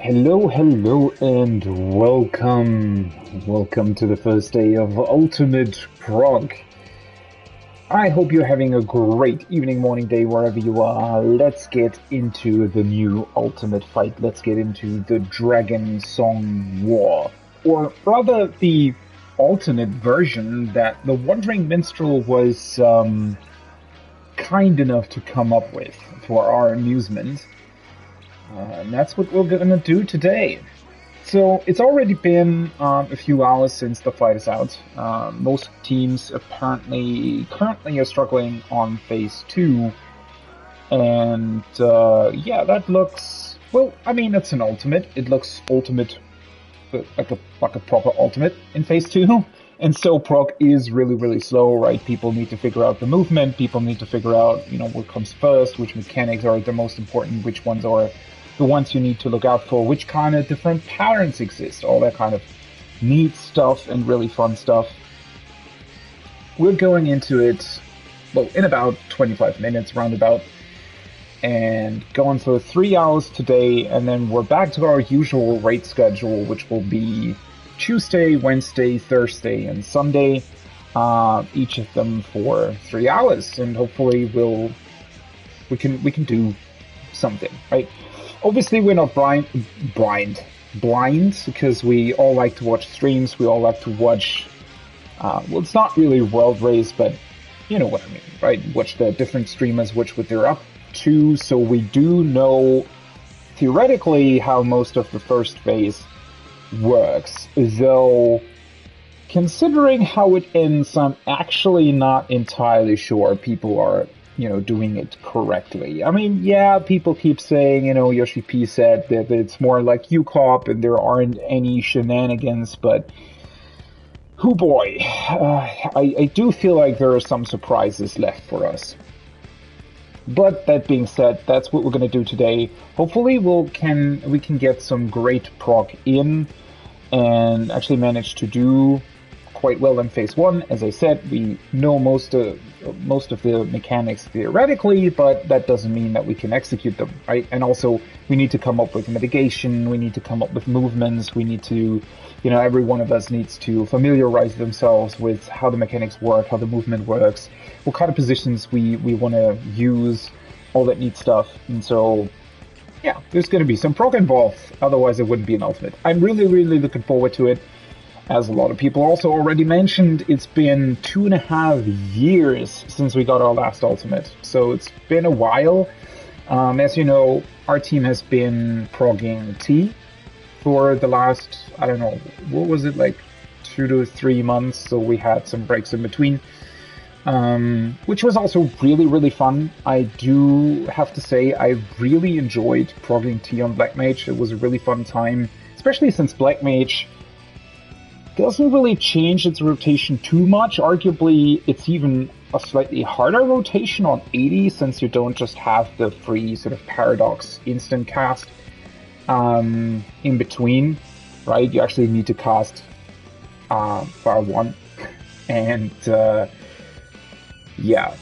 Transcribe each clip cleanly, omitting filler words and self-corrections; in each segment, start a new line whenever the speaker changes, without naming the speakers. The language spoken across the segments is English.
Hello, hello, and welcome. Welcome to the first day of Ultimate Prog. I hope you're having a great evening, morning, day, wherever you are. Let's get into the new Ultimate fight. Let's get into the Dragon Song War. Or rather, the alternate version that the Wandering Minstrel was kind enough to come up with for our amusement. And that's what we're gonna do today. So it's already been a few hours since the fight is out. Most teams apparently currently are struggling on phase 2. And yeah, that looks, well, I mean, it's an ultimate. It looks ultimate, like a proper ultimate in phase 2. And so Prog is really, really slow, right? People need to figure out the movement. People need to figure out, what comes first, which mechanics are the most important, which ones are the ones you need to look out for, which kind of different patterns exist, all that kind of neat stuff and really fun stuff. We're going into it, well, in about 25 minutes, roundabout, and going for 3 hours today, and then we're back to our usual raid schedule, which will be Tuesday, Wednesday, Thursday, and Sunday, each of them for 3 hours, and hopefully we can do something, right? Obviously, we're not blind, because we all like to watch streams. We all like to watch. Well, it's not really World Race, but you know what I mean, right? Watch the different streamers, watch what they're up to. So we do know theoretically how most of the first phase works. Though, considering how it ends, I'm actually not entirely sure people are doing it correctly. I mean, yeah, people keep saying, Yoshi P said that it's more like UCOP and there aren't any shenanigans, but oh boy, I do feel like there are some surprises left for us. But that being said, that's what we're going to do today. Hopefully we can get some great Prog in and actually manage to do quite well in phase 1. As I said, we know most of the mechanics theoretically, but that doesn't mean that we can execute them, right? And also, we need to come up with mitigation, we need to come up with movements, we need to, every one of us needs to familiarize themselves with how the mechanics work, how the movement works, what kind of positions we want to use, all that neat stuff. And so, yeah, there's going to be some Prog involved, otherwise it wouldn't be an ultimate. I'm really, really looking forward to it. As a lot of people also already mentioned, it's been 2.5 years since we got our last Ultimate. So it's been a while. As you know, our team has been progging T for the last, I don't know, what was it, like 2 to 3 months? So we had some breaks in between, which was also really, really fun. I do have to say, I really enjoyed progging T on Black Mage. It was a really fun time, especially since Black Mage doesn't really change its rotation too much. Arguably, it's even a slightly harder rotation on 80, since you don't just have the free sort of paradox instant cast in between, right? You actually need to cast Fire 1. And yeah,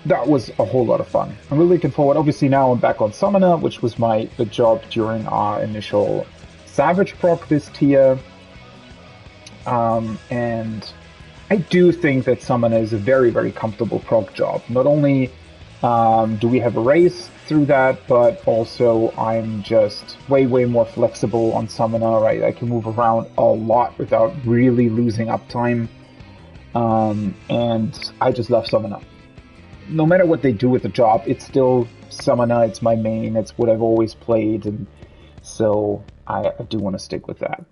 that was a whole lot of fun. I'm really looking forward. Obviously now I'm back on Summoner, which was the job during our initial Savage Prog this tier. And I do think that Summoner is a very, very comfortable Prog job. Not only do we have a race through that, but also I'm just way, way more flexible on Summoner, right? I can move around a lot without really losing uptime. And I just love Summoner. No matter what they do with the job, it's still Summoner, it's my main, it's what I've always played, and so I do want to stick with that.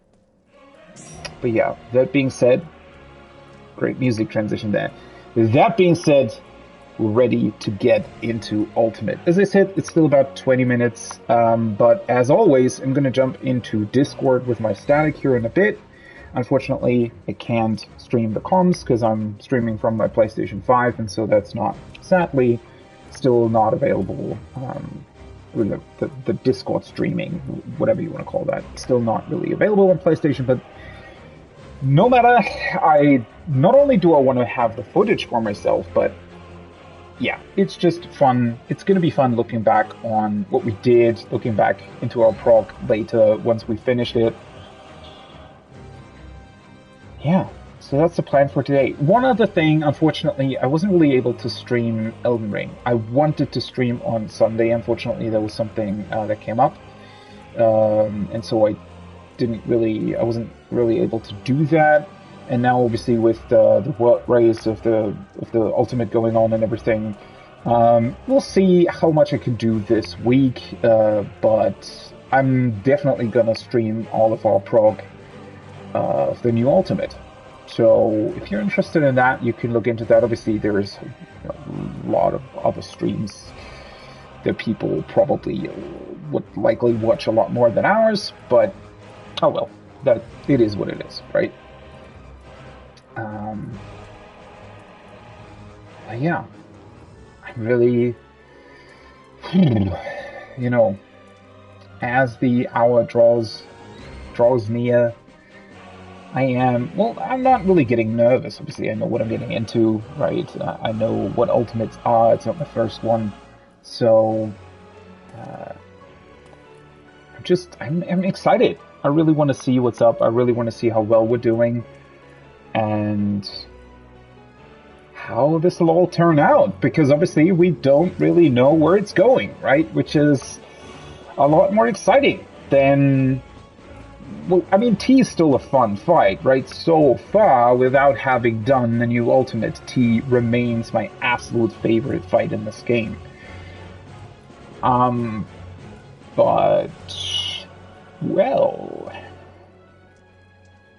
But yeah, that being said, great music transition there. That being said, we're ready to get into Ultimate. As I said, it's still about 20 minutes, but as always, I'm going to jump into Discord with my static here in a bit. Unfortunately, I can't stream the comms because I'm streaming from my PlayStation 5, and so that's not, sadly, still not available. The Discord streaming, whatever you want to call that, still not really available on PlayStation, but no matter, not only do I want to have the footage for myself, but yeah, it's just fun. It's going to be fun looking back on what we did, looking back into our prog later once we finished it. Yeah, so that's the plan for today. One other thing, unfortunately, I wasn't really able to stream Elden Ring. I wanted to stream on Sunday. Unfortunately, there was something that came up, and so I wasn't really able to do that. And now, obviously, with the world race of the ultimate going on and everything, we'll see how much I can do this week. But I'm definitely gonna stream all of our prog of the new ultimate. So if you're interested in that, you can look into that. Obviously, there's a lot of other streams that people probably would likely watch a lot more than ours, but oh well, that it is what it is, right? Yeah, I'm really, as the hour draws near, I'm not really getting nervous. Obviously, I know what I'm getting into, right? I know what ultimates are. It's not my first one. So, I'm excited. I really want to see what's up. I really want to see how well we're doing. And how this will all turn out. Because obviously, we don't really know where it's going, right? Which is a lot more exciting than... Well, I mean, T is still a fun fight, right? So far, without having done the new Ultimate, T remains my absolute favorite fight in this game. But, well,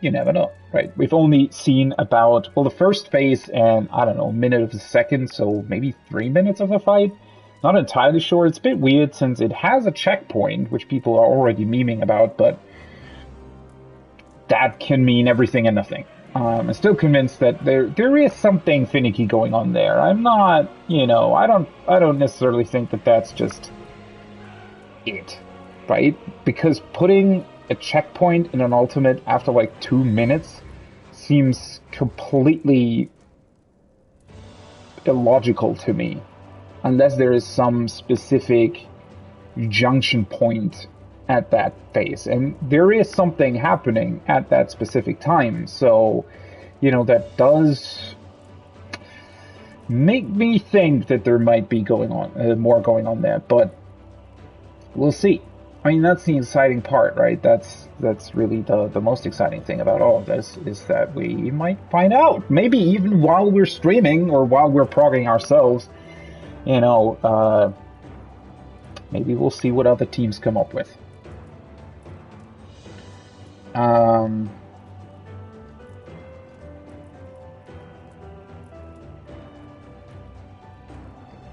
you never know, right? We've only seen about, well, the first phase and, I don't know, a minute of a second, so maybe 3 minutes of the fight. Not entirely sure. It's a bit weird since it has a checkpoint, which people are already memeing about, but that can mean everything and nothing. I'm still convinced that there is something finicky going on there. I'm not, I don't necessarily think that that's just it, right? Because putting a checkpoint in an ultimate after like 2 minutes seems completely illogical to me, unless there is some specific junction point at that phase, and there is something happening at that specific time. So, that does make me think that there might be more going on there, but we'll see. I mean, that's the exciting part, right? That's really the most exciting thing about all of this, is that we might find out, maybe even while we're streaming or while we're progging ourselves, maybe we'll see what other teams come up with.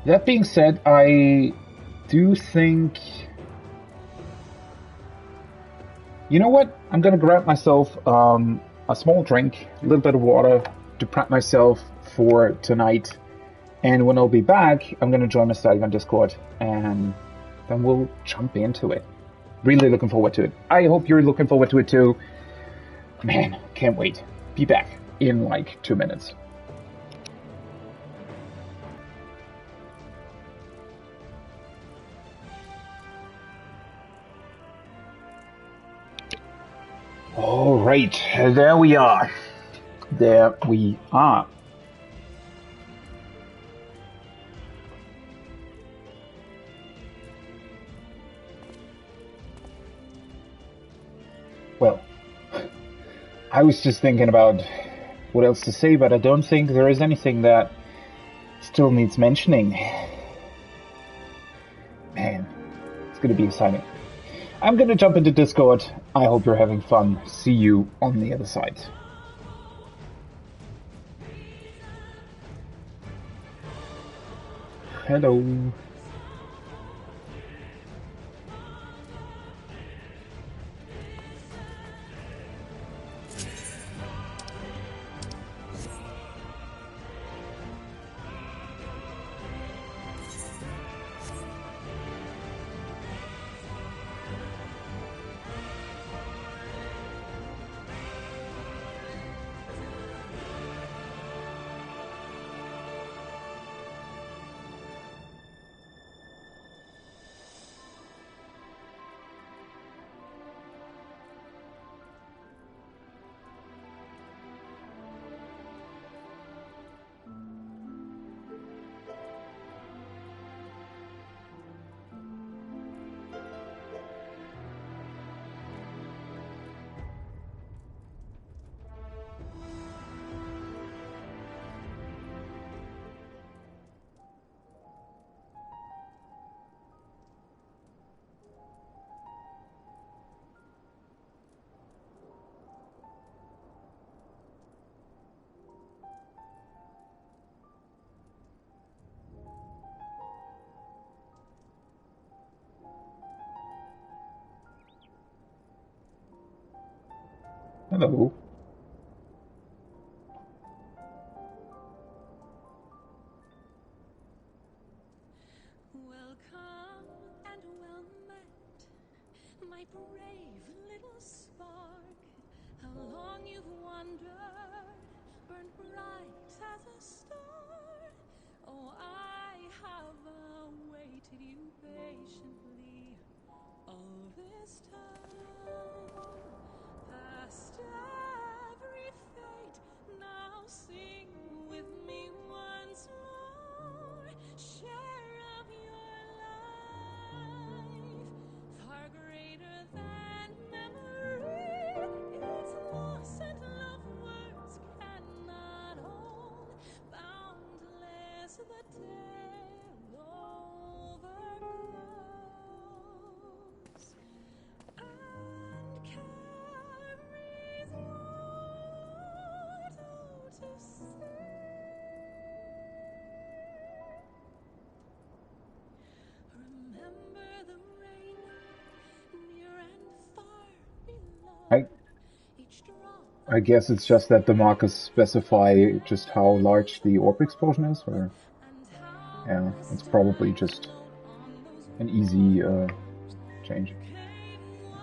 That being said, I do think... You know what? I'm gonna grab myself a small drink, a little bit of water to prep myself for tonight. And when I'll be back, I'm gonna join my study on Discord, and then we'll jump into it. Really looking forward to it. I hope you're looking forward to it too. Man, can't wait. Be back in like 2 minutes. All right, there we are. There we are. Well, I was just thinking about what else to say, but I don't think there is anything that still needs mentioning. Man, it's going to be exciting. I'm going to jump into Discord. I hope you're having fun. See you on the other side. Hello. Hello.
Welcome and well met, my brave little spark. How long you've wandered, burned bright as a star. Oh, I have awaited you patiently all this time. Past every fate, now sing with me once more. Share of your life, far greater than memory. Its loss and love words cannot hold. Boundless the tale overflows and carries mortal to see. Remember the rain, near and far below. Each drop
I guess it's just that the markers specify just how large the orb explosion is, or
and how
yeah,
the
it's probably
stars
just
float on those
an easy
waters.
change.
Cave one,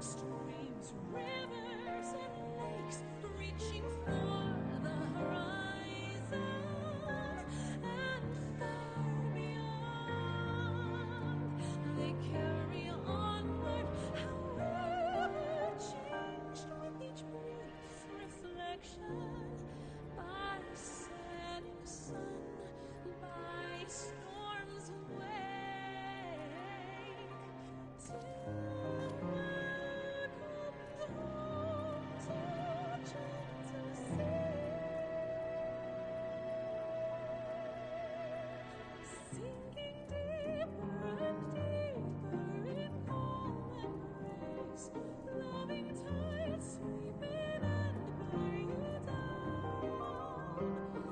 streams, rivers, and lakes reaching for the horizon and far beyond. They carry onward, however changed with each brief reflection by setting sun, by storm's wake, till there comes home to gentle sea, sinking deeper and deeper in calm embrace, loving tides sweeping and bear you down.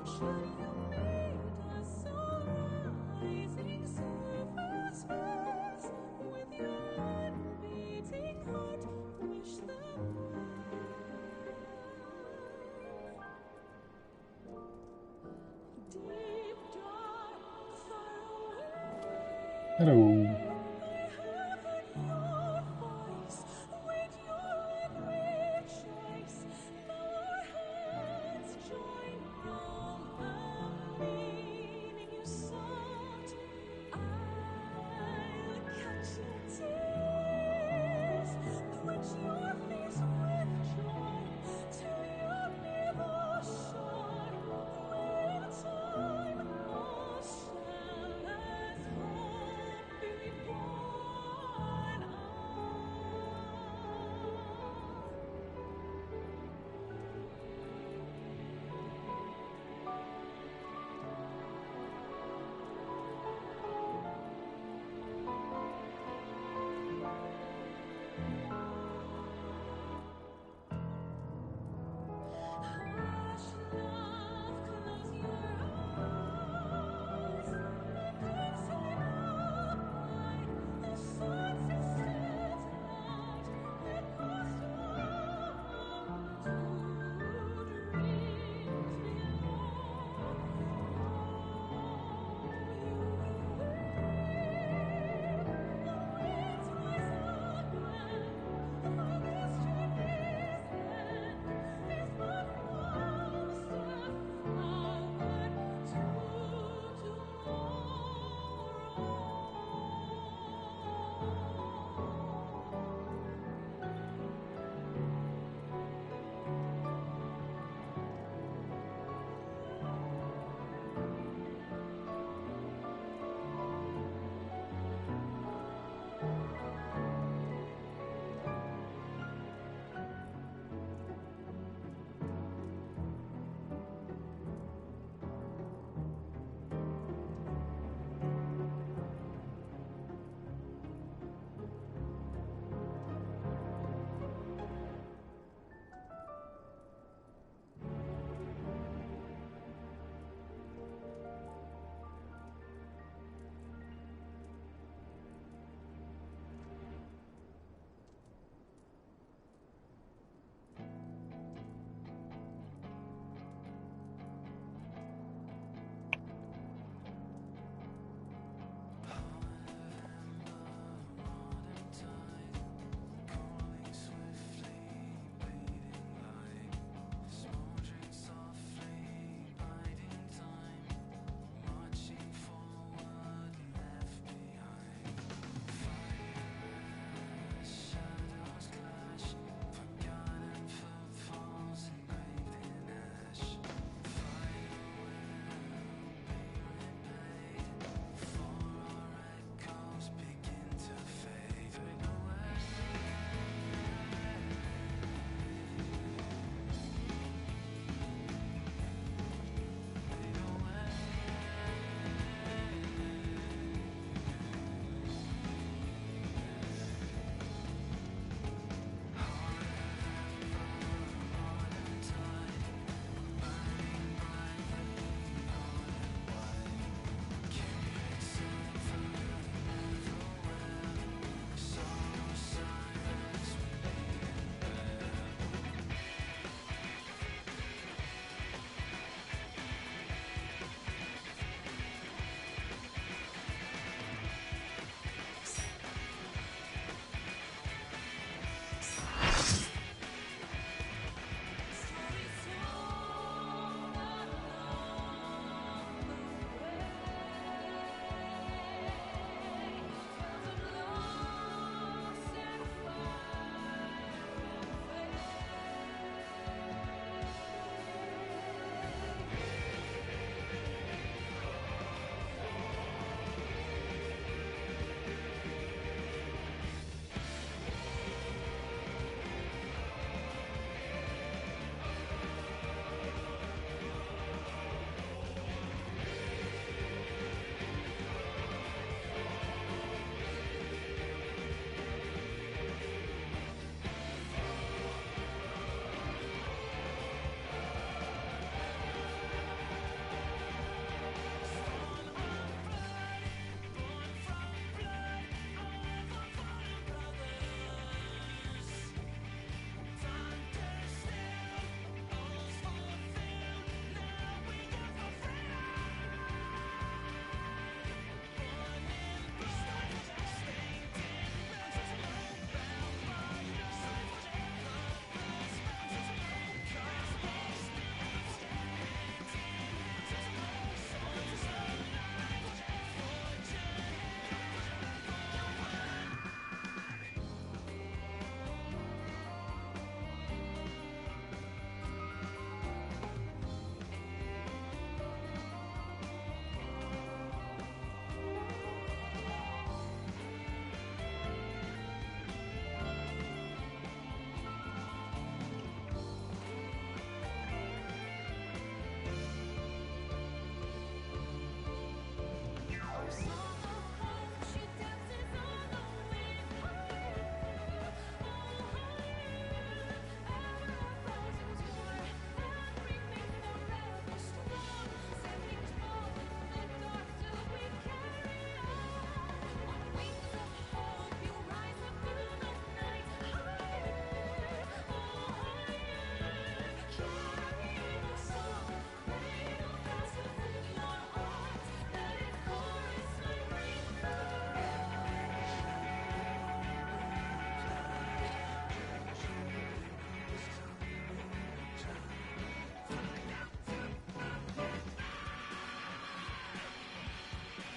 Should you meet us rising surface face, with your unbeating heart wish them well. Deep, dark, far away,
Hello.
I have heard your voice, with your every choice. Now our hands join all the meaning you sought. I'll catch your tears, quench your face with joy, till you're near the shore, where in time all shall as hope be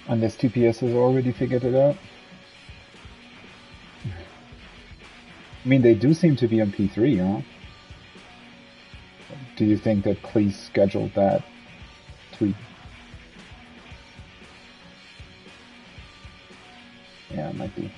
Unless TPS has already figured it out. I mean, they do seem to be on P3, huh? Do you think that Cleese scheduled that tweet? Yeah, it might be.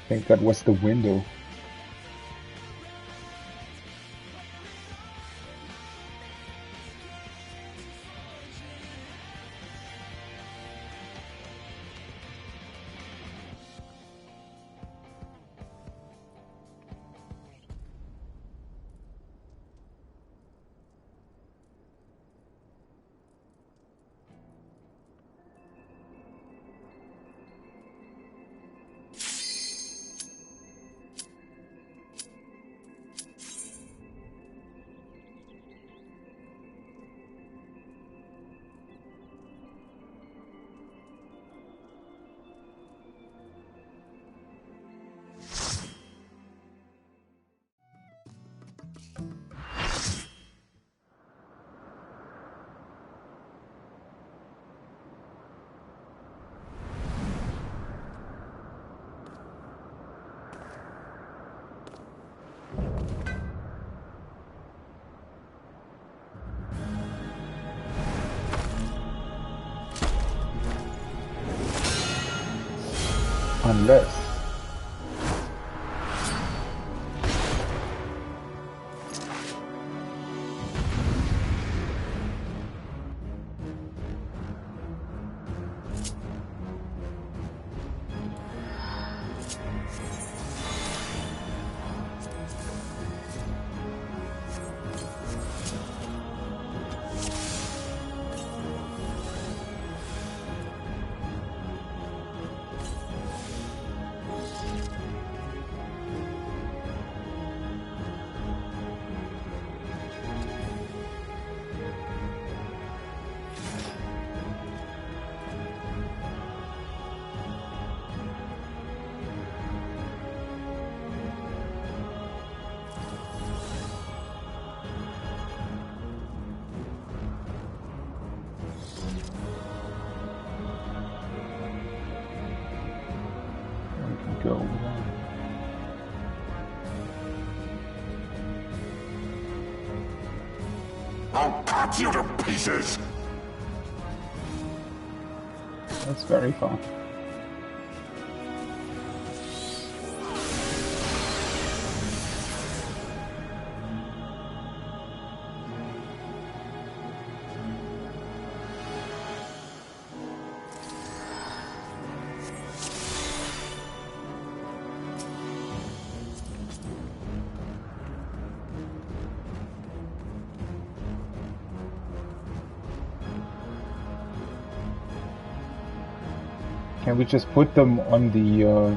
I think that was the window. Unless... go.
I'll cut you to pieces!
That's very far. Can we just put them on the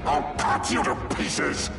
I'll cut you to pieces!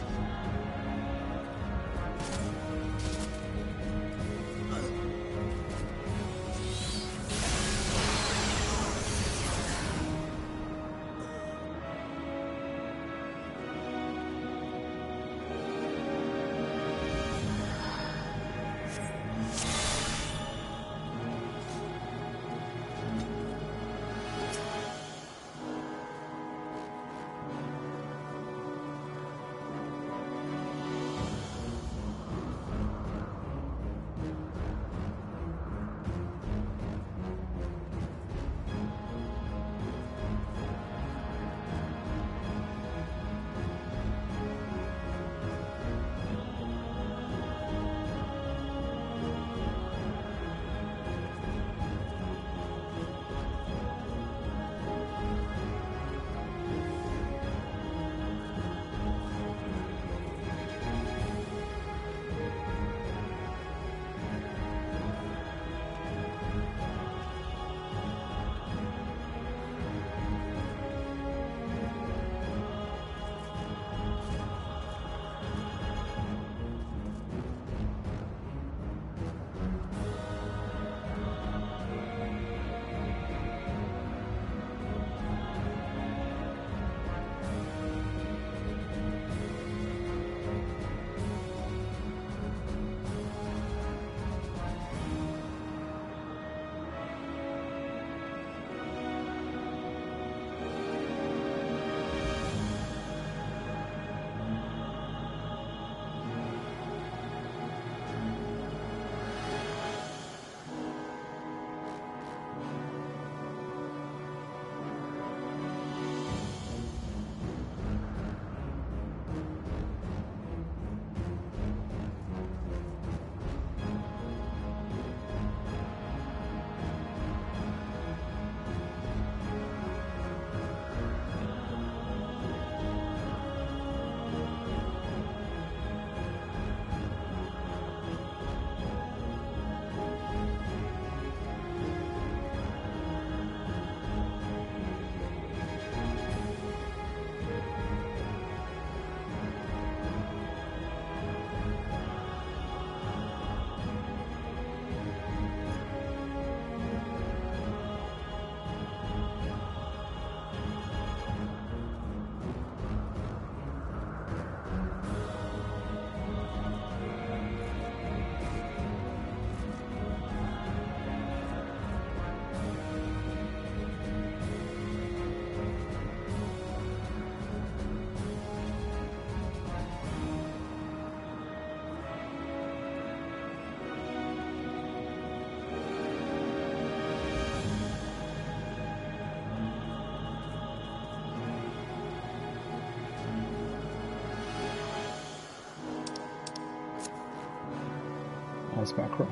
this macro.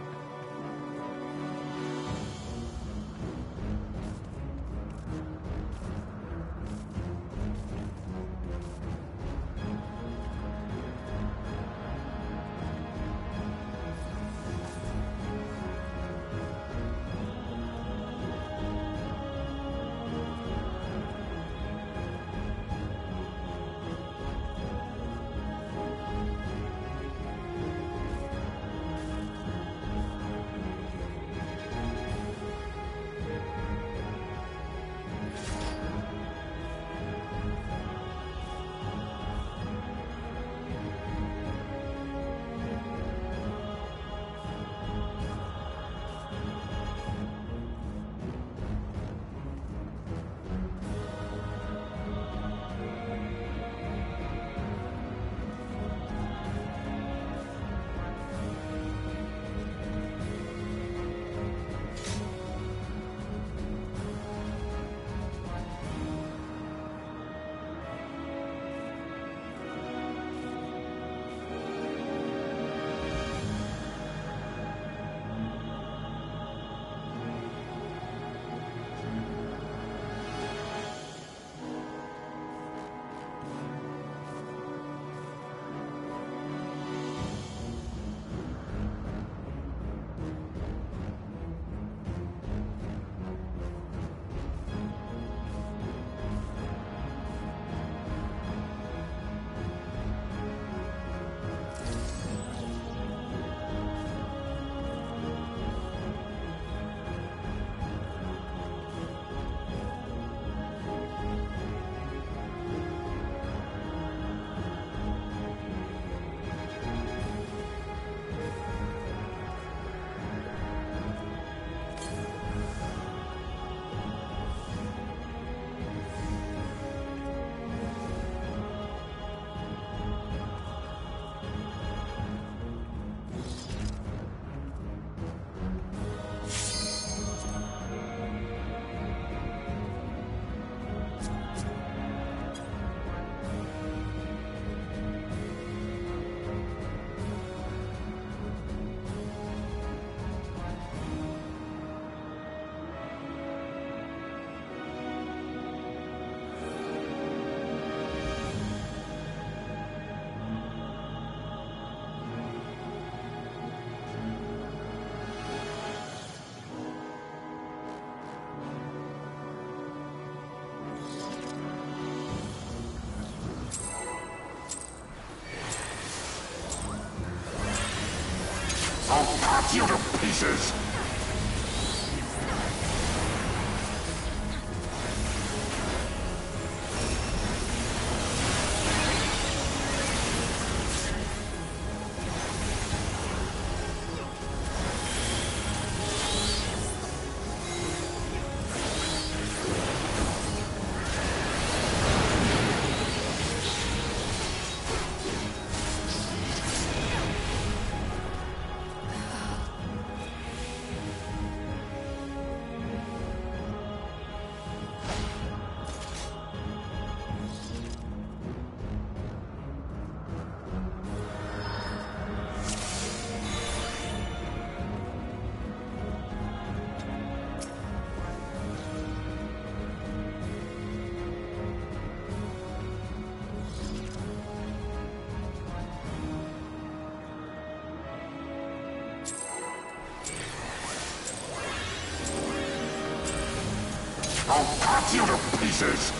I'll cut you to pieces! I'll cut you to pieces!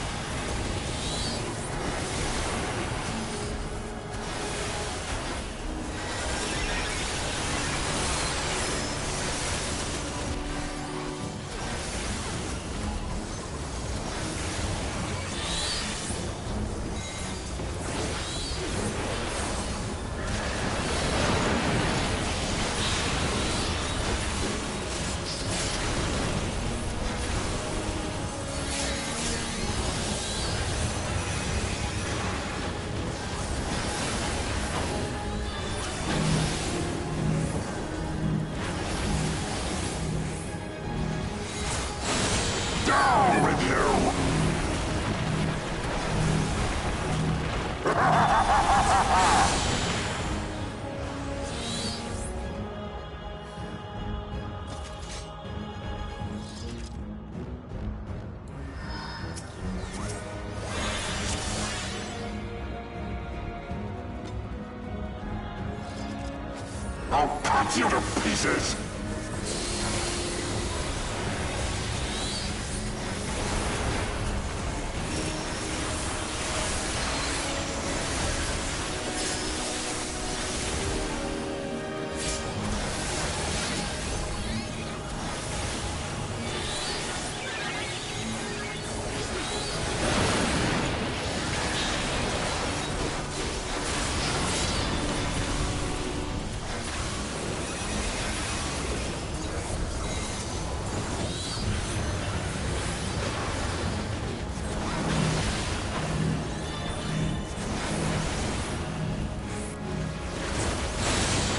I'll cut you to pieces!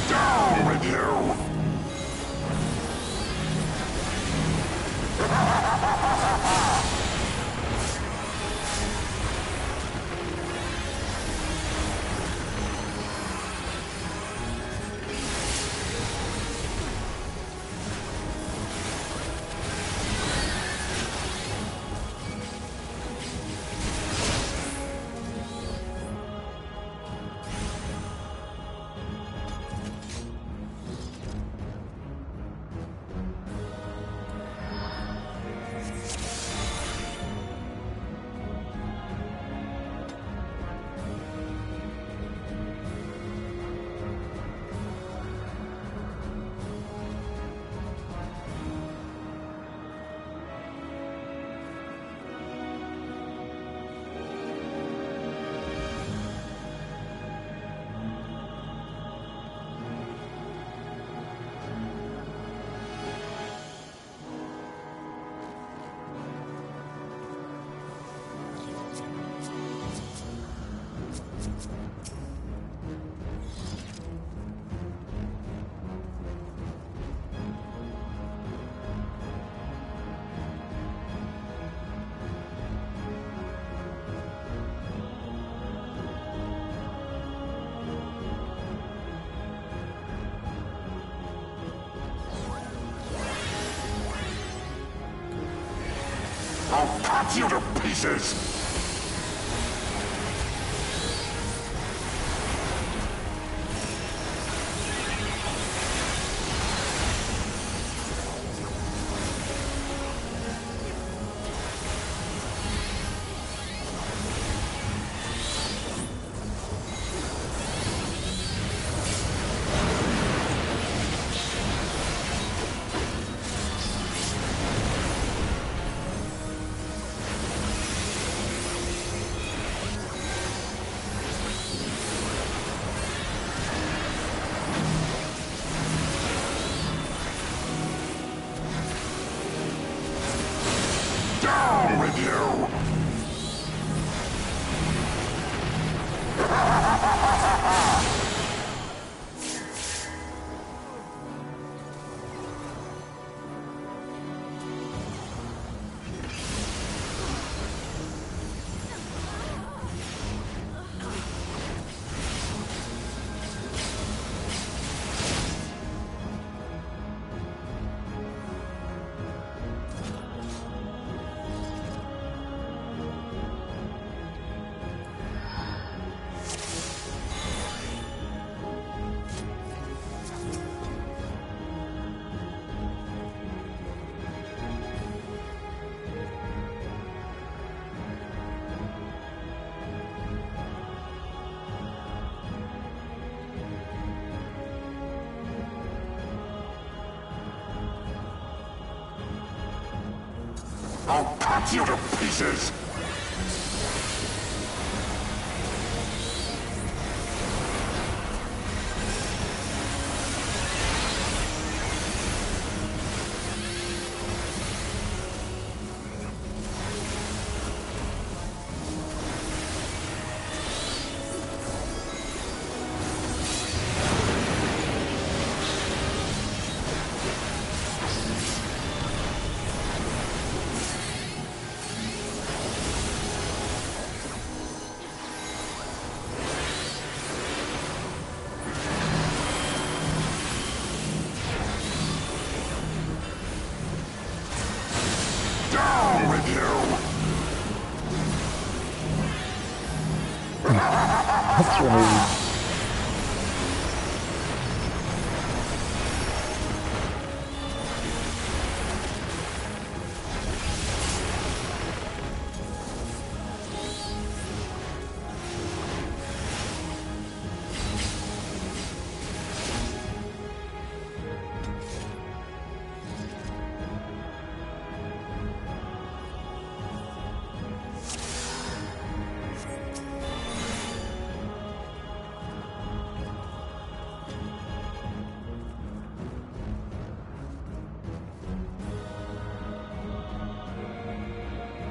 Down with you! I'll cut you to pieces! Down with you! I'll cut you to pieces! Down with you!
That's really...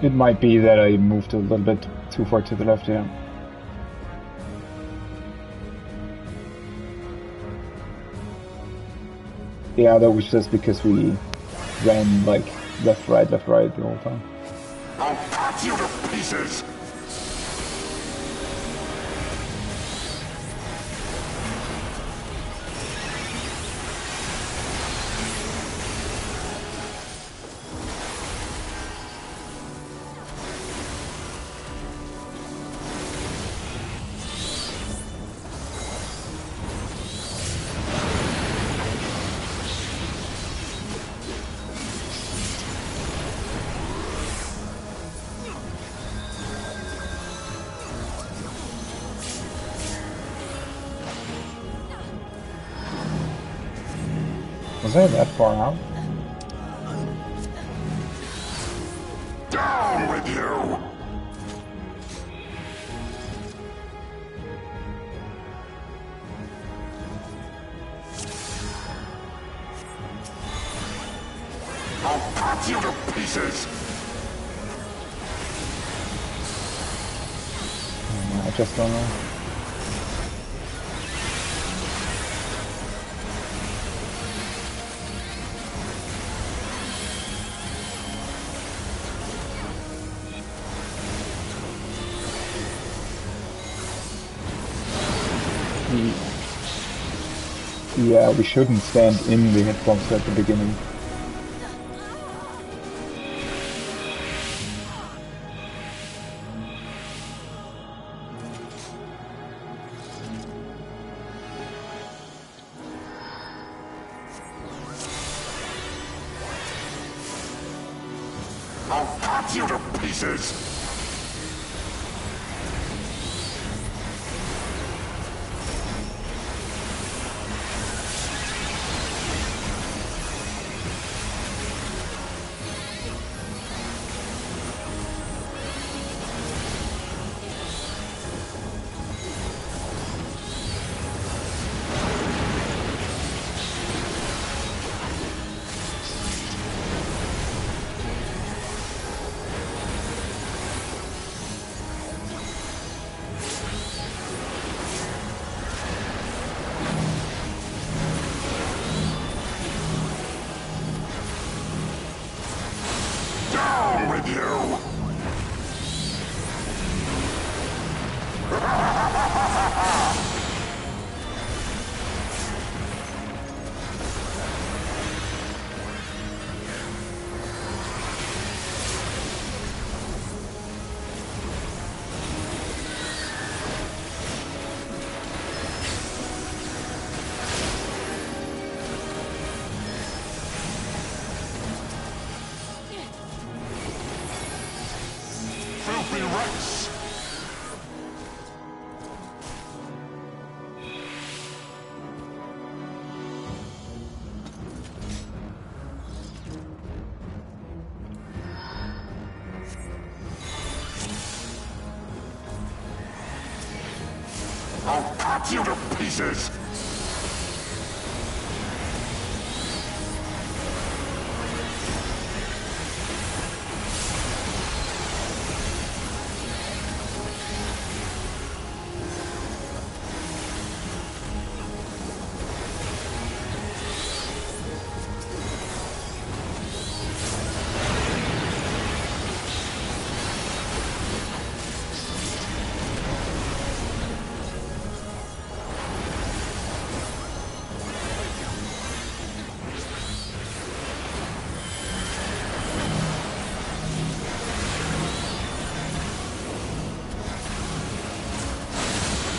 It might be that I moved a little bit too far to the left, yeah. Yeah, that was just because we ran like left, right the whole time.
I'll cut you to pieces!
Was I that far out?
Down with you! I'll cut you to pieces!
I just don't know. Yeah, we shouldn't stand in the hitbox at the beginning.
I'll cut you to pieces! Down with you! Filthy wrecks! I'll cut you to pieces!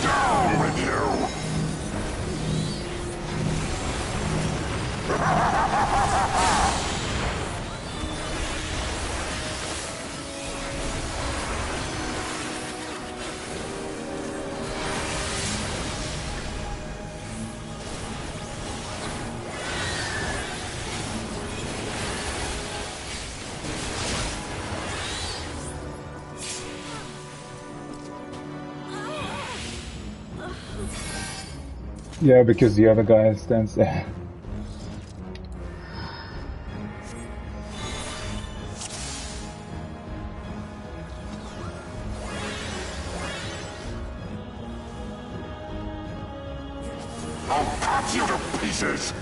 Down with you!
Yeah, because the other guy stands there.
cut you to pieces!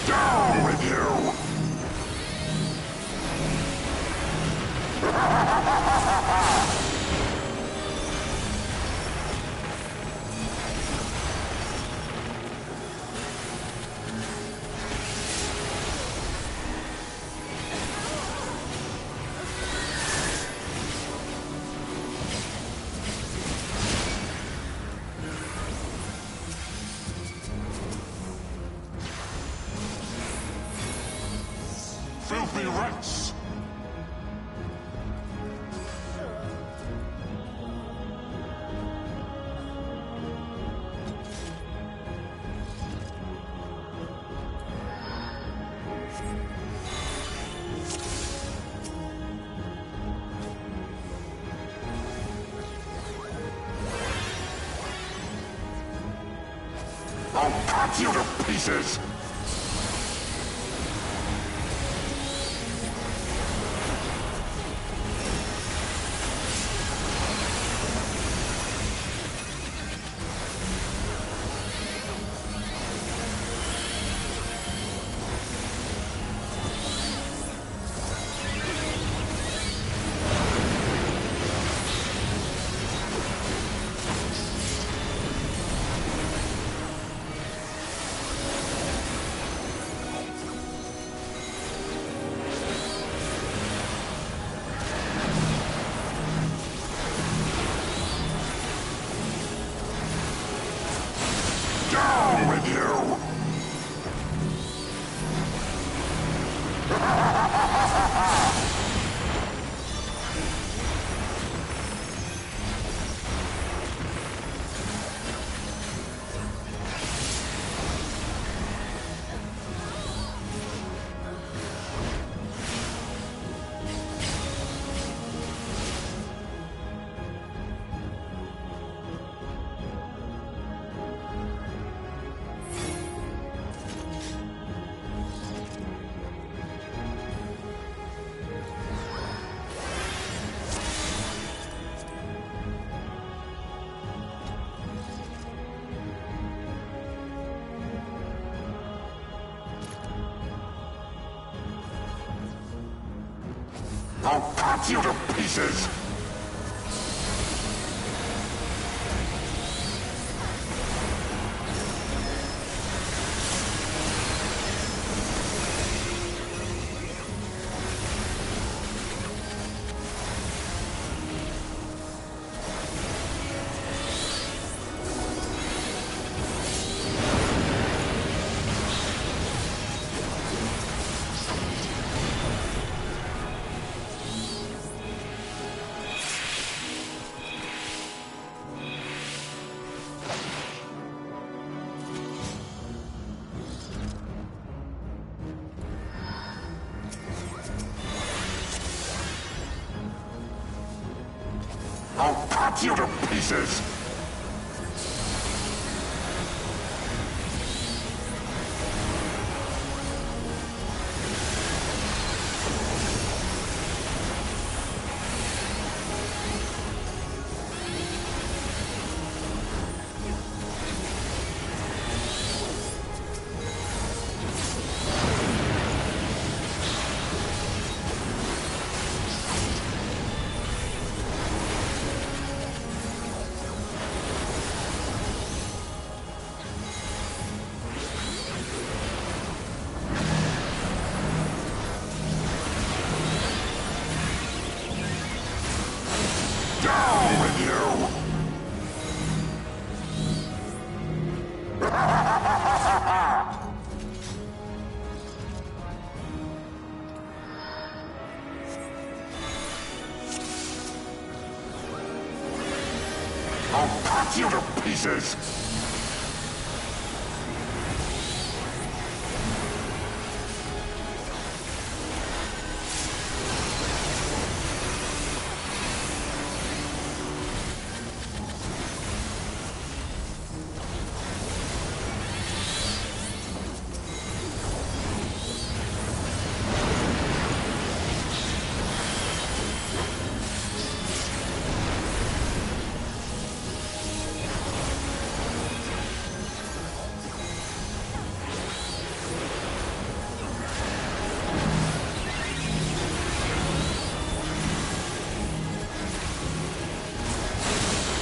Down with you! Filthy rats! I'll cut you to pieces! Down with you! I'll cut you to pieces! I'll cut you to pieces! cut you to pieces!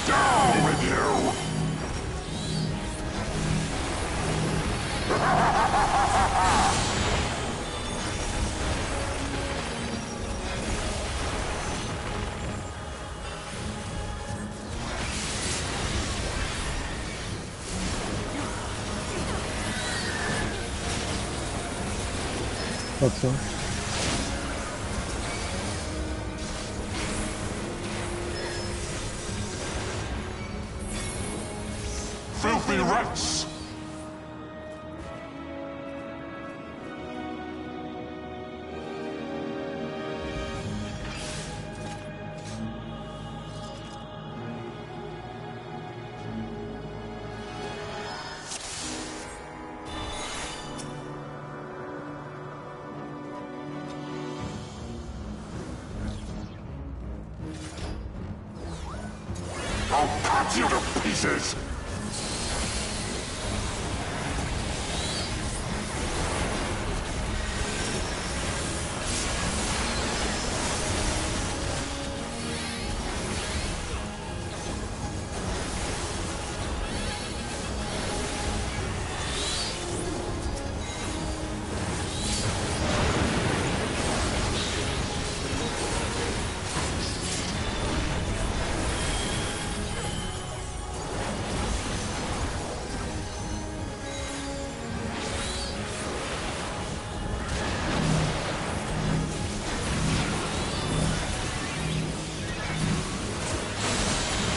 Down with you!
Thought so.
Filthy rats! I'll cut you to pieces!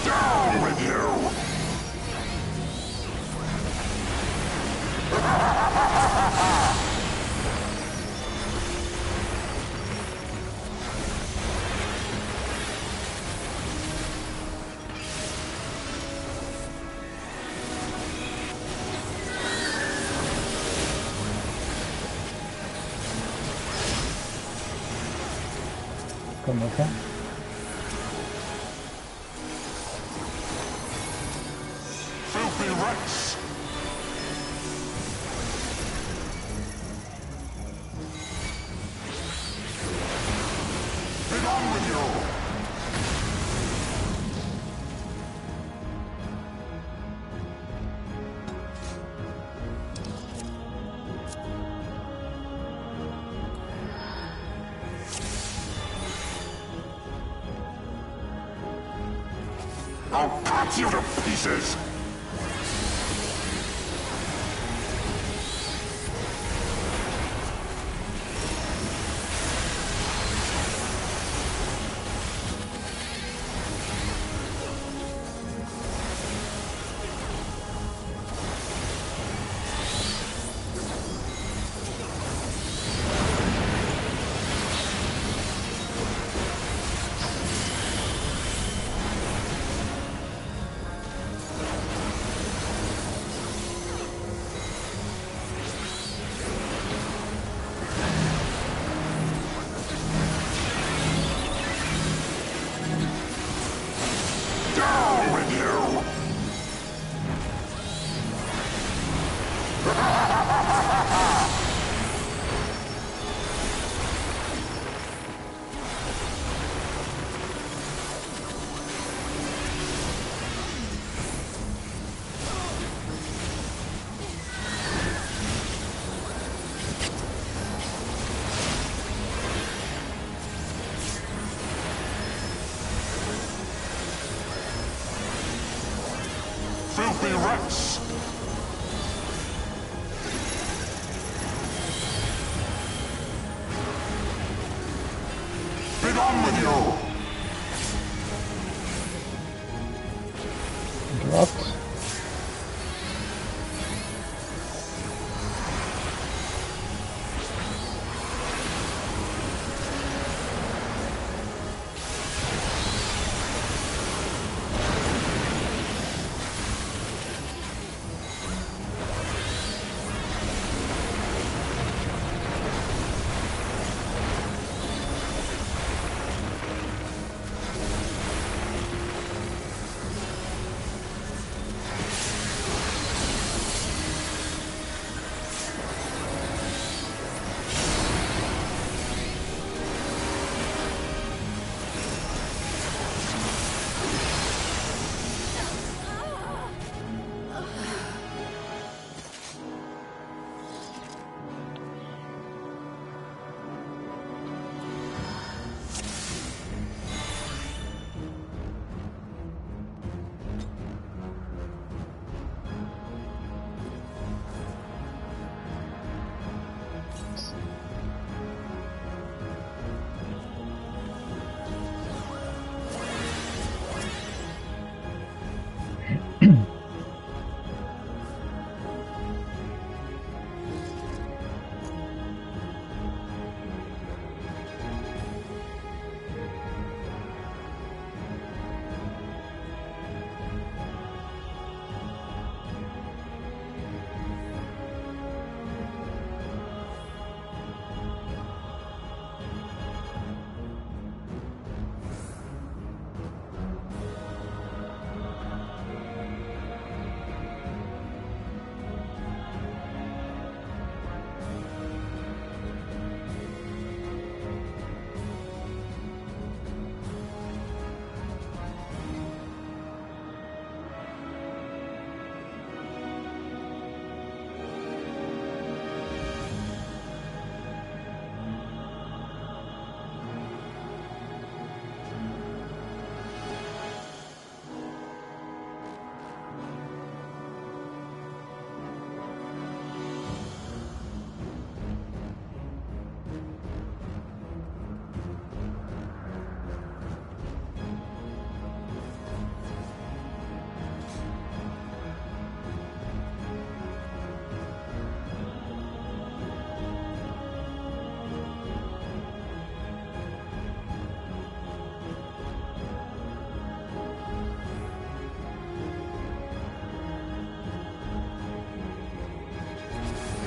Down with you!
Come okay.
Filthy rats! Get on with you! I'll cut you to pieces!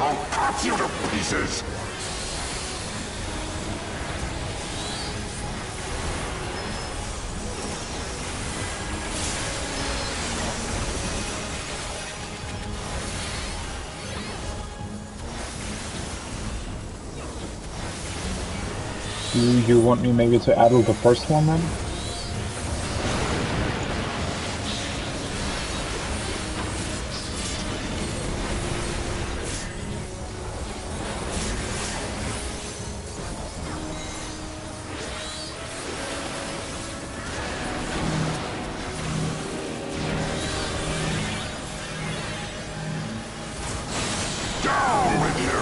I'll cut you to pieces!
Do you want me maybe to addle the first one then?
Down with you!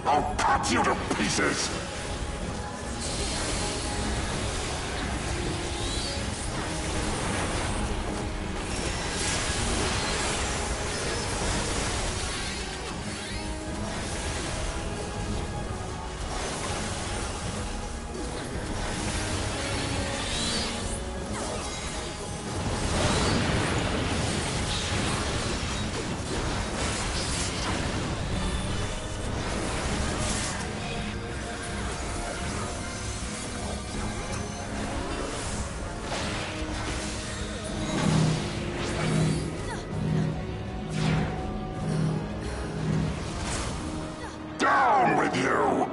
I'll cut you to pieces! Down with you!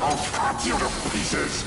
I'll cut you to pieces!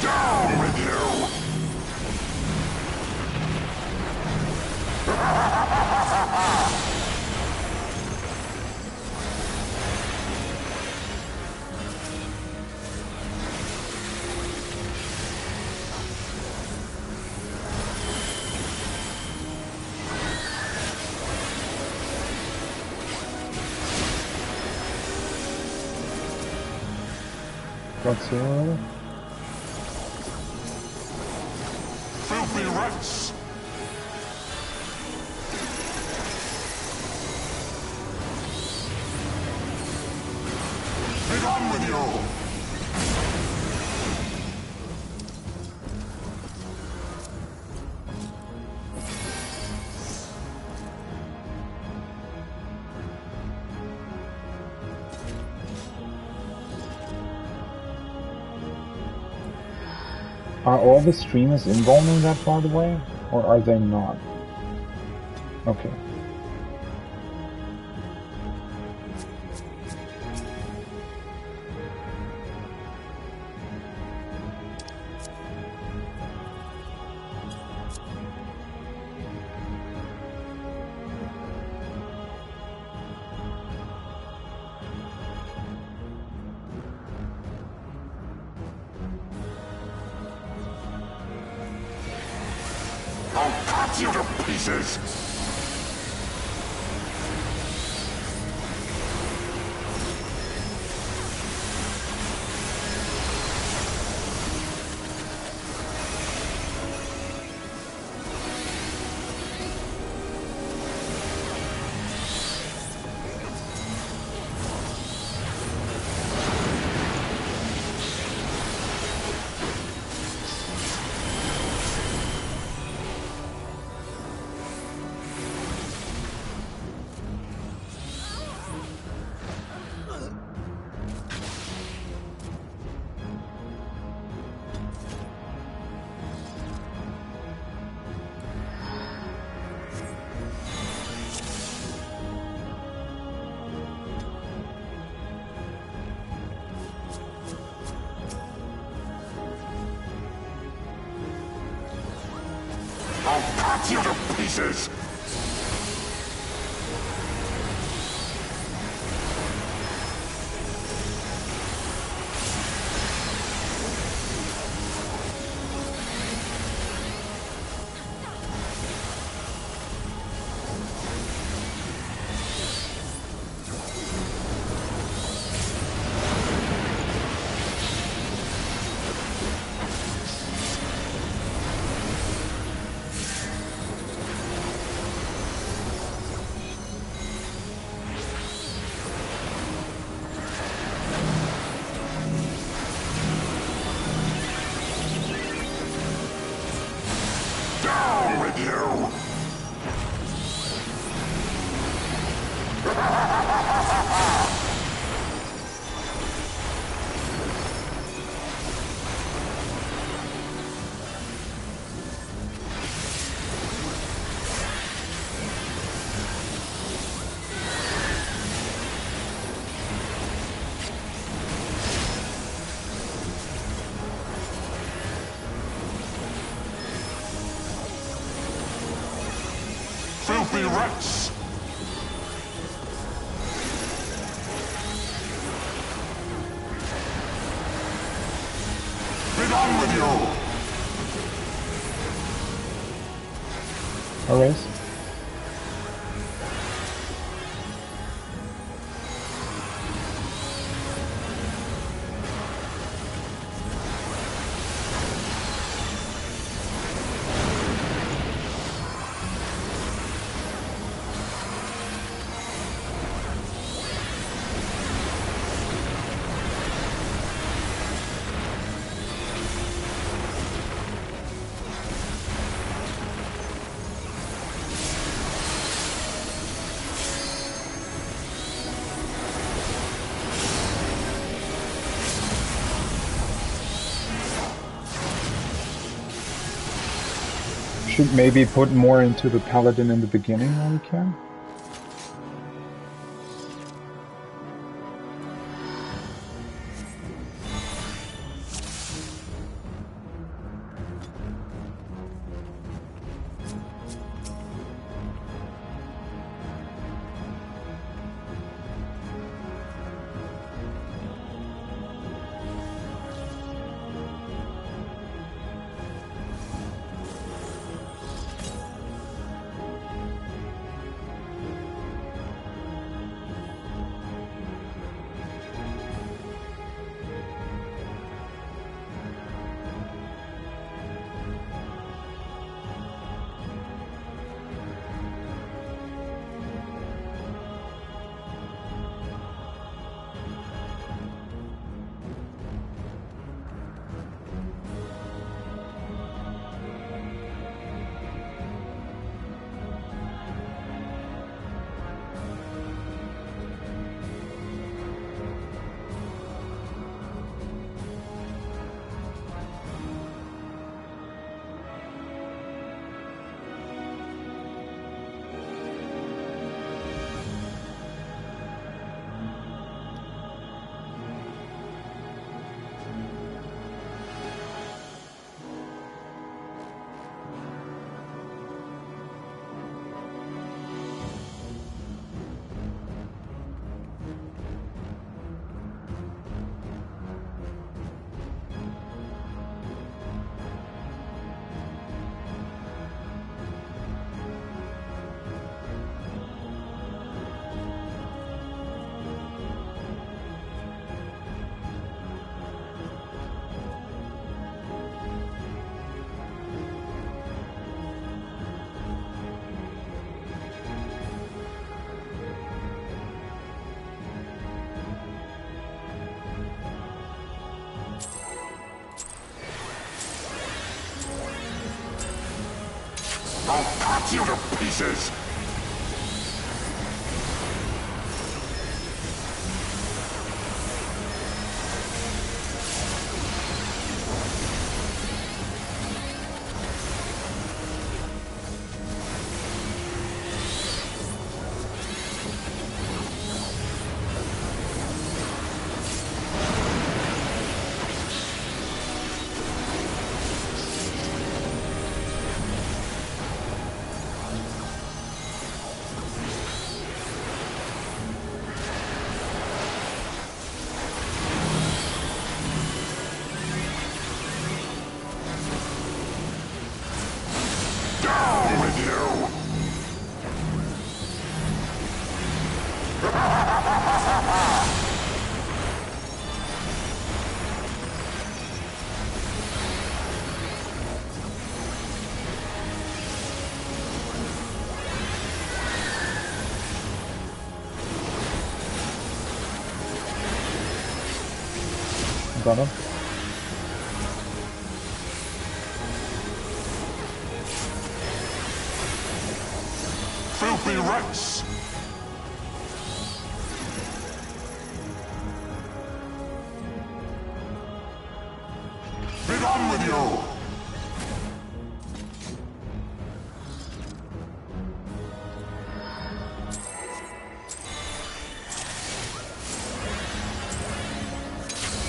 Down with you!
Godzilla.
Filthy rats! Get on with you!
Are all the streamers invulning that far away? Or are they not? Okay.
I'll cut you to pieces! pieces! Down with you! Filthy rats! Be done with you!
Alright. Should maybe put more into the paladin in the beginning when we can.
I'll cut you to pieces!
Got him.
Filthy wrecks! Be gone with you!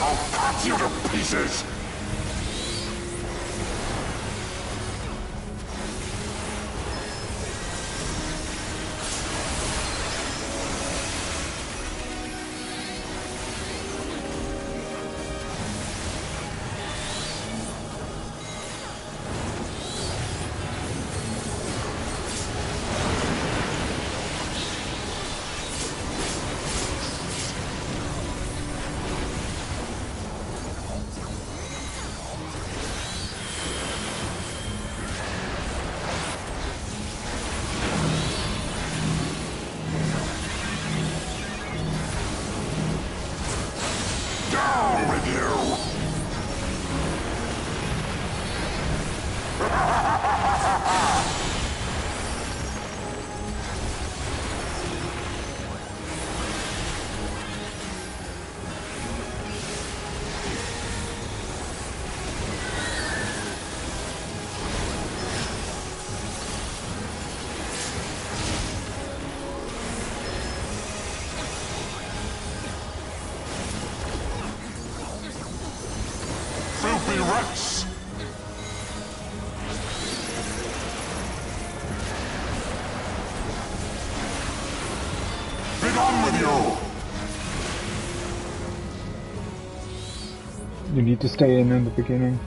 I'll cut you to pieces! Down with you! Filthy wrecks! Be gone with you!
You need to stay in the beginning.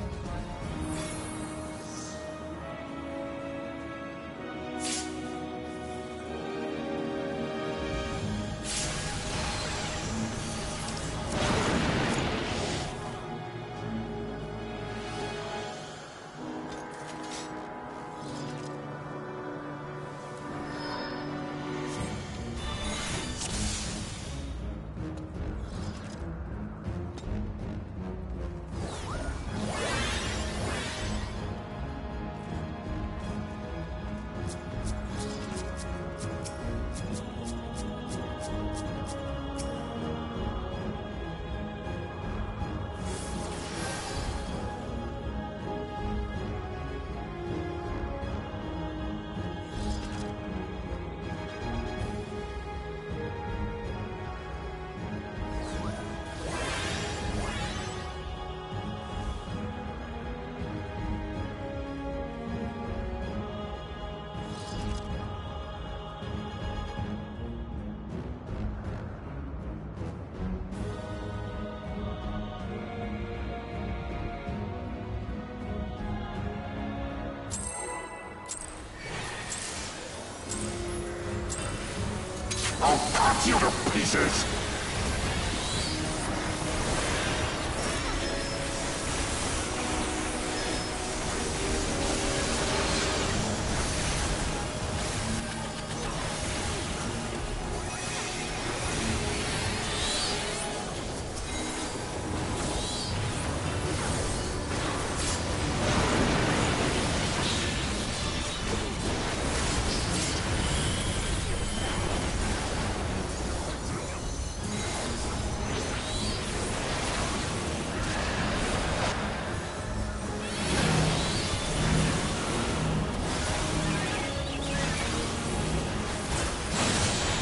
I'll cut you to pieces!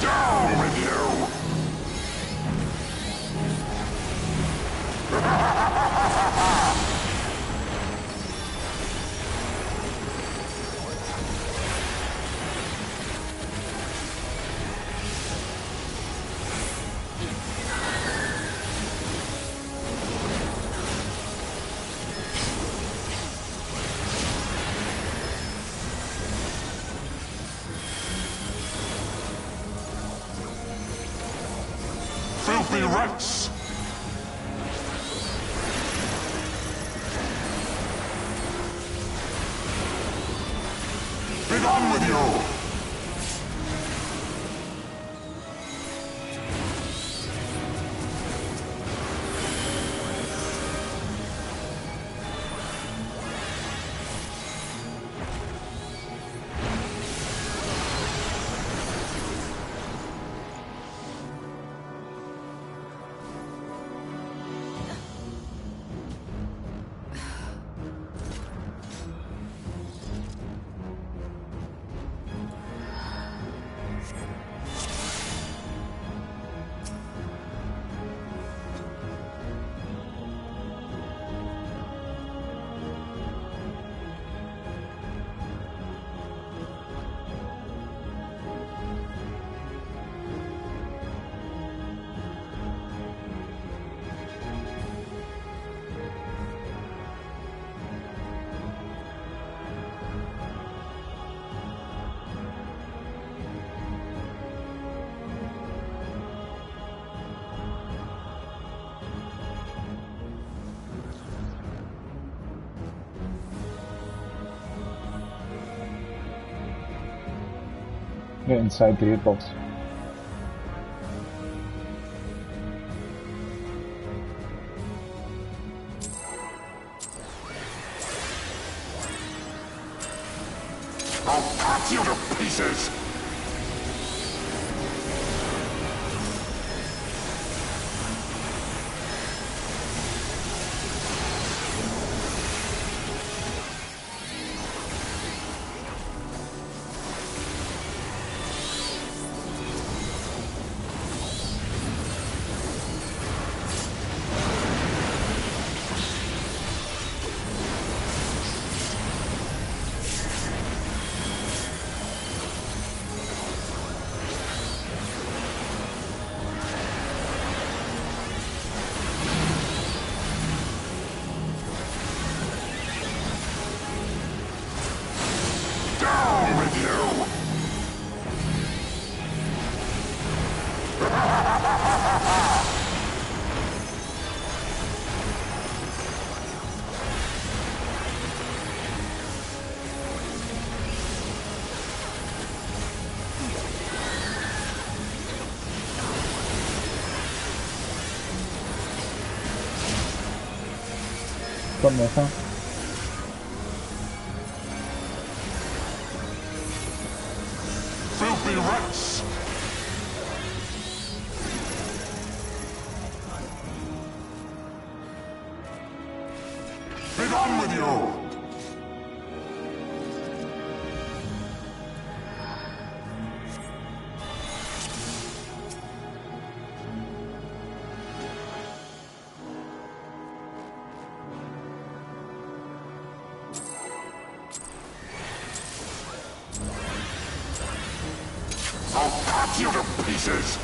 Down with you! Filthy wrecks! Be gone with you!
Yeah, inside the hitbox.
I'll cut you to pieces! Down with you!
One more time.
Filthy rats! Be done with you! I'll cut you to pieces!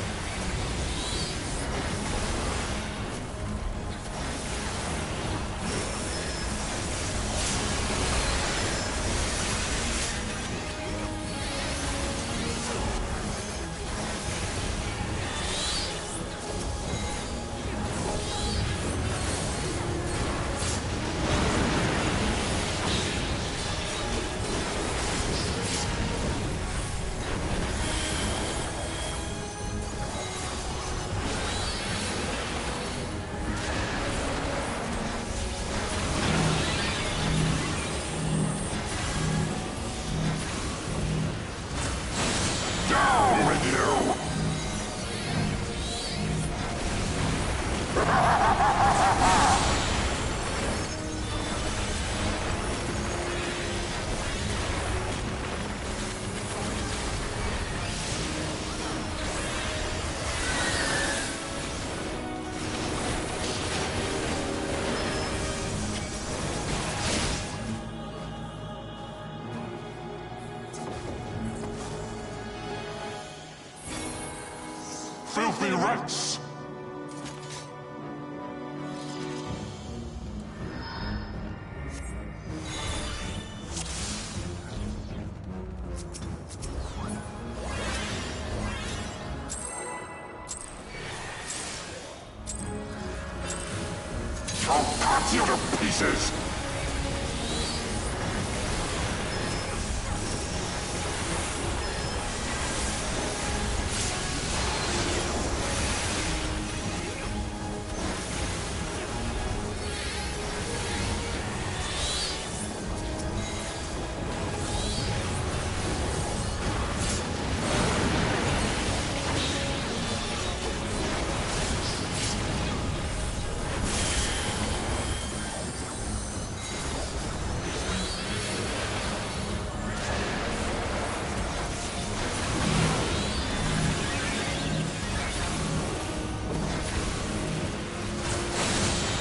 Down with you! Filthy rats! I'll cut you to pieces!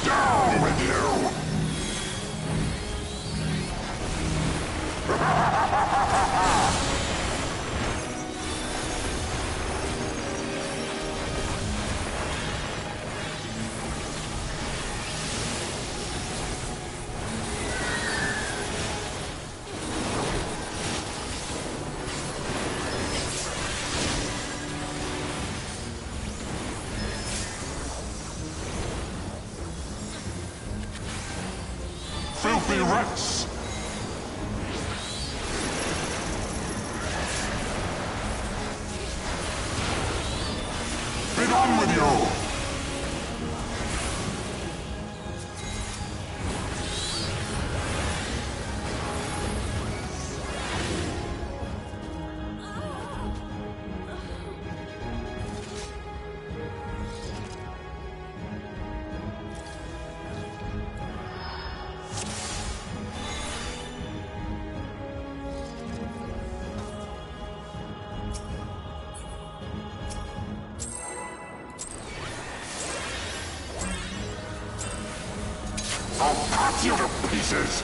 Down with you! Filthy rats! on with you! I'll cut you to pieces!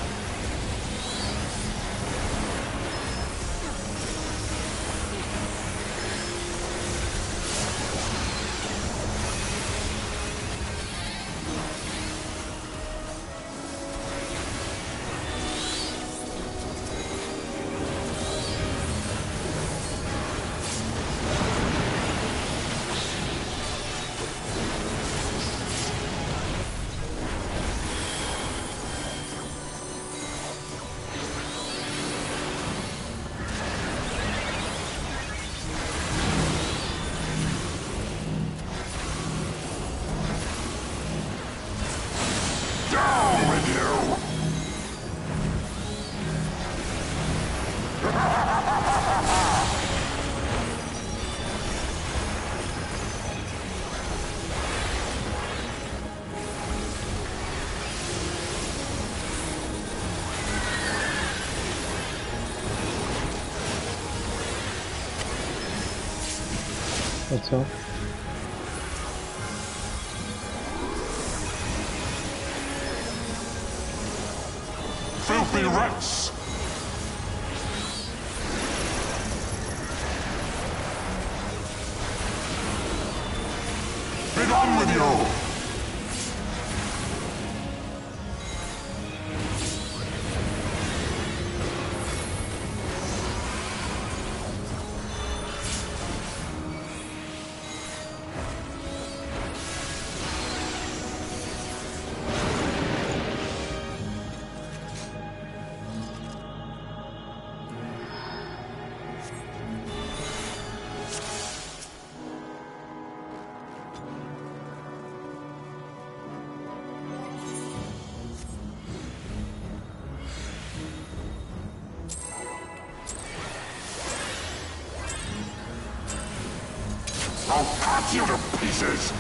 Down with you!
Let's go.
Filthy rats! Be gone with you! I'll cut you to pieces!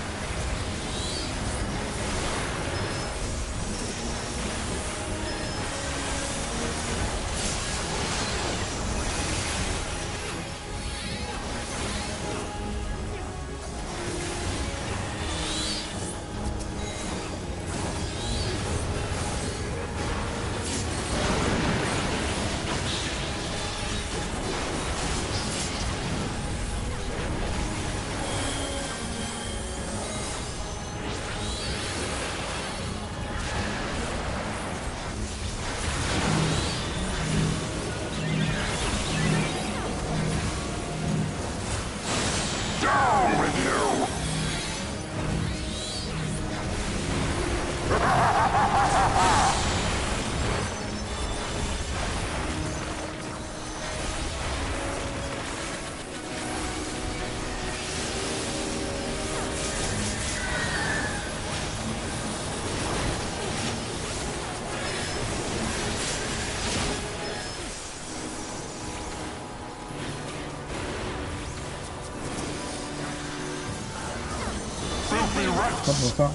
Down with you! Filthy rats!
What's that?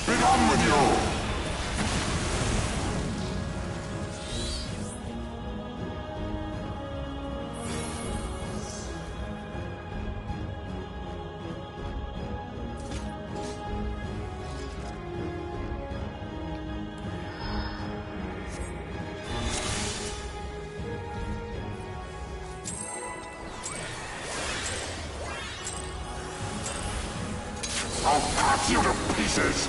Be gone with you! I'll cut you to pieces!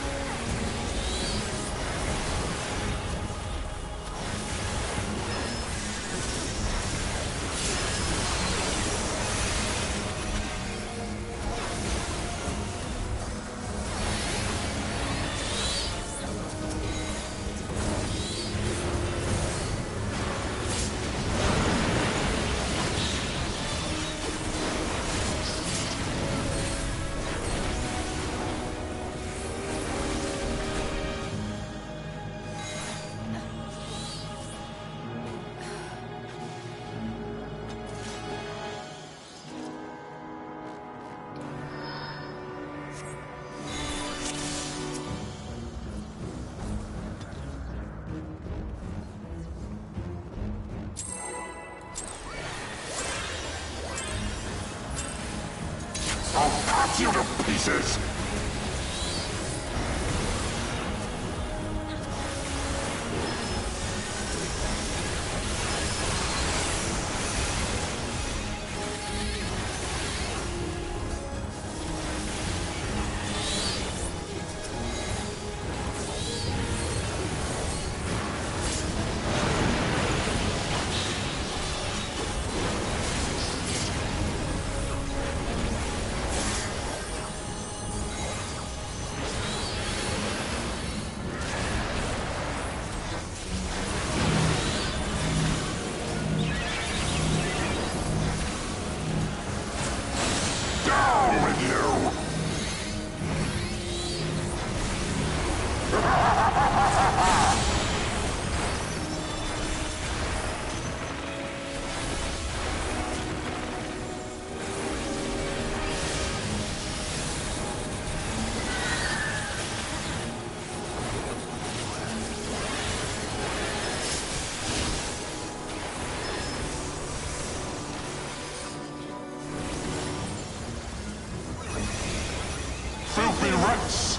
I'll cut you to pieces! Filthy rats!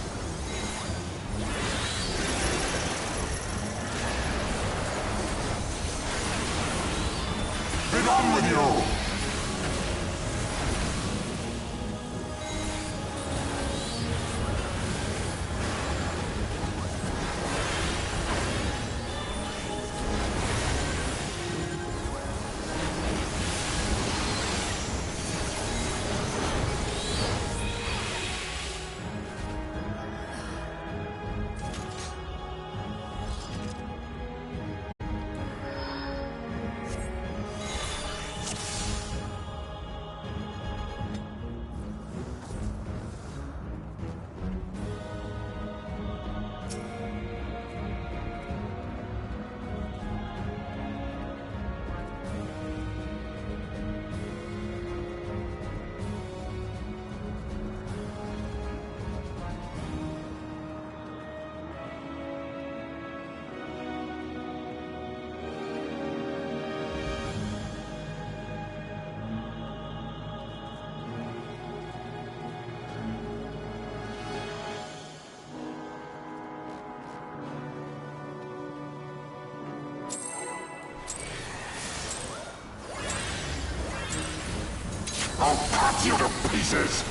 Be gone with you! I'll cut you to pieces!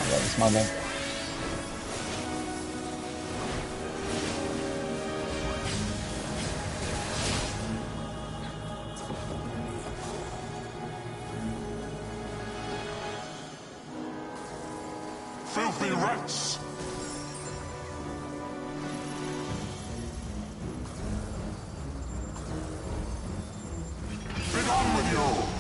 That was my bad.
Filthy rats! Be gone with you!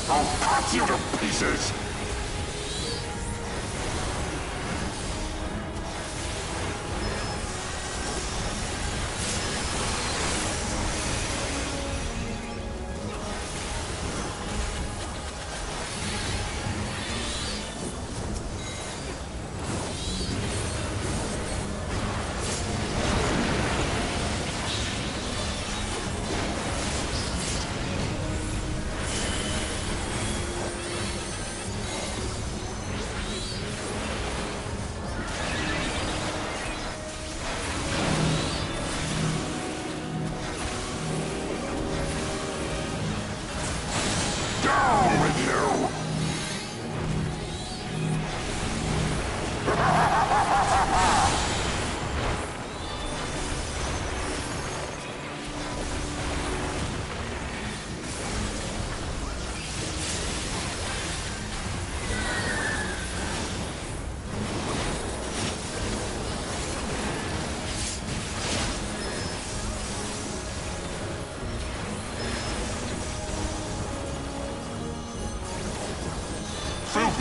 I'll cut you to pieces!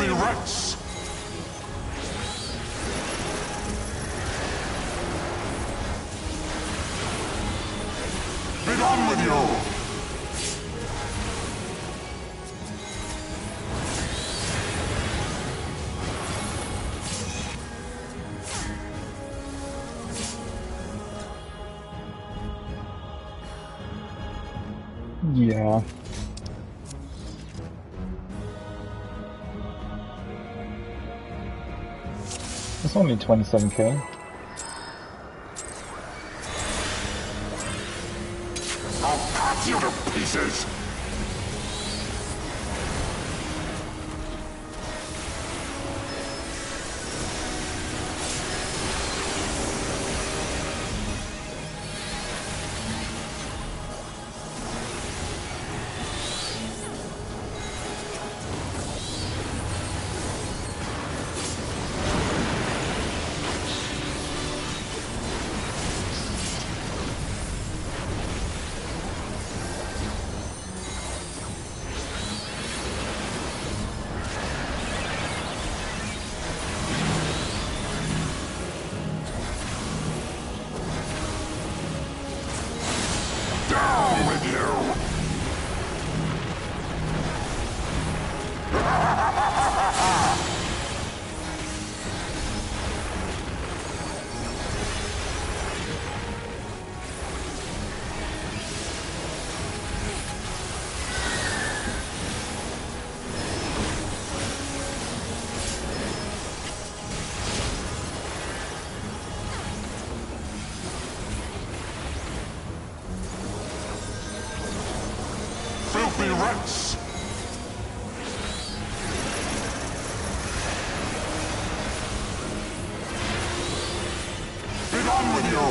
Filthy rats! Be done with you!
Yeah. It's only 27k.
I'll cut you to pieces! Down with you! Filthy rats! Be done with you!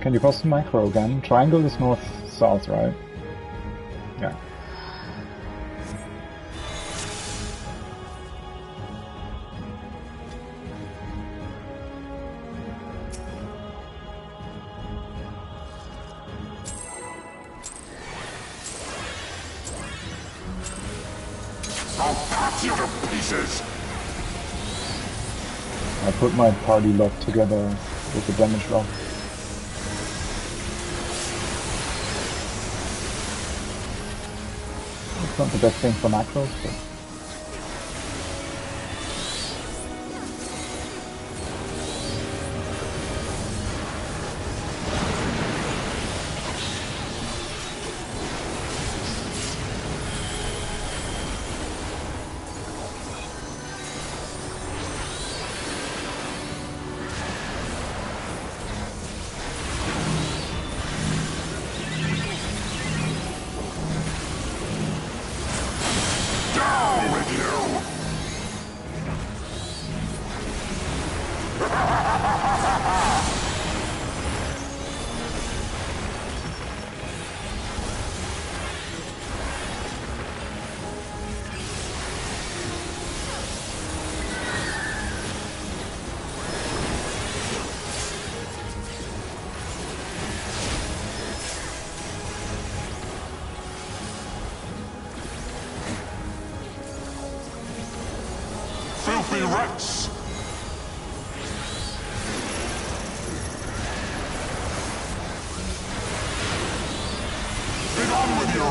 Can you post the micro again? Triangle is north-south, right? Yeah.
I'll cut you to pieces!
I put my party lock together with the damage lock. It's not the best thing for macros, but...
Down with you! Filthy rats! Be done with you!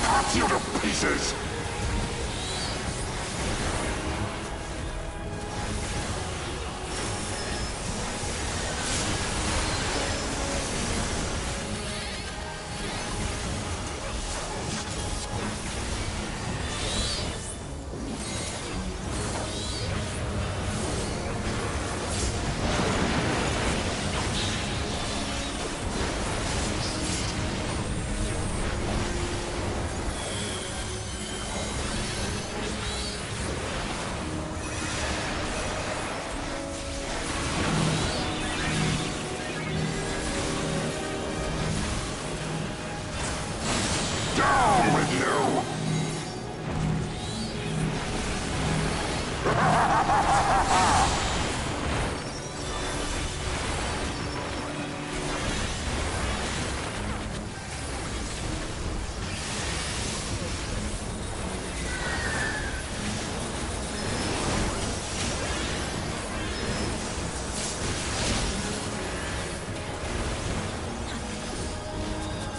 cut you to pieces! Down with you!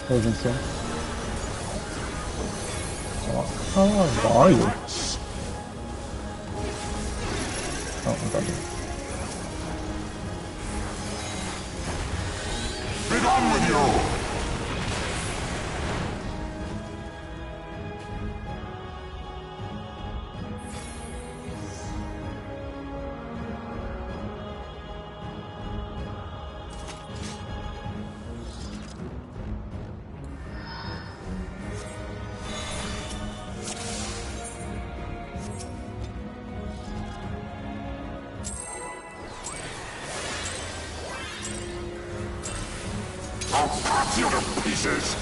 Wasn't so. Oh, where are you? Oh, I got you.
Be gone with you! I'll cut you to pieces!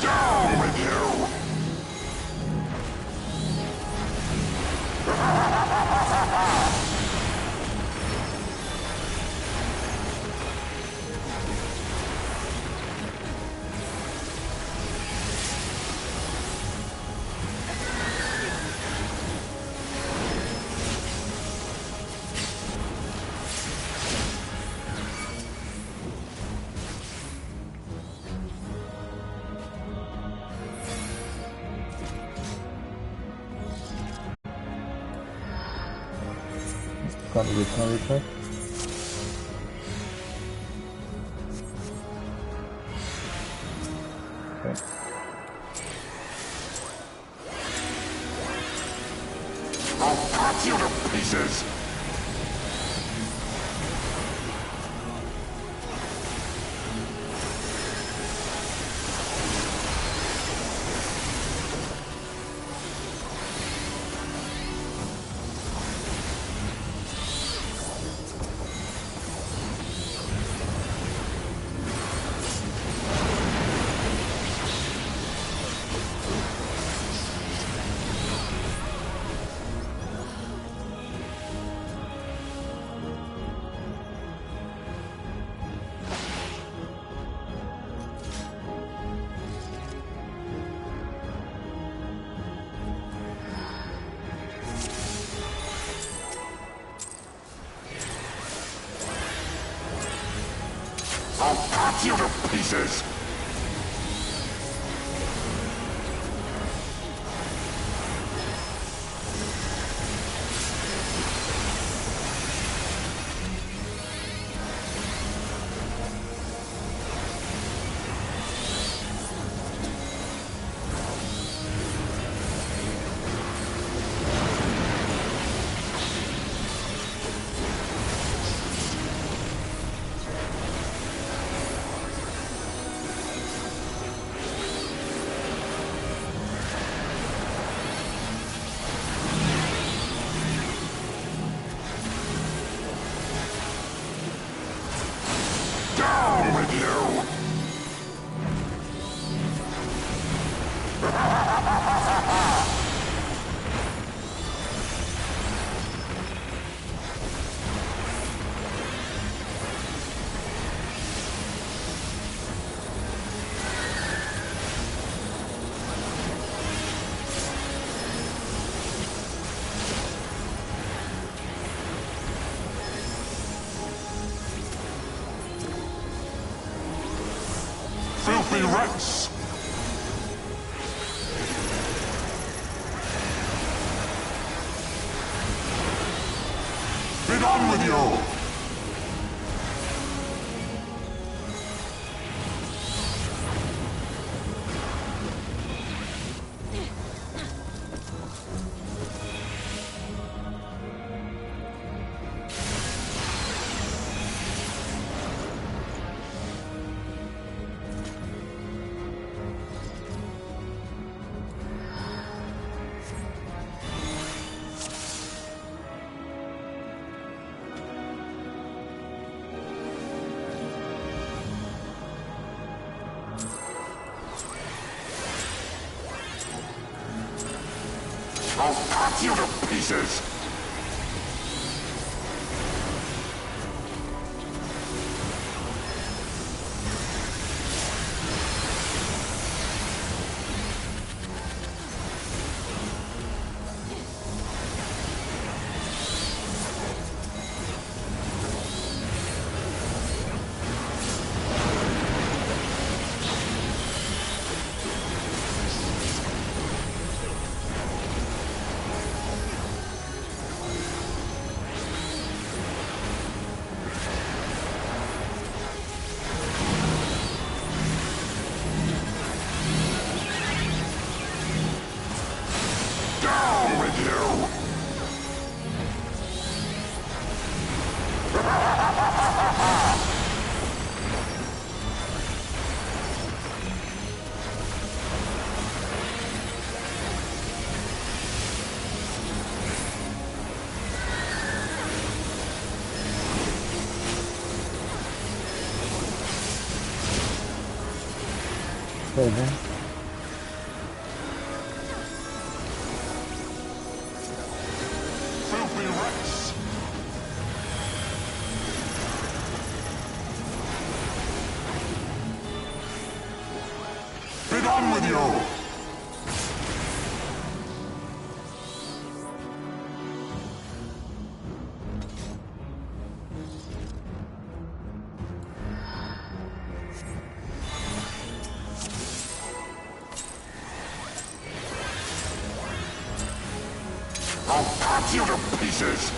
Down with you!
Got a recovery check. Okay.
I'll cut you to pieces! I'll cut you to pieces! wrecks! Be done with you! I'll cut you to pieces!
Thordan.
Filthy wrecks! Be done with you! I'll cut you to pieces!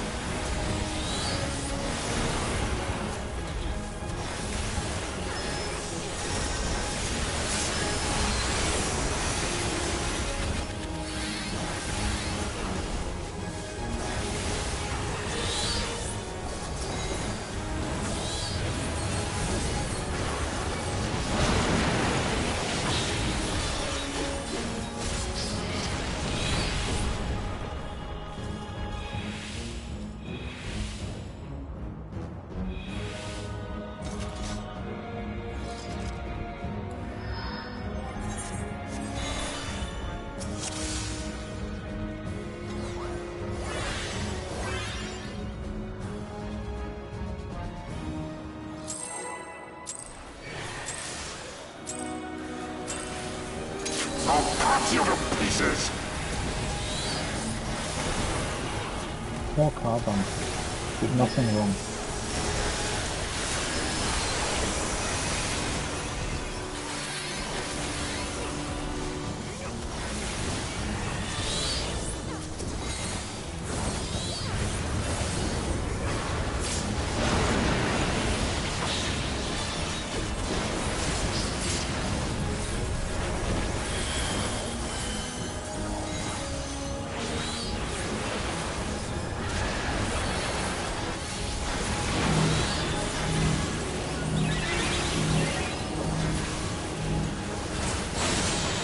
I'll cut you to pieces!
More carbon. Did nothing wrong.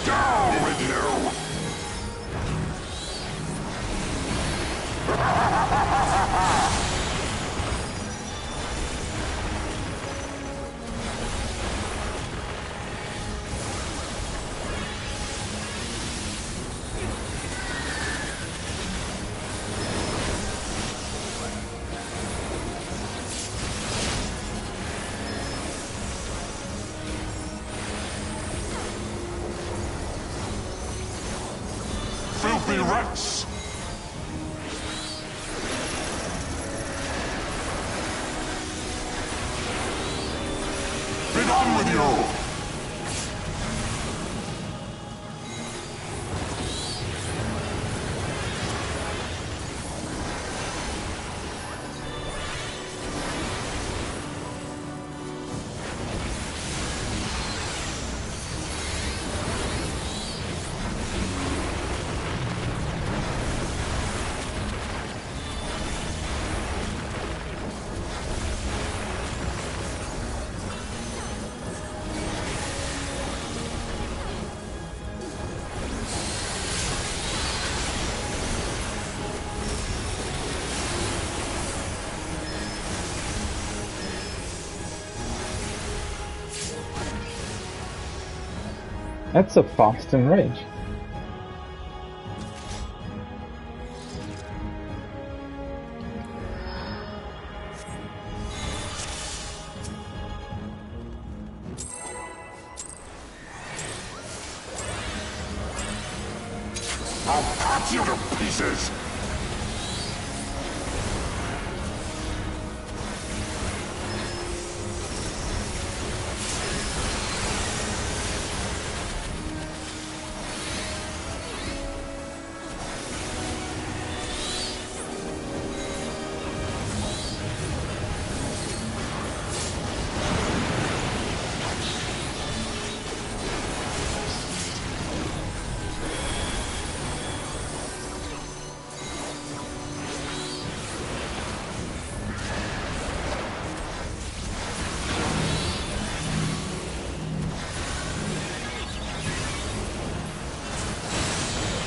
Down with you! Filthy wrecks! Be done with you!
That's a fast enrage.
I'll cut you to pieces!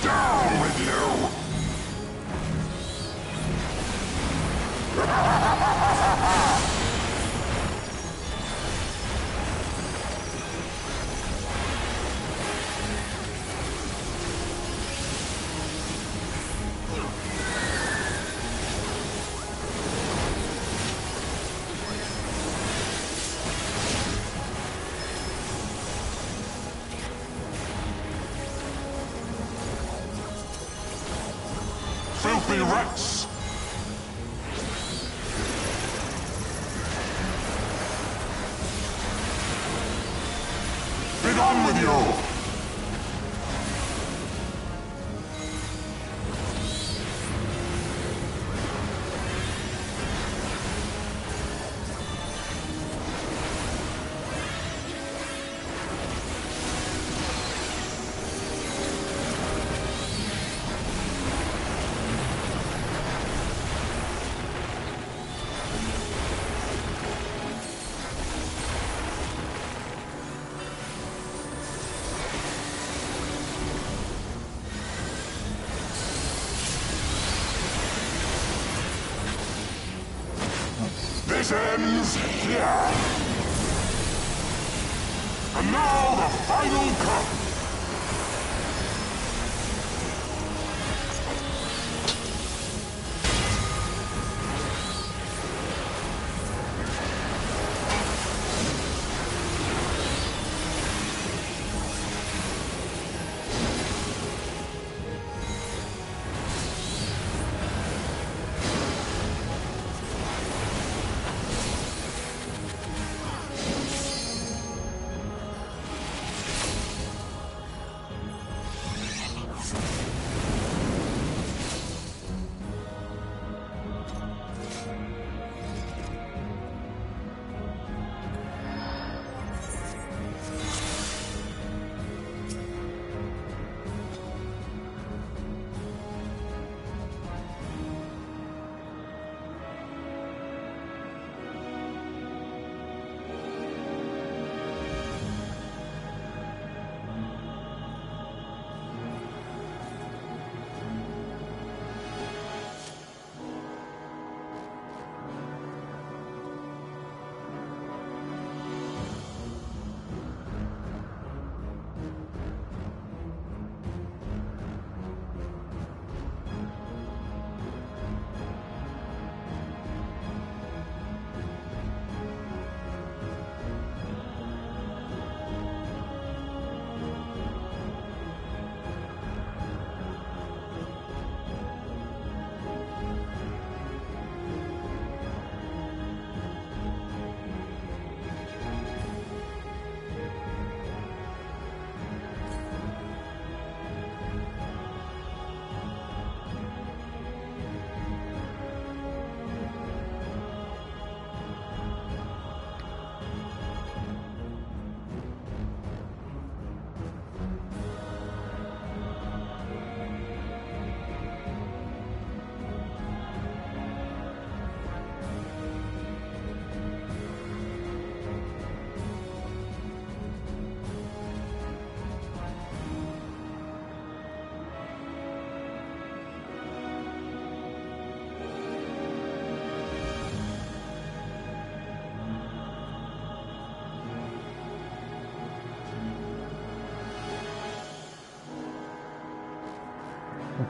Down with you! Filthy rats! Be gone with you! This ends here. And now the final cut.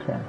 Okay.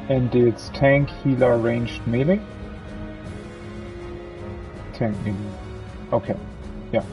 And it's tank, healer, ranged, melee? Tank, melee. Okay. Yeah.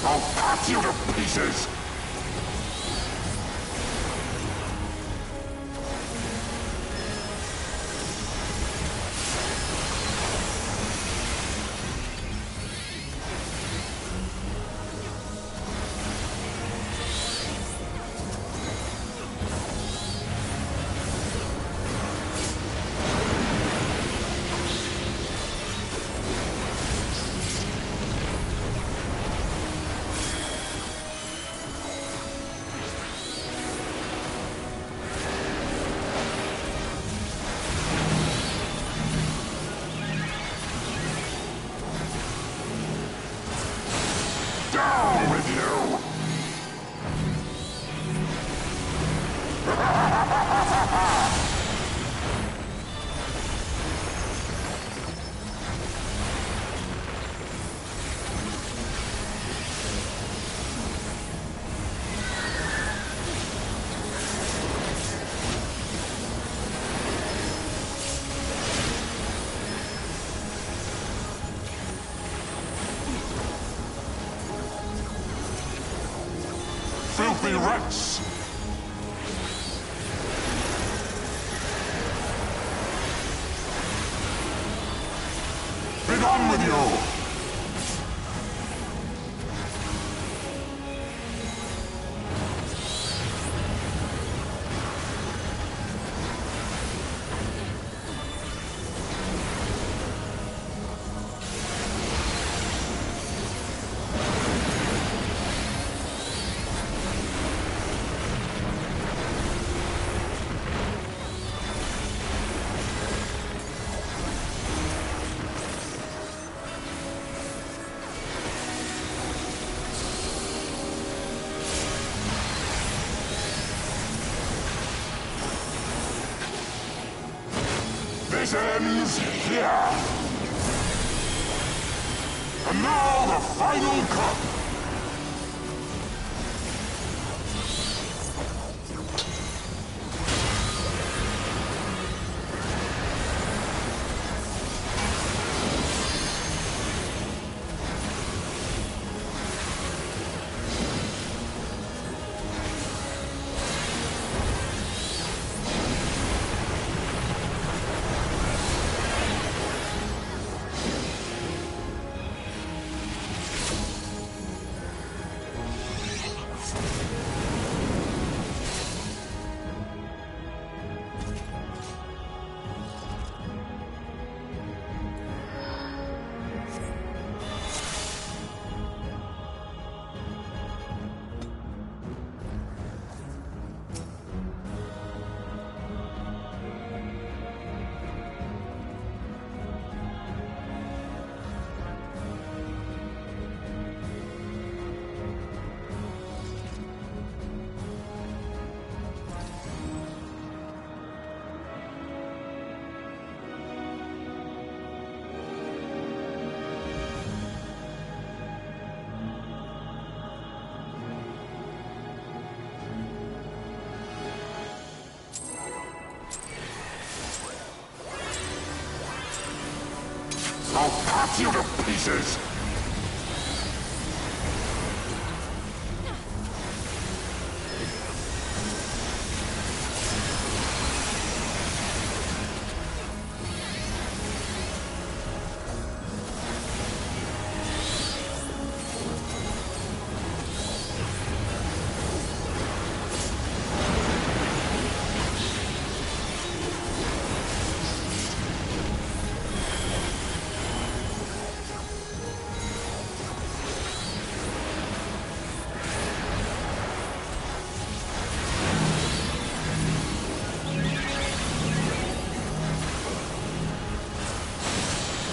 I'll cut you to pieces! This ends here. And now the final cut. I'll cut you to pieces!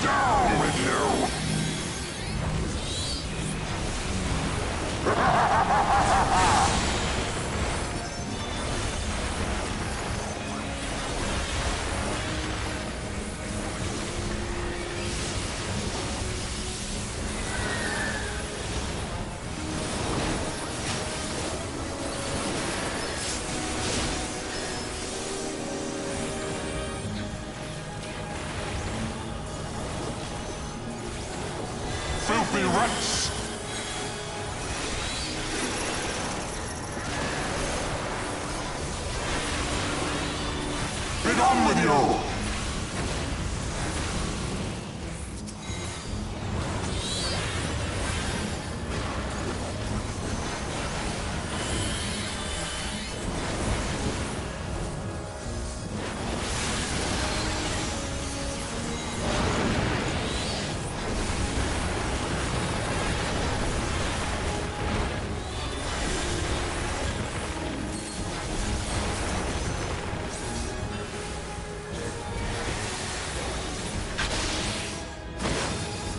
Down with you! Filthy rats! Be gone with you!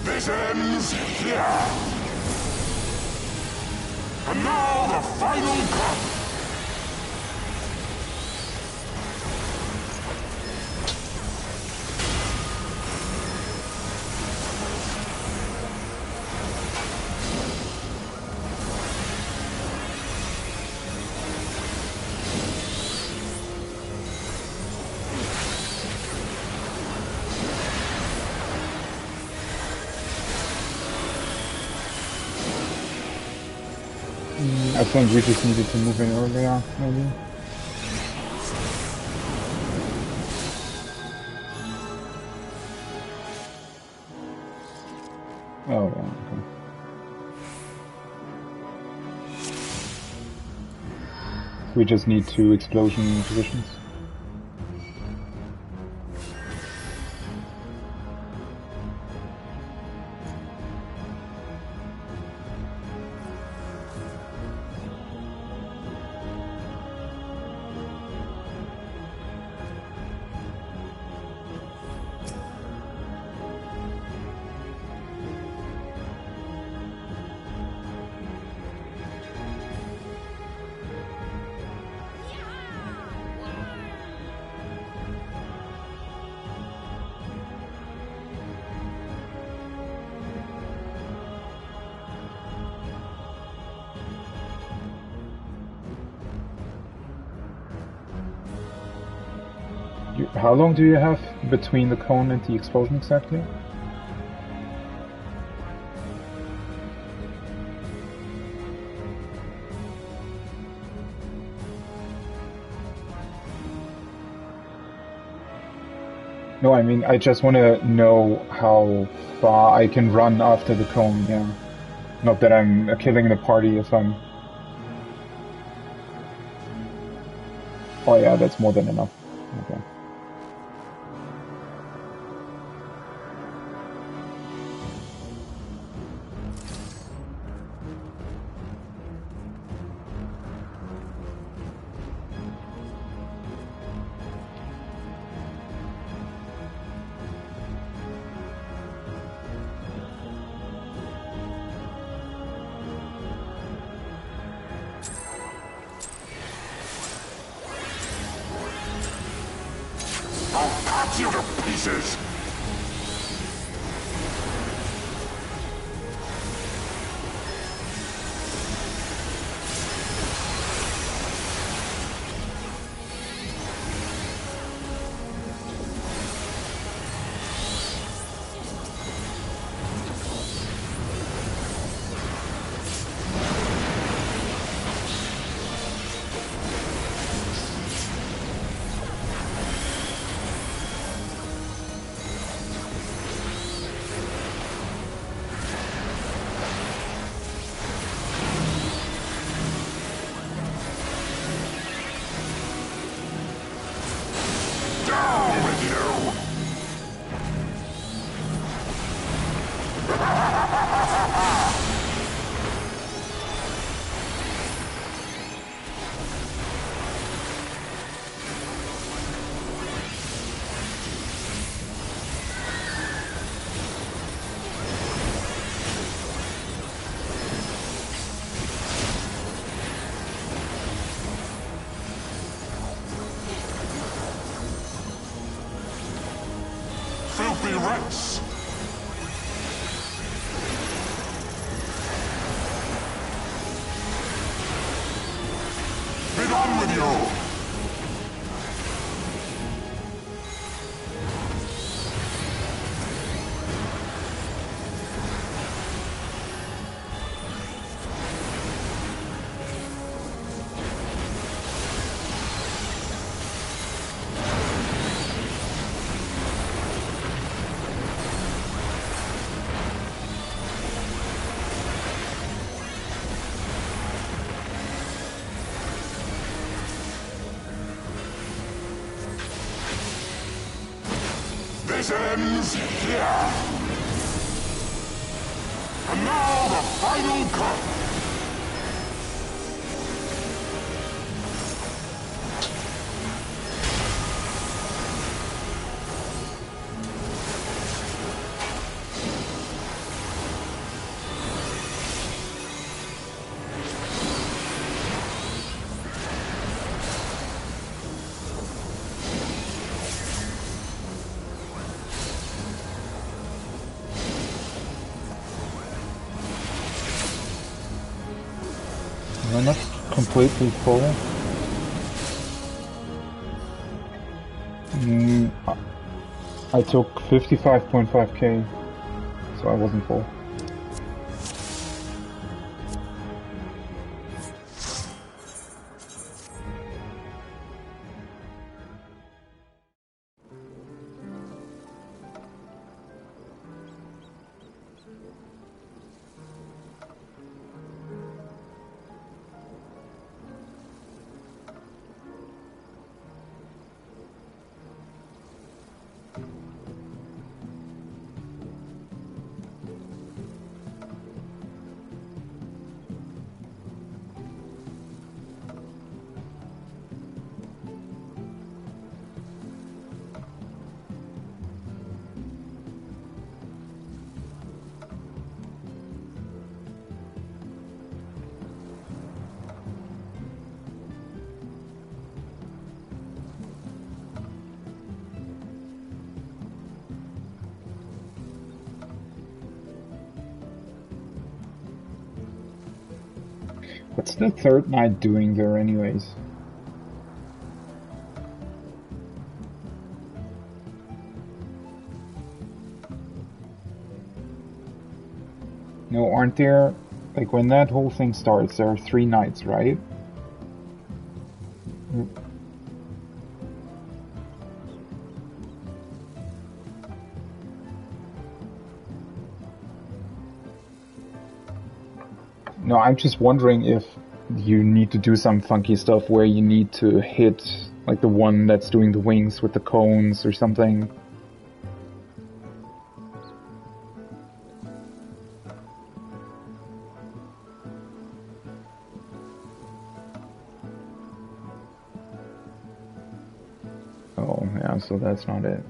This ends here. And now the final cut.
I think we just needed to move in earlier, maybe. Oh, yeah, okay. We just need 2 explosion positions. How long do you have between the cone and the explosion exactly? No, I mean, I just want to know how far I can run after the cone, yeah. Not that I'm killing the party if I'm... Oh yeah, that's more than enough. Okay.
I'll cut you to pieces! Down with you! Filthy rats! Be done with you! This ends here! And now the final cut!
Am I not completely full? I took 55.5k, so I wasn't full. What's the third knight doing there anyways? No, aren't there, like when that whole thing starts, there are 3 nights, right? No, I'm just wondering if you need to do some funky stuff where you need to hit like the one that's doing the wings with the cones or something. Oh, yeah, so that's not it.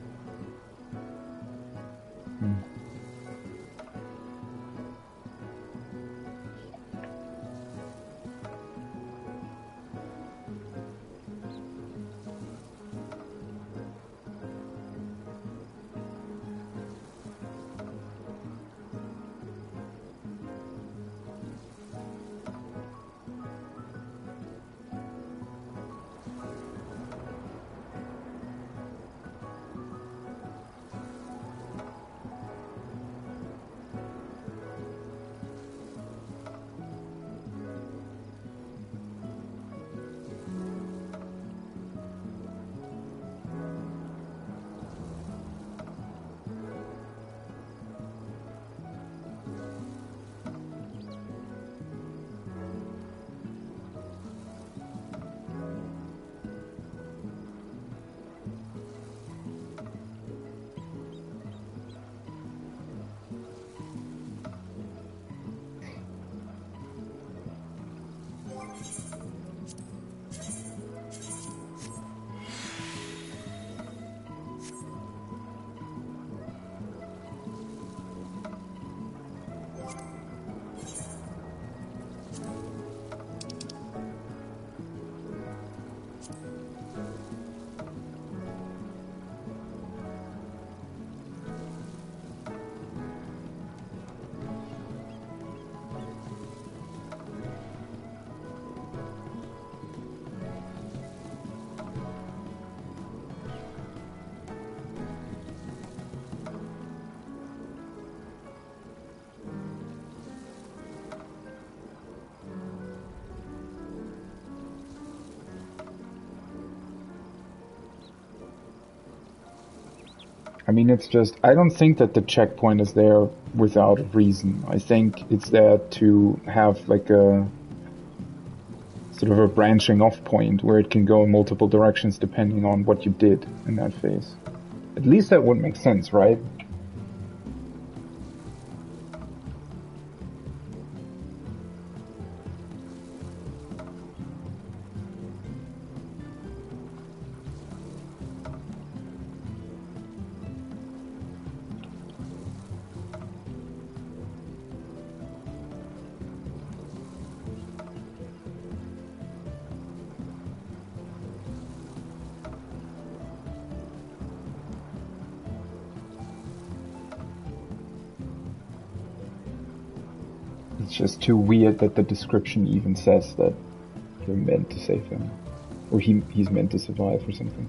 I mean, it's just, I don't think that the checkpoint is there without a reason. I think it's there to have like a sort of a branching off point where it can go in multiple directions depending on what you did in that phase. At least that would make sense, right? It's just too weird that the description even says that they're meant to save him. Or he's meant to survive or something.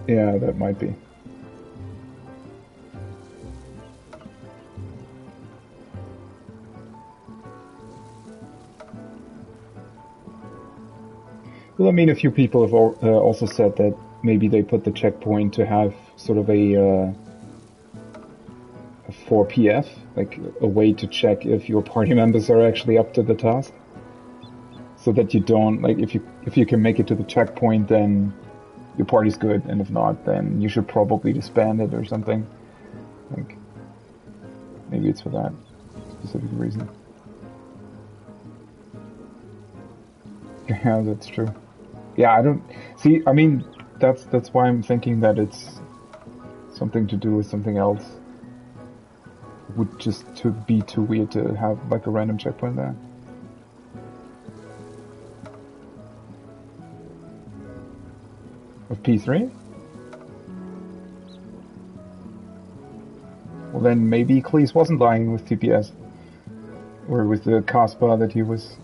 Yeah, that might be. Well, I mean, a few people have also said that maybe they put the checkpoint to have sort of a 4PF, like a way to check if your party members are actually up to the task, so that you don't, like, if you can make it to the checkpoint, then your party's good, and if not, then you should probably disband it or something. Like, maybe it's for that specific reason. Yeah, that's true. Yeah, I don't see. I mean, that's why I'm thinking that it's something to do with something else. It would just to be too weird to have like a random checkpoint there. Of P3? Well, then maybe Cleese wasn't lying with TPS, or with the Caspa that he was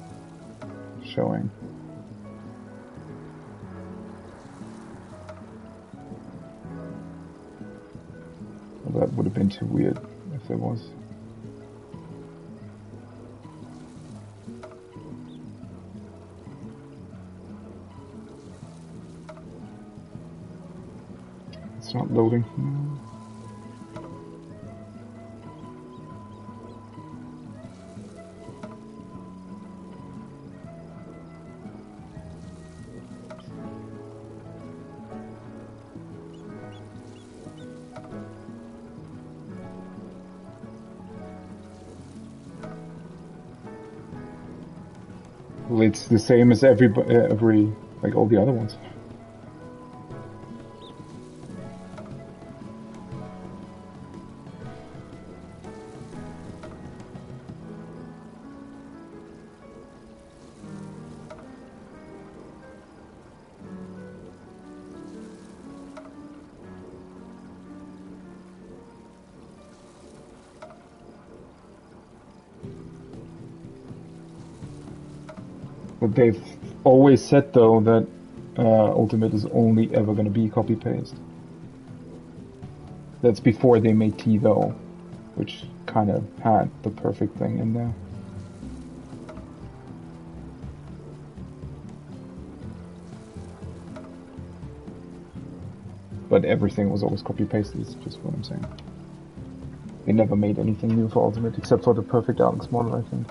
showing. Well, that would have been too weird if there was. It's not loading. No. Well, it's the same as every like all the other ones. But they've always said though that Ultimate is only ever going to be copy paste. That's before they made T though, which kind of had the perfect thing in there. But everything was always copy pasted, is just what I'm saying. They never made anything new for Ultimate except for the perfect Alex model, I think.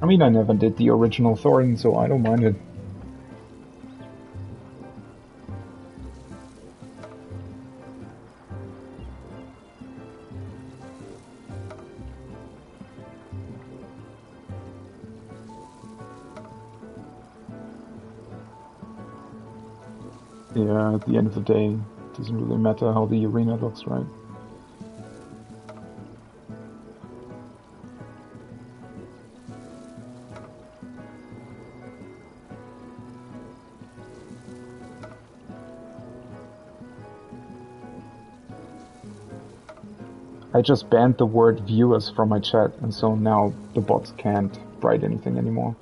I mean, I never did the original Thordan, so I don't mind it. Yeah, at the end of the day, it doesn't really matter how the arena looks, right? I just banned the word viewers from my chat, and so now the bots can't write anything anymore.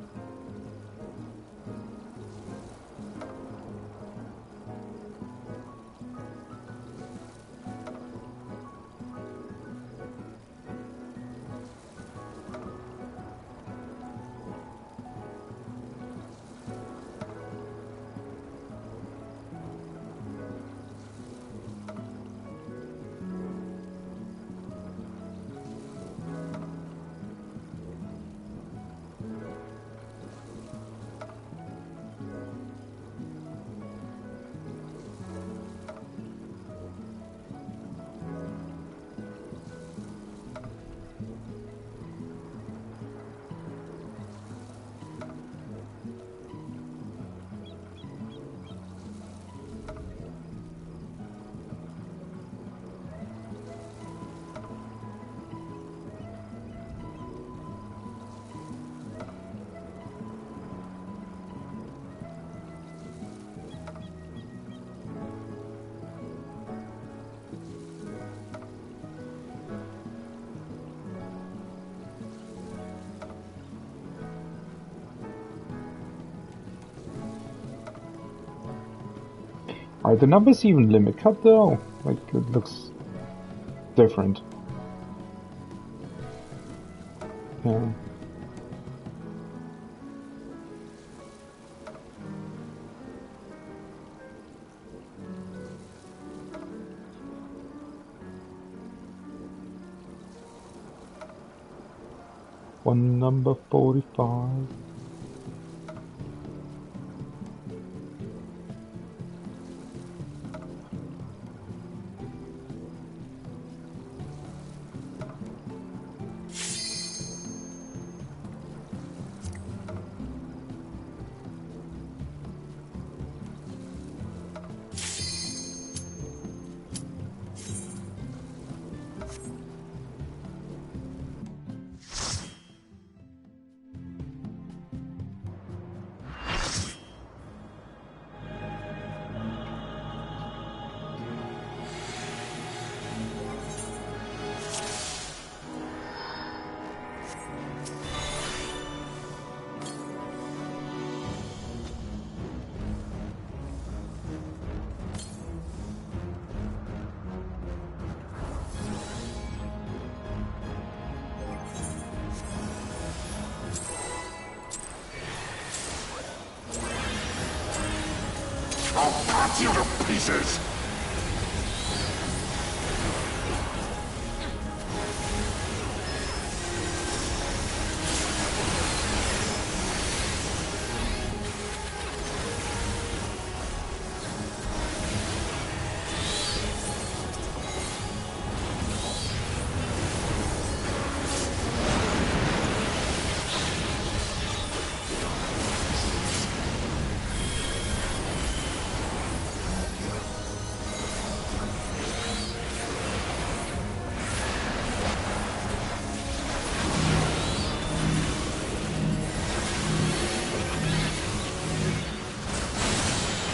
Are the numbers even limit cut though? Like, it looks different. Yeah. One number 45.
cut you to pieces!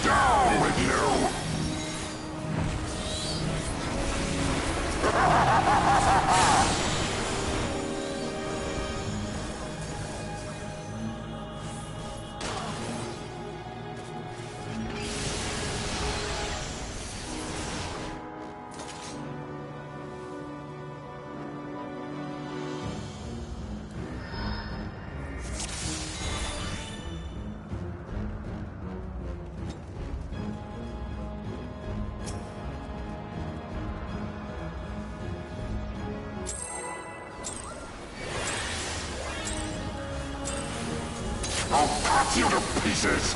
Down with you! I'll cut you to pieces!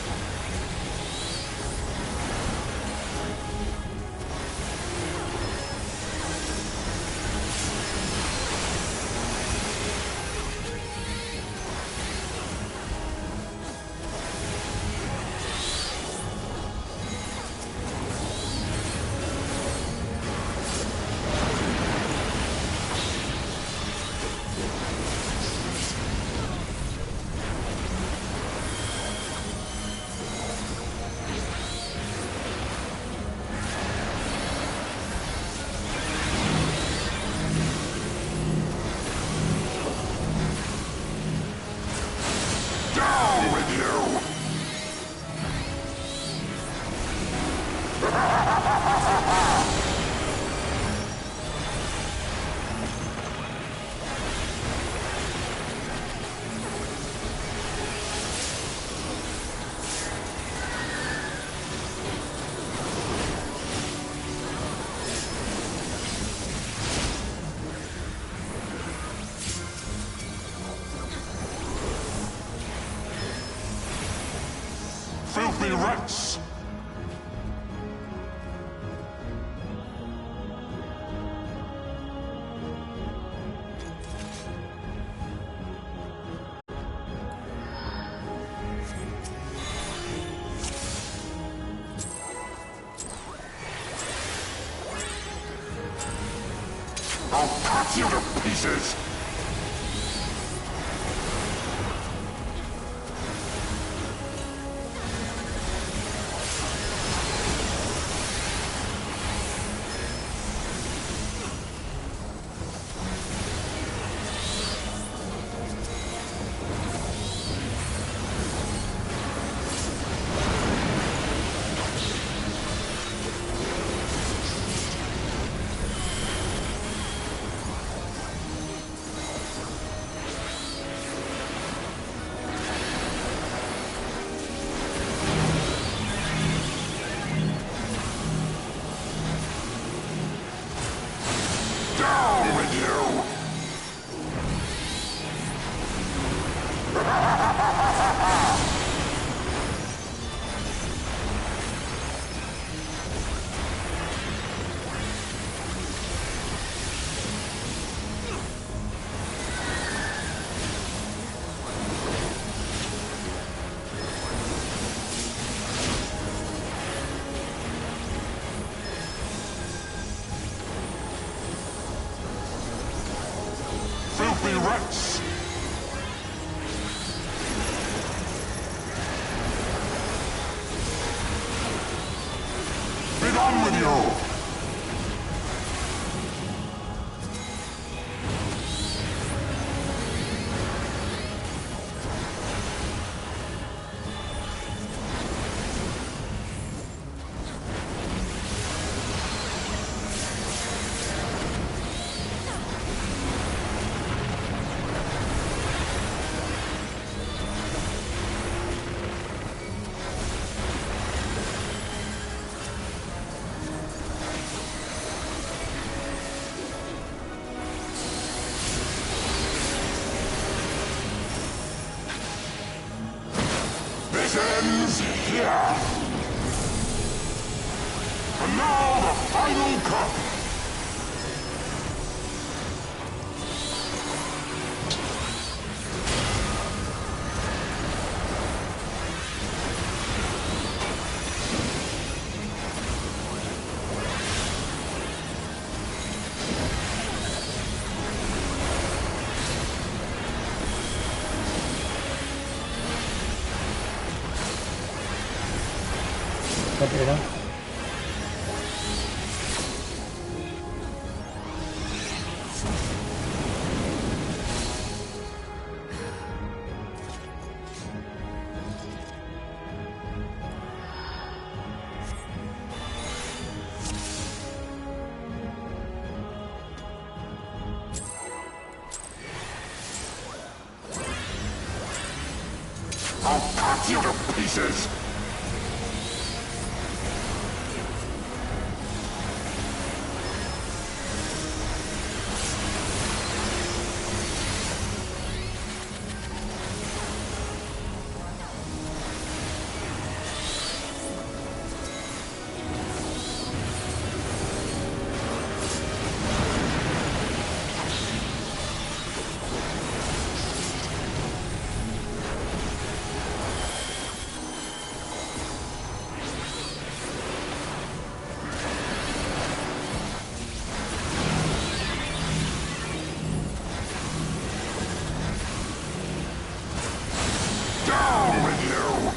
Down with you! Filthy rats! I'll cut you to pieces! Down with you! Filthy rats! Be done with you! This ends here. And now the final cup.
Data.
I'll cut you to pieces. Down with you!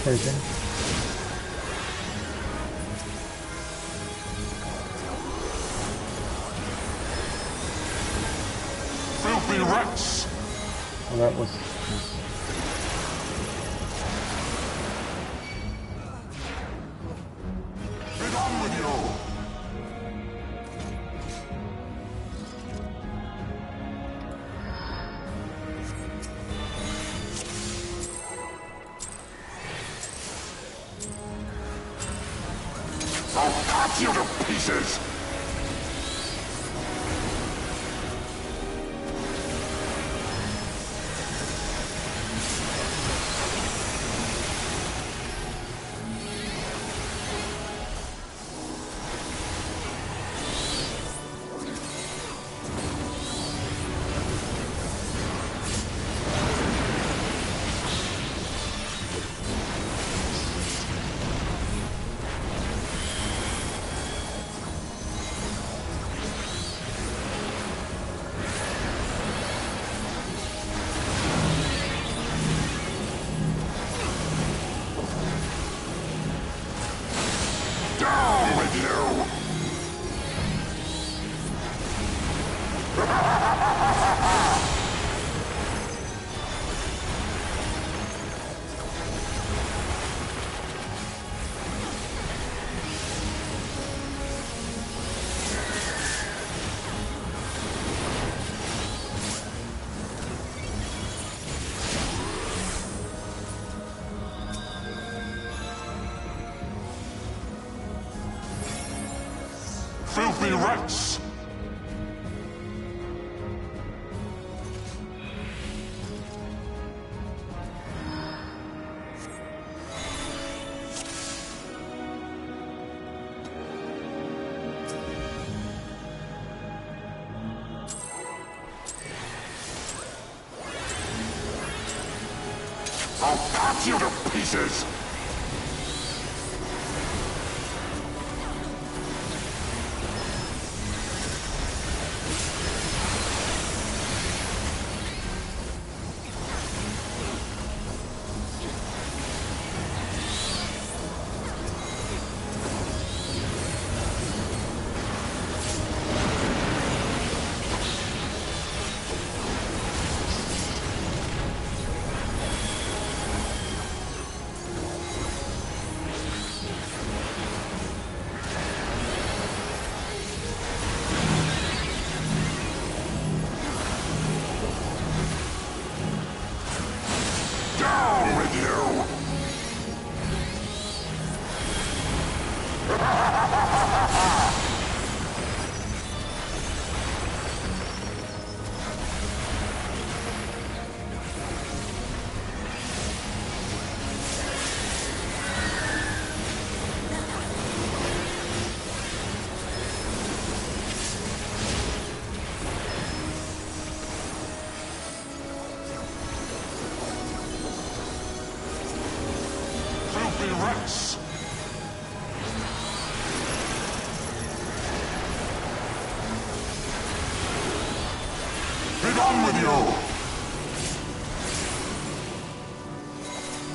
Poison.
Filthy rats!
Well, that was
Get on with you! I'll cut you to pieces! Down with you! Filthy rats! I'll cut you to pieces! Filthy rats! Be done with you!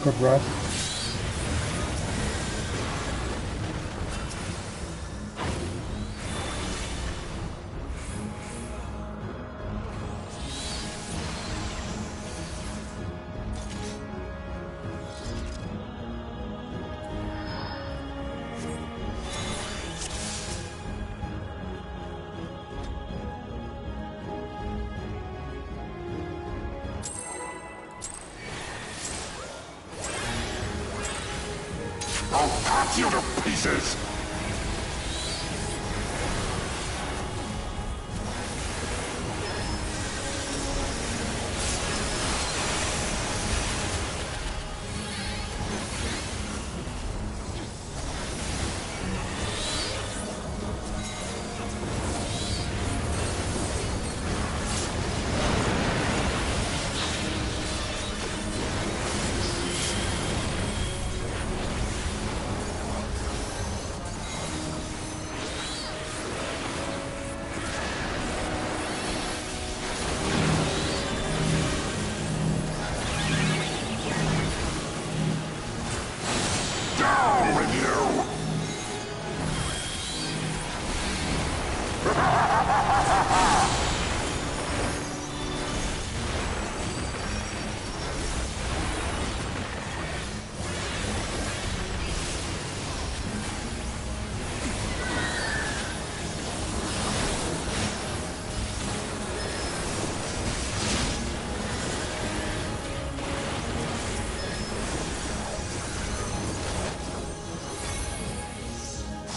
Good rest.
I'll cut you to pieces! Down with you!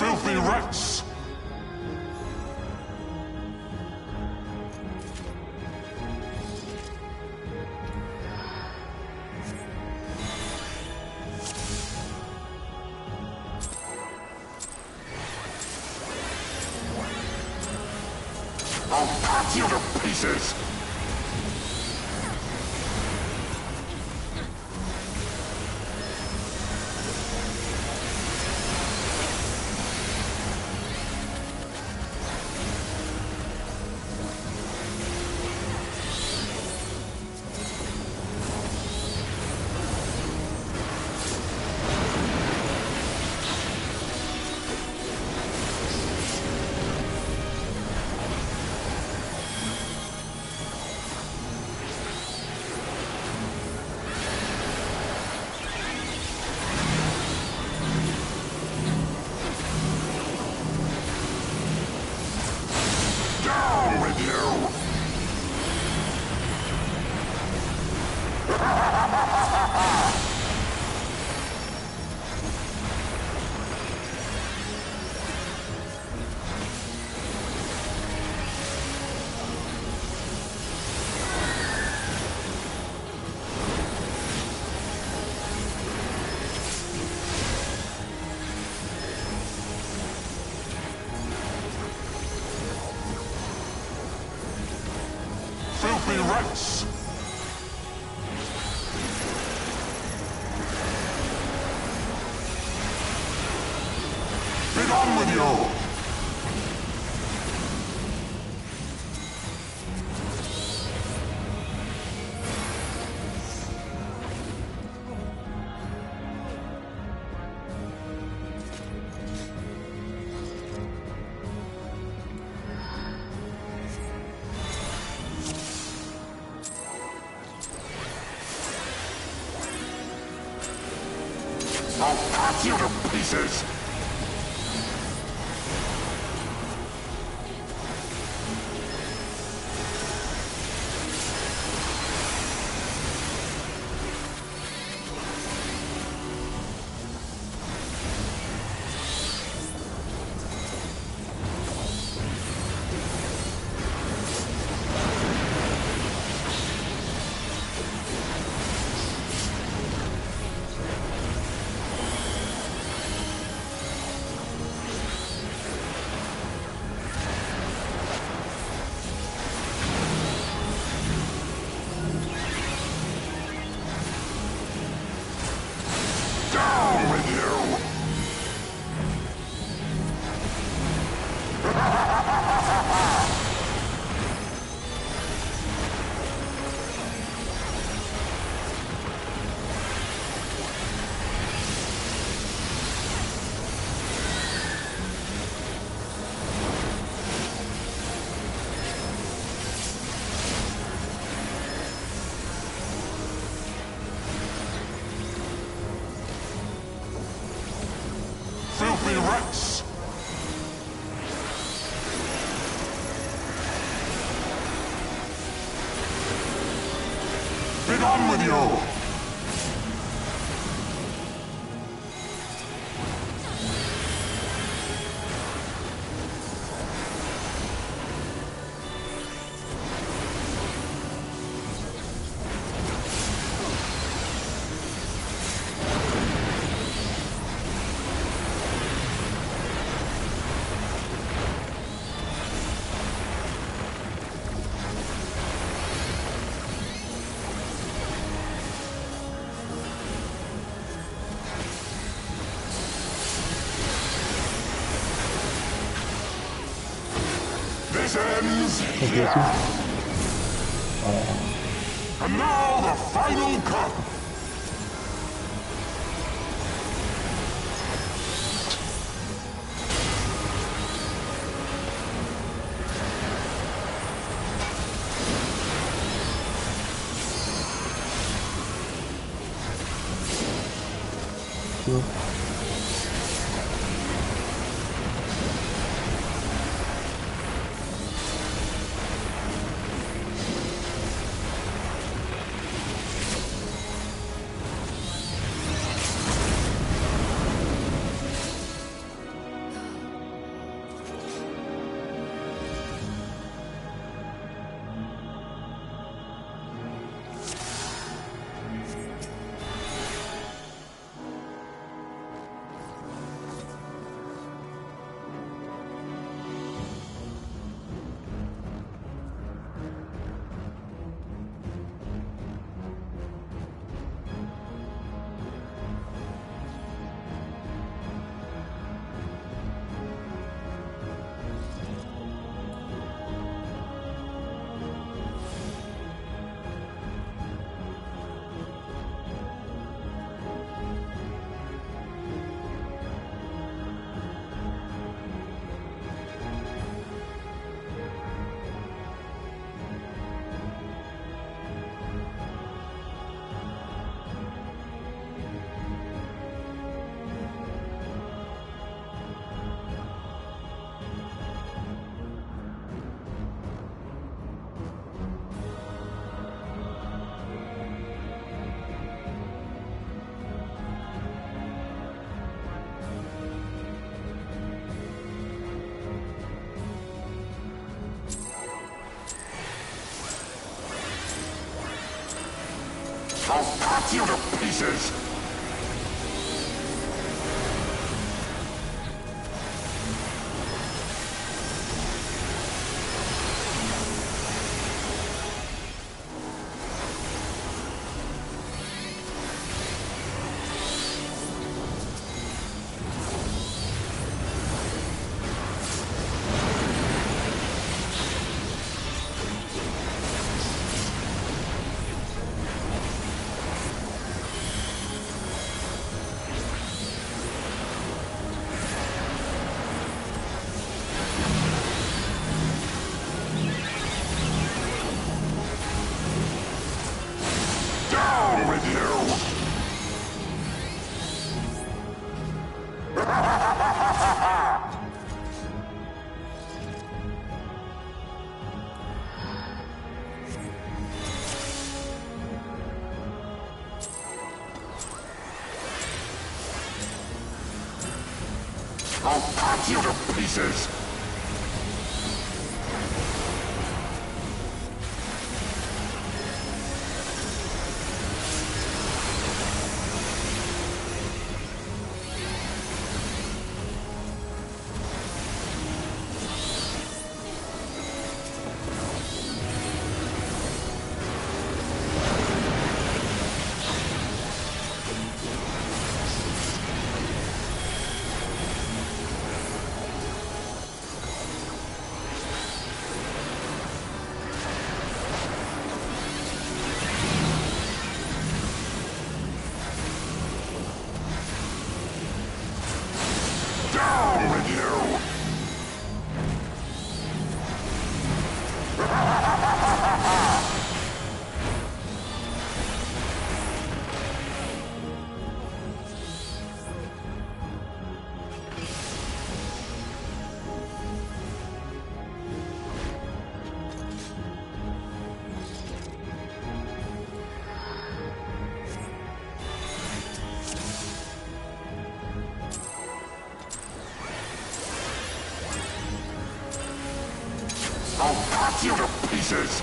Filthy rats! I'll cut you to pieces! Down with you! Filthy rats! Be done with you! I'll cut you to pieces! Down with axe! Be gone with you! This ends here! And now the final cup! I'll cut you to pieces! Down with you! I'll cut you to pieces! I'll cut you to pieces!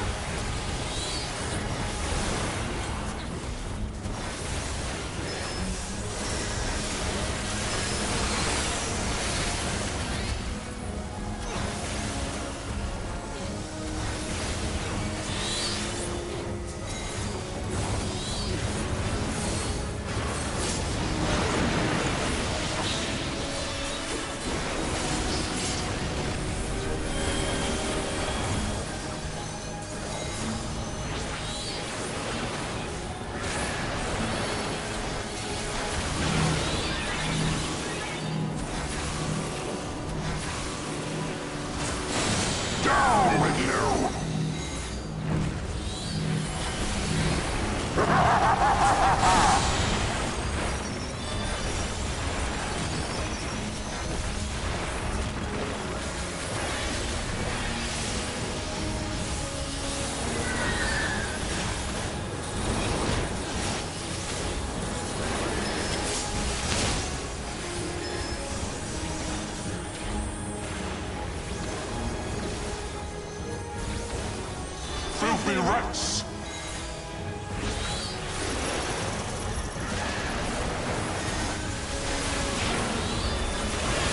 Down with you! Filthy rats!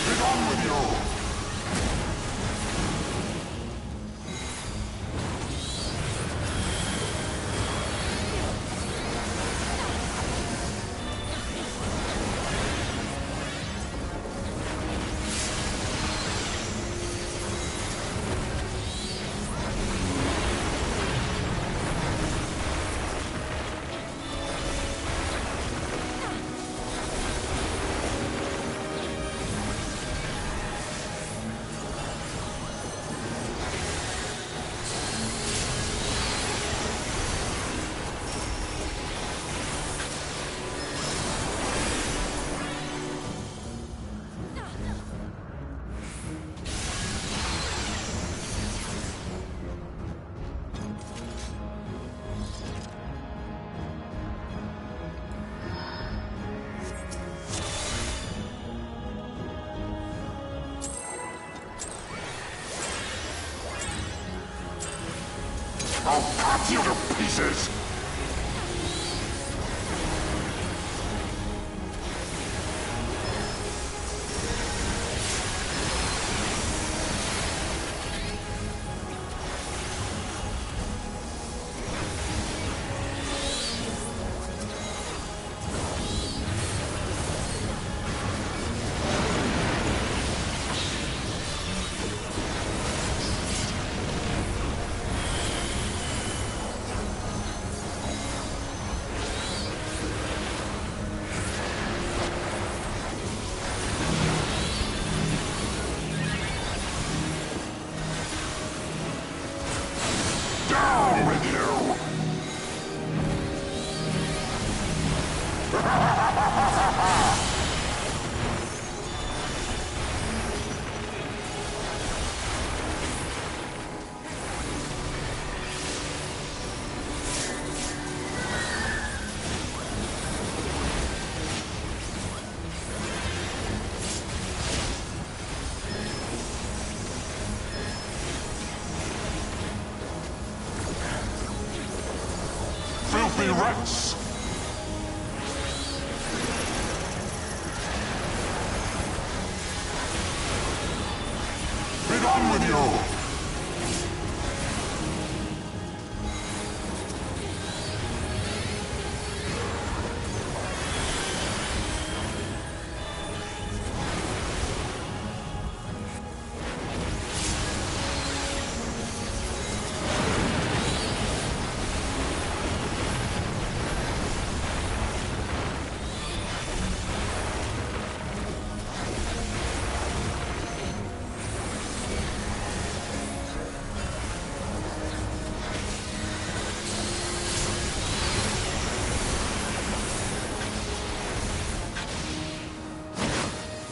Get on with you! I'll cut you to pieces! Down with you! Filthy rats! Get on with you!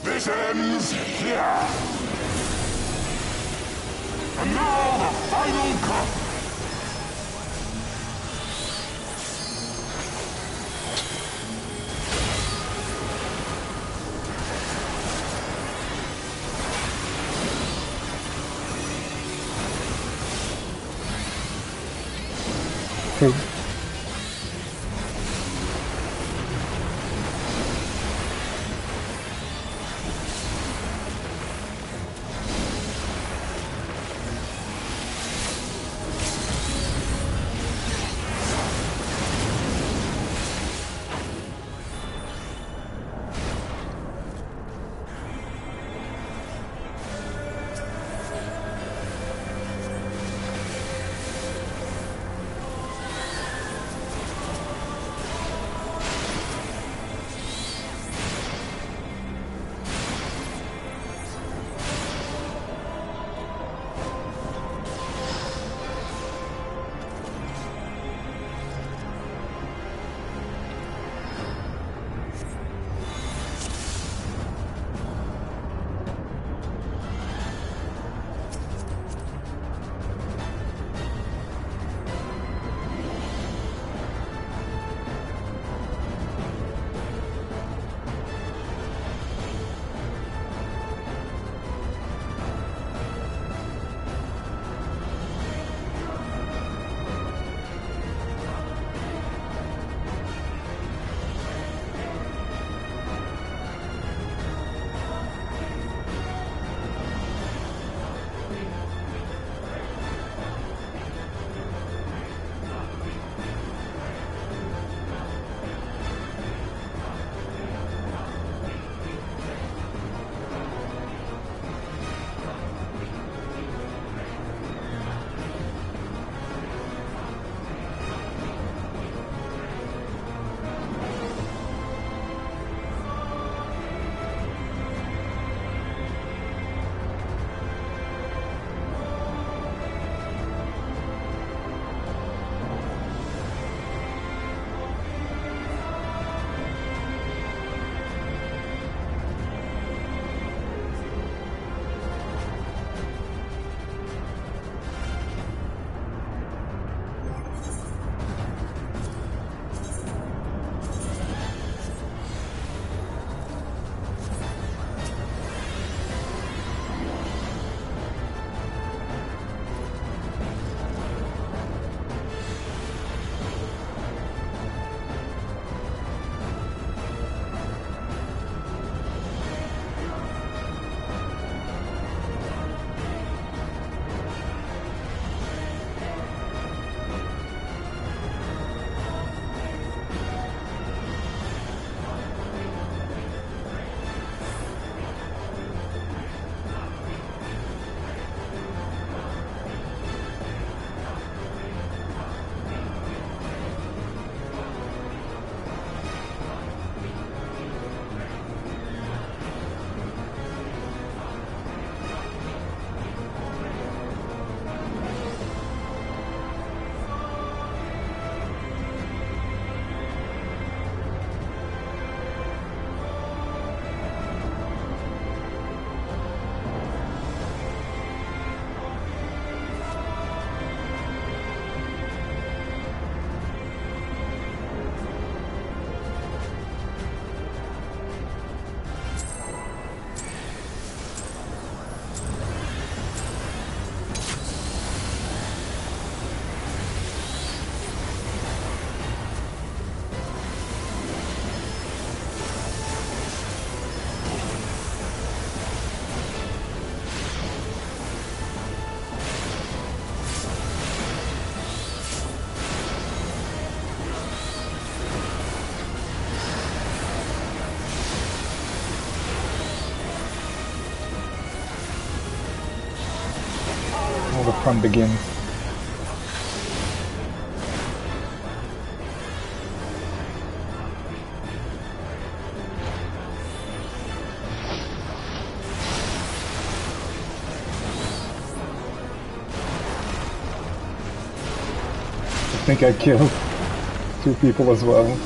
This ends here! And now the final cut!
true.
All the fun begins. I think I killed 2 people as well.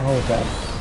Oh, that.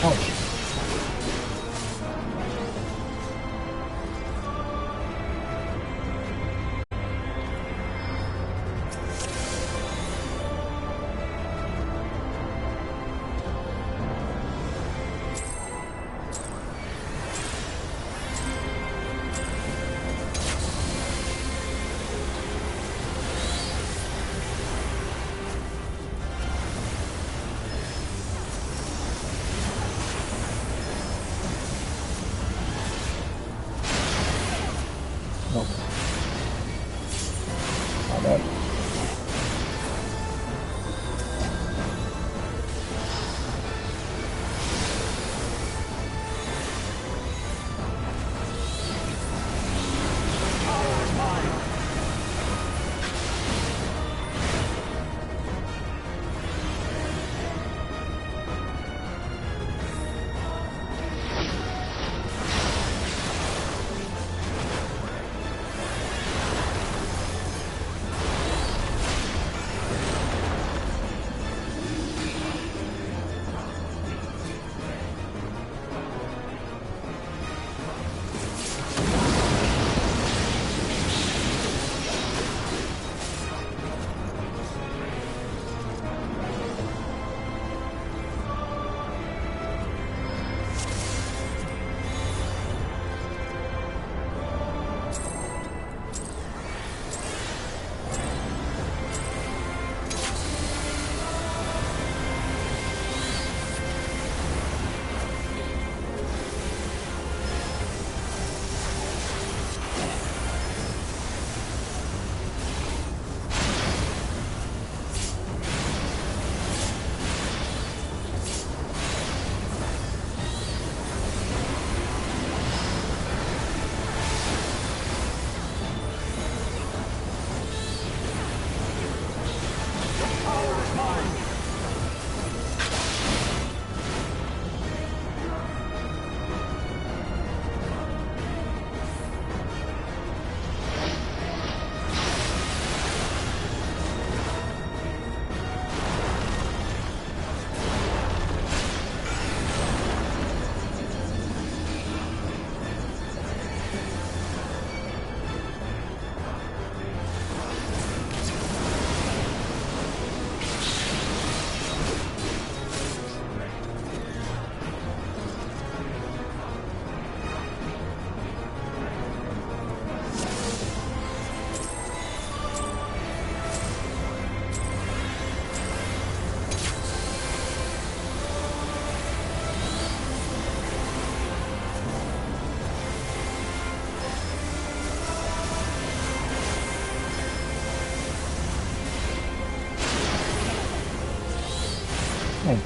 Ouch.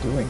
doing?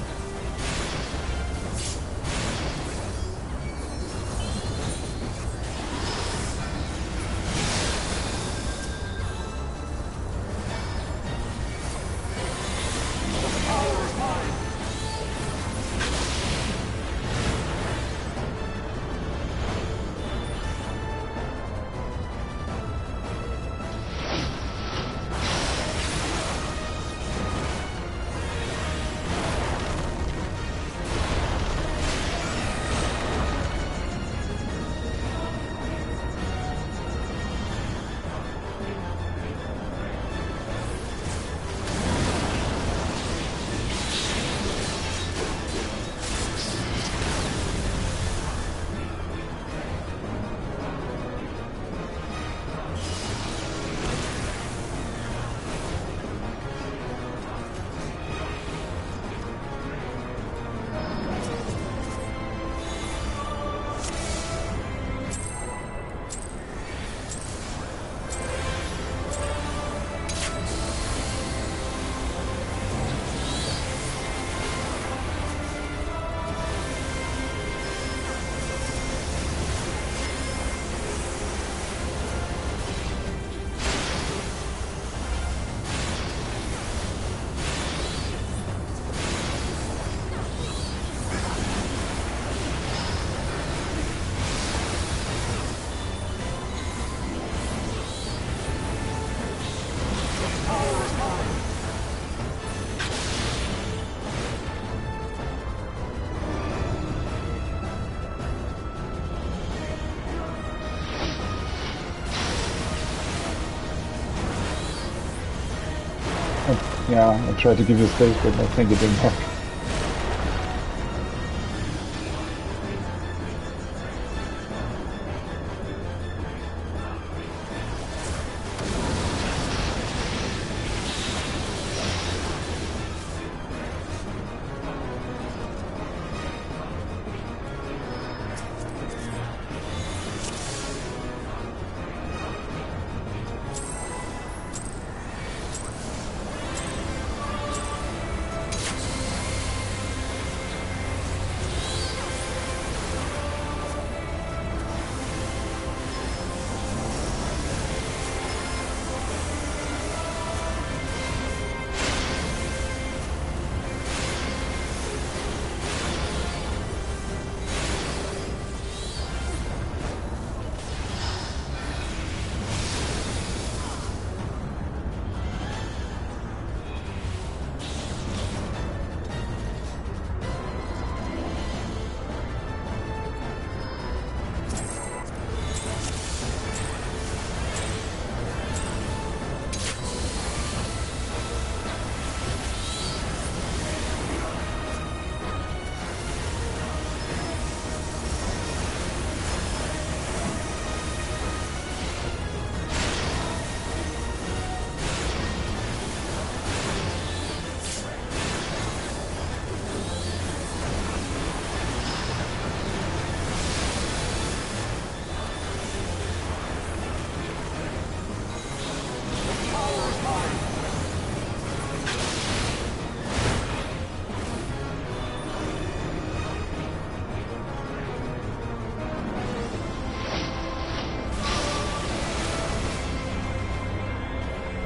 Yeah, I tried to give you space, but I think it didn't work.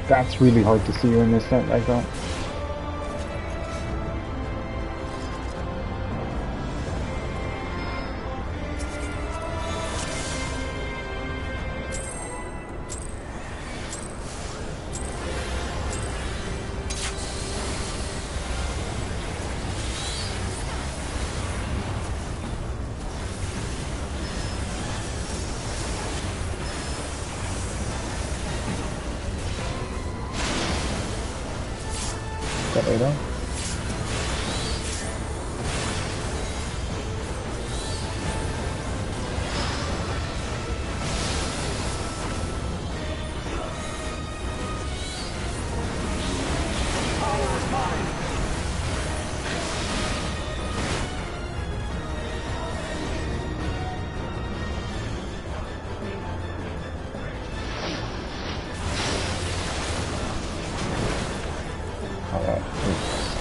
That's really hard to see in this set like that. That way though. Alright.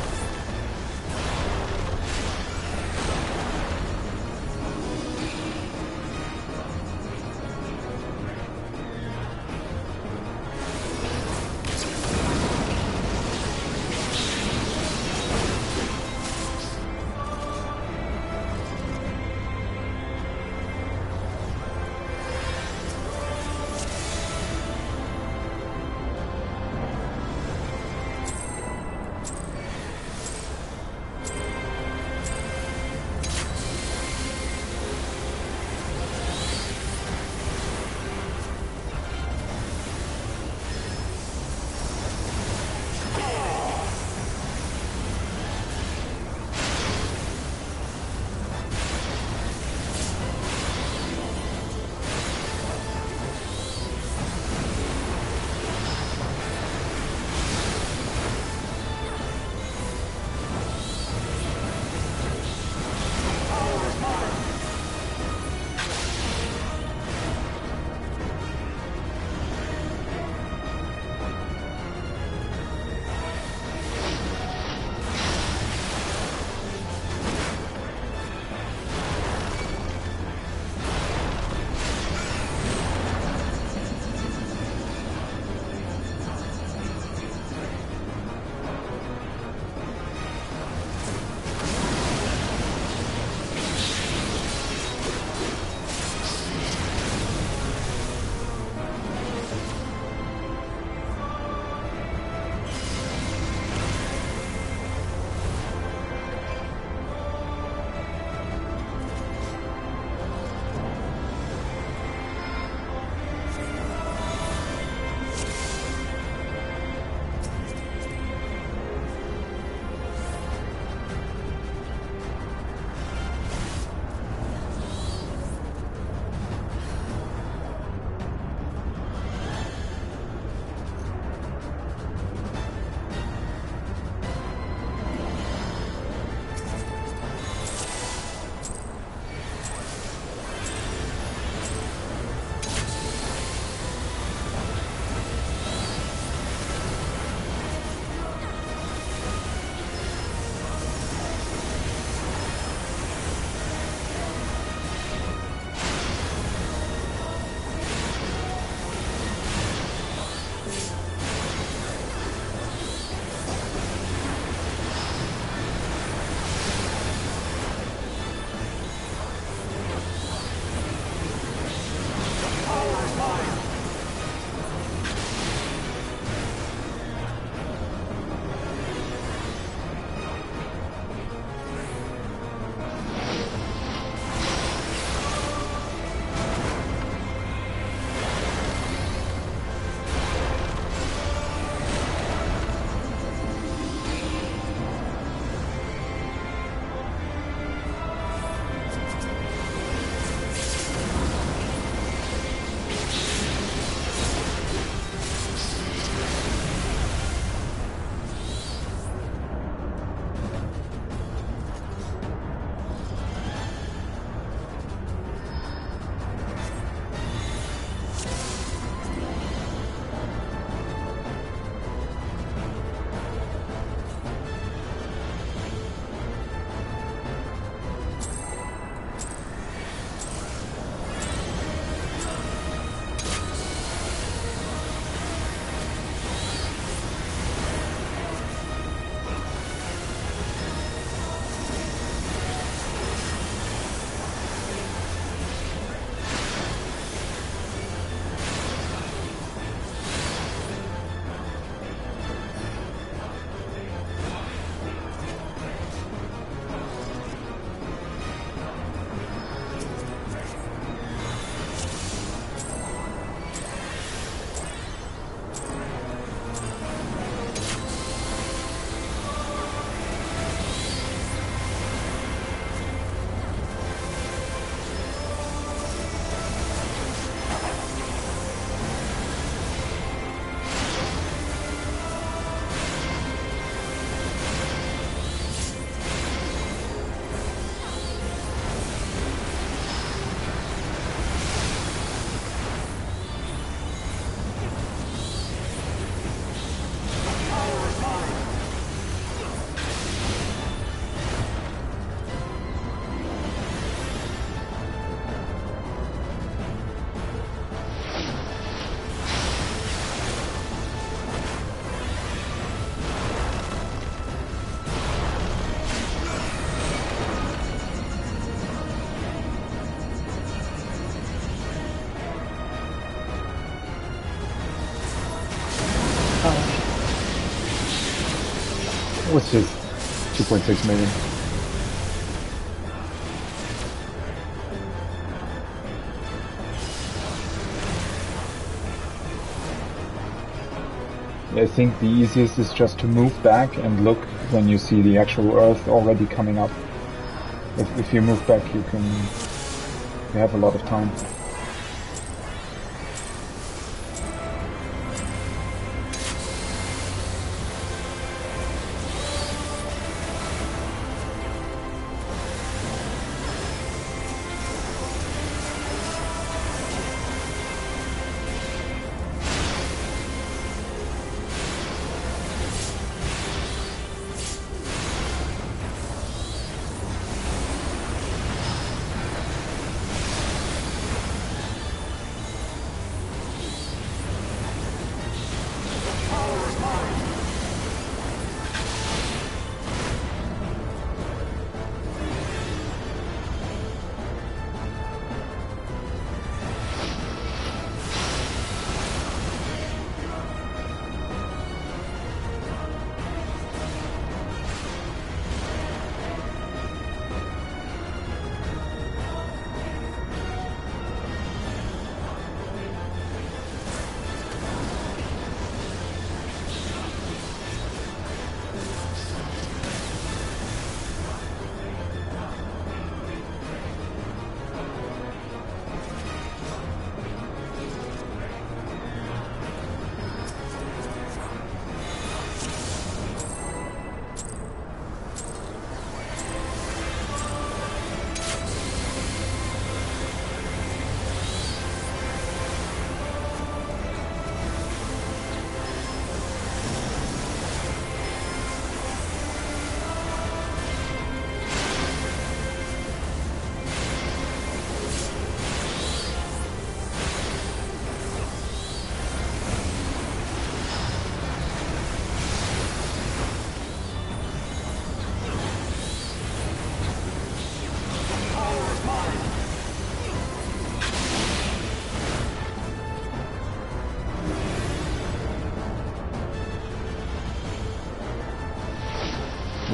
was just 2.6 million. I think the easiest is just to move back and look when you see the actual Earth already coming up. If you move back, you have a lot of time.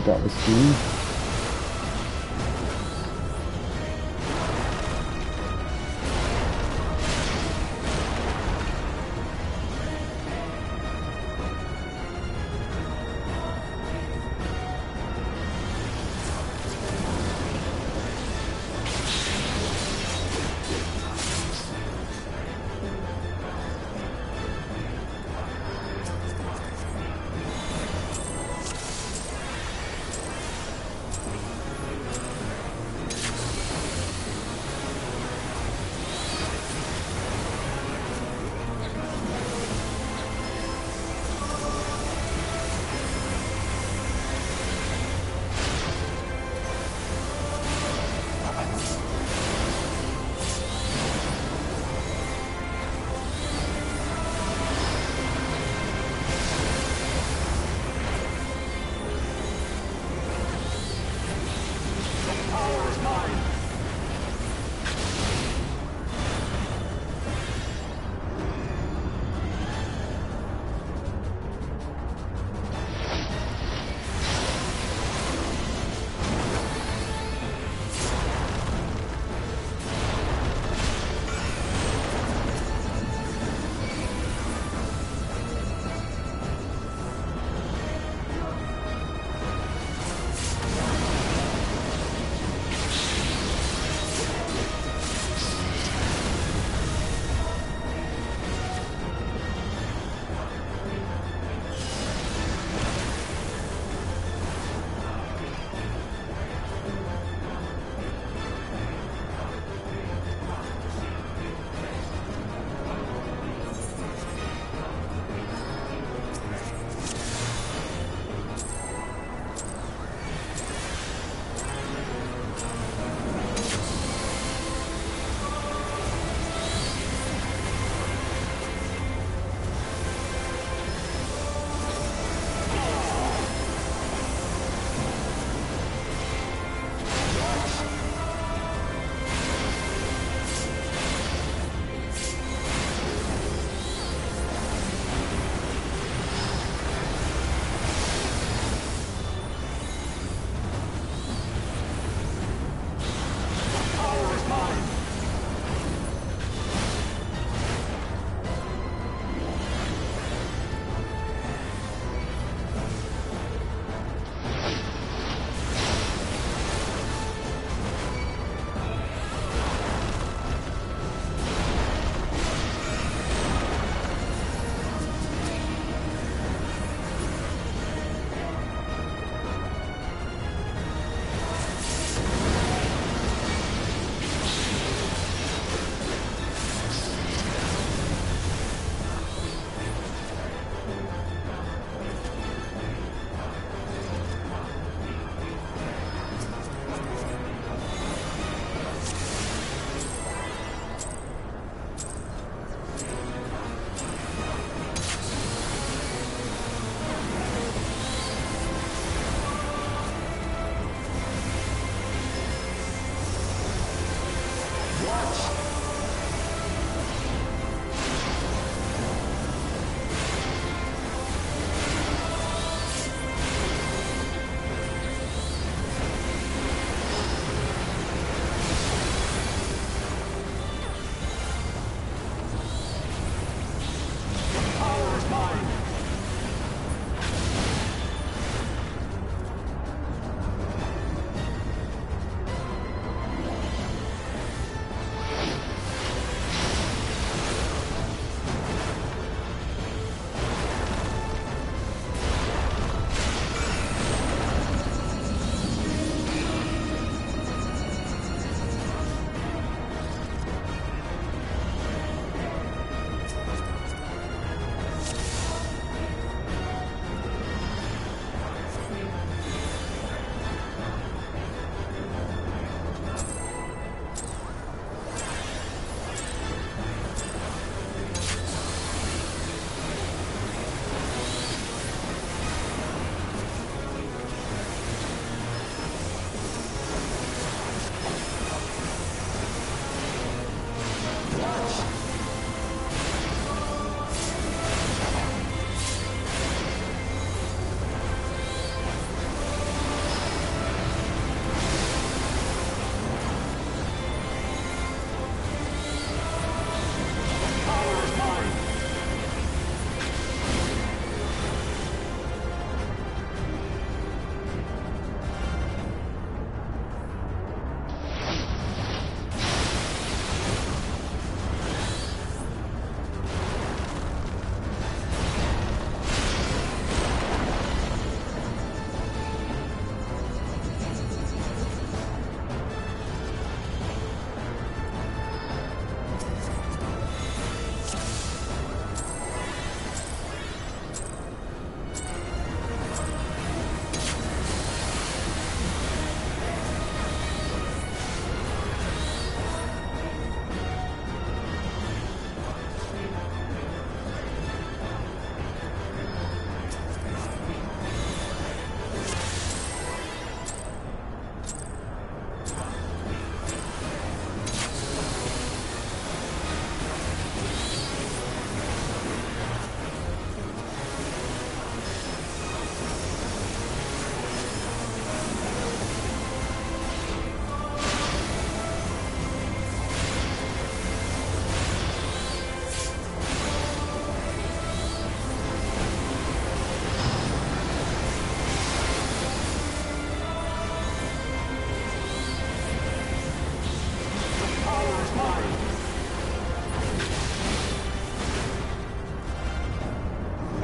That was two.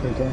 Okay.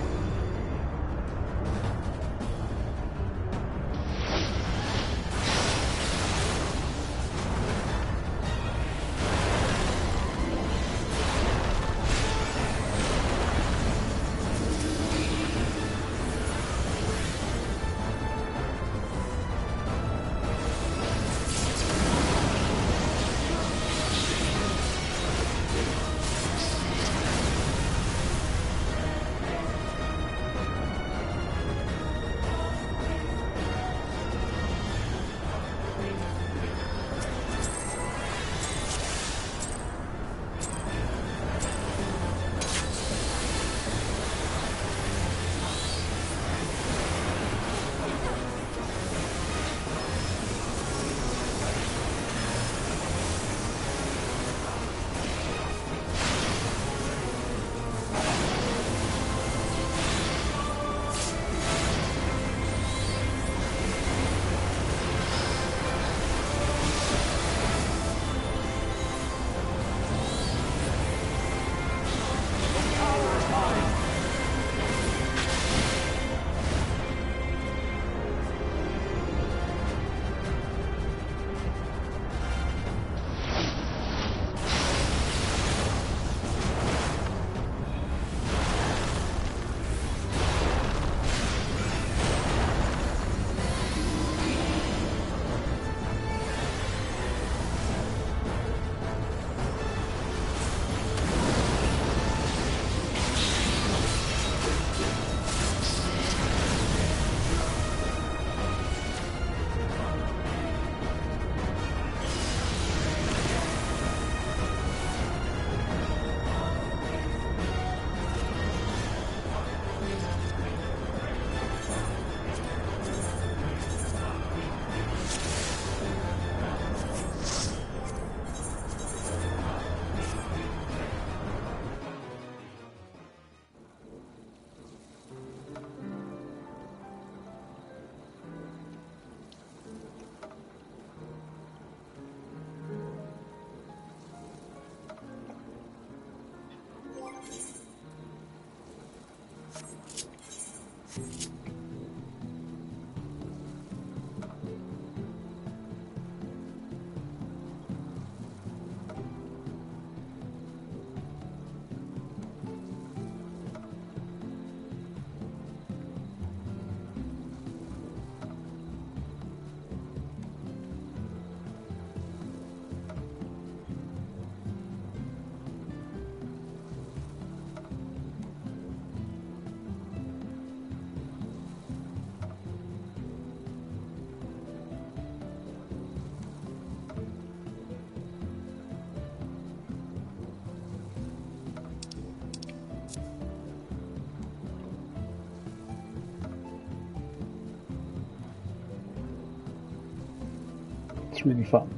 It's really fun.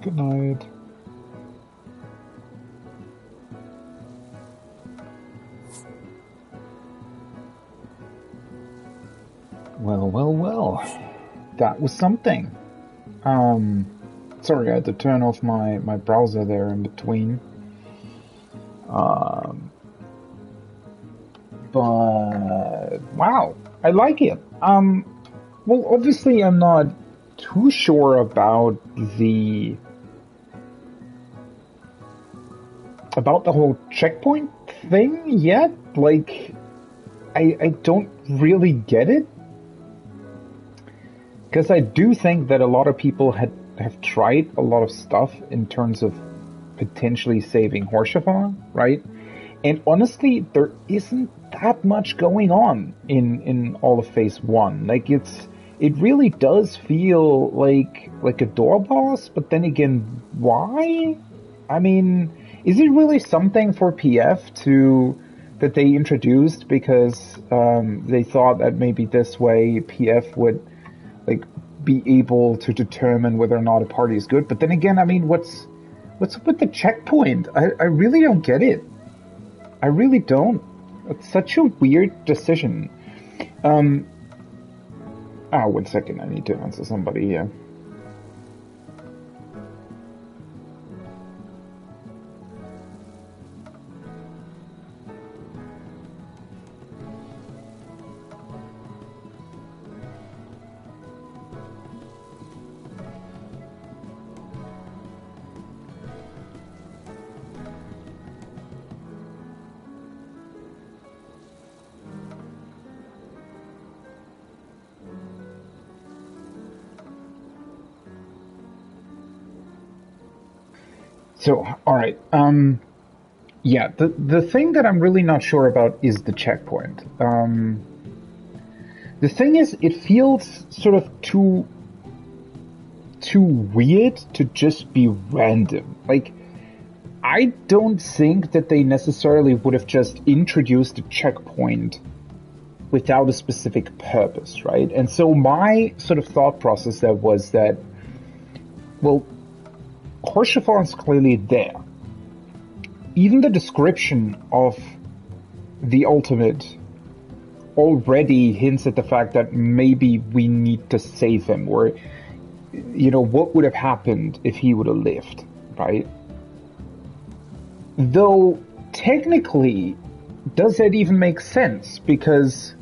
Good night. Well, well, well. That was something. Sorry, I had to turn off my browser there in between. But wow, I like it. Well, obviously I'm not too sure about the whole checkpoint thing yet. Like, I don't really get it. Because I do think that a lot of people have tried a lot of stuff in terms of potentially saving Horshavar, right? And honestly, there isn't that much going on in all of Phase 1. Like, it really does feel like a door boss, but then again, why? I mean, is it really something for PF that they introduced because they thought that maybe this way PF would like be able to determine whether or not a party is good? But then again, I mean, what's up with the checkpoint? I really don't get it. I really don't. It's such a weird decision. 1 second. I need to answer somebody here. So, all right. Yeah, the thing that I'm really not sure about is the checkpoint. The thing is, it feels sort of too weird to just be random. Like, I don't think that they necessarily would have just introduced a checkpoint without a specific purpose, right? And so my sort of thought process there was that, well, Horschafon's clearly there. Even the description of the ultimate already hints at the fact that maybe we need to save him, or, you know, what would have happened if he would have lived, right? Though, technically, does that even make sense? Because,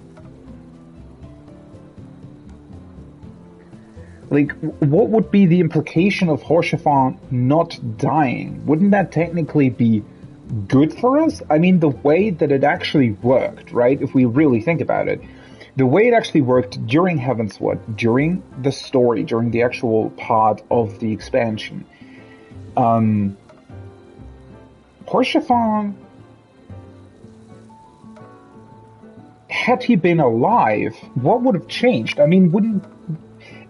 like, what would be the implication of Horschafon not dying? Wouldn't that technically be good for us? I mean, the way that it actually worked, right? If we really think about it, the way it actually worked during Heavensward, during the story, during the actual part of the expansion, Horschafon, had he been alive, what would have changed? I mean,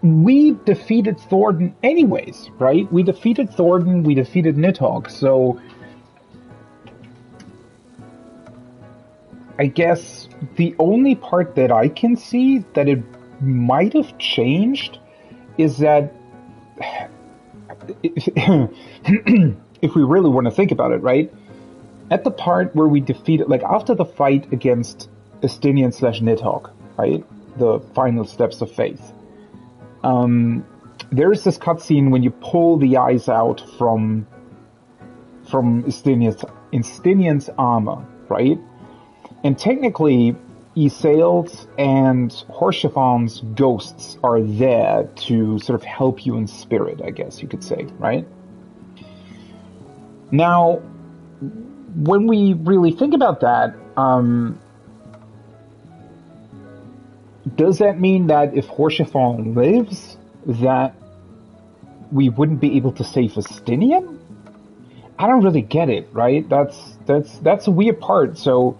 we defeated Thordan anyways, right? We defeated Thordan, we defeated Nidhogg, so I guess the only part that I can see that it might have changed is that if we really want to think about it, right? At the part where we defeated, like after the fight against Estinian / Nidhogg, right? The final steps of faith. There's this cutscene when you pull the eyes out from Estinian's armor, right? And technically, Isael's and Horschafon's ghosts are there to sort of help you in spirit, I guess you could say, right? Now, when we really think about that, does that mean that if Horschafon lives, that we wouldn't be able to save Estinian? I don't really get it, right? That's a weird part. So,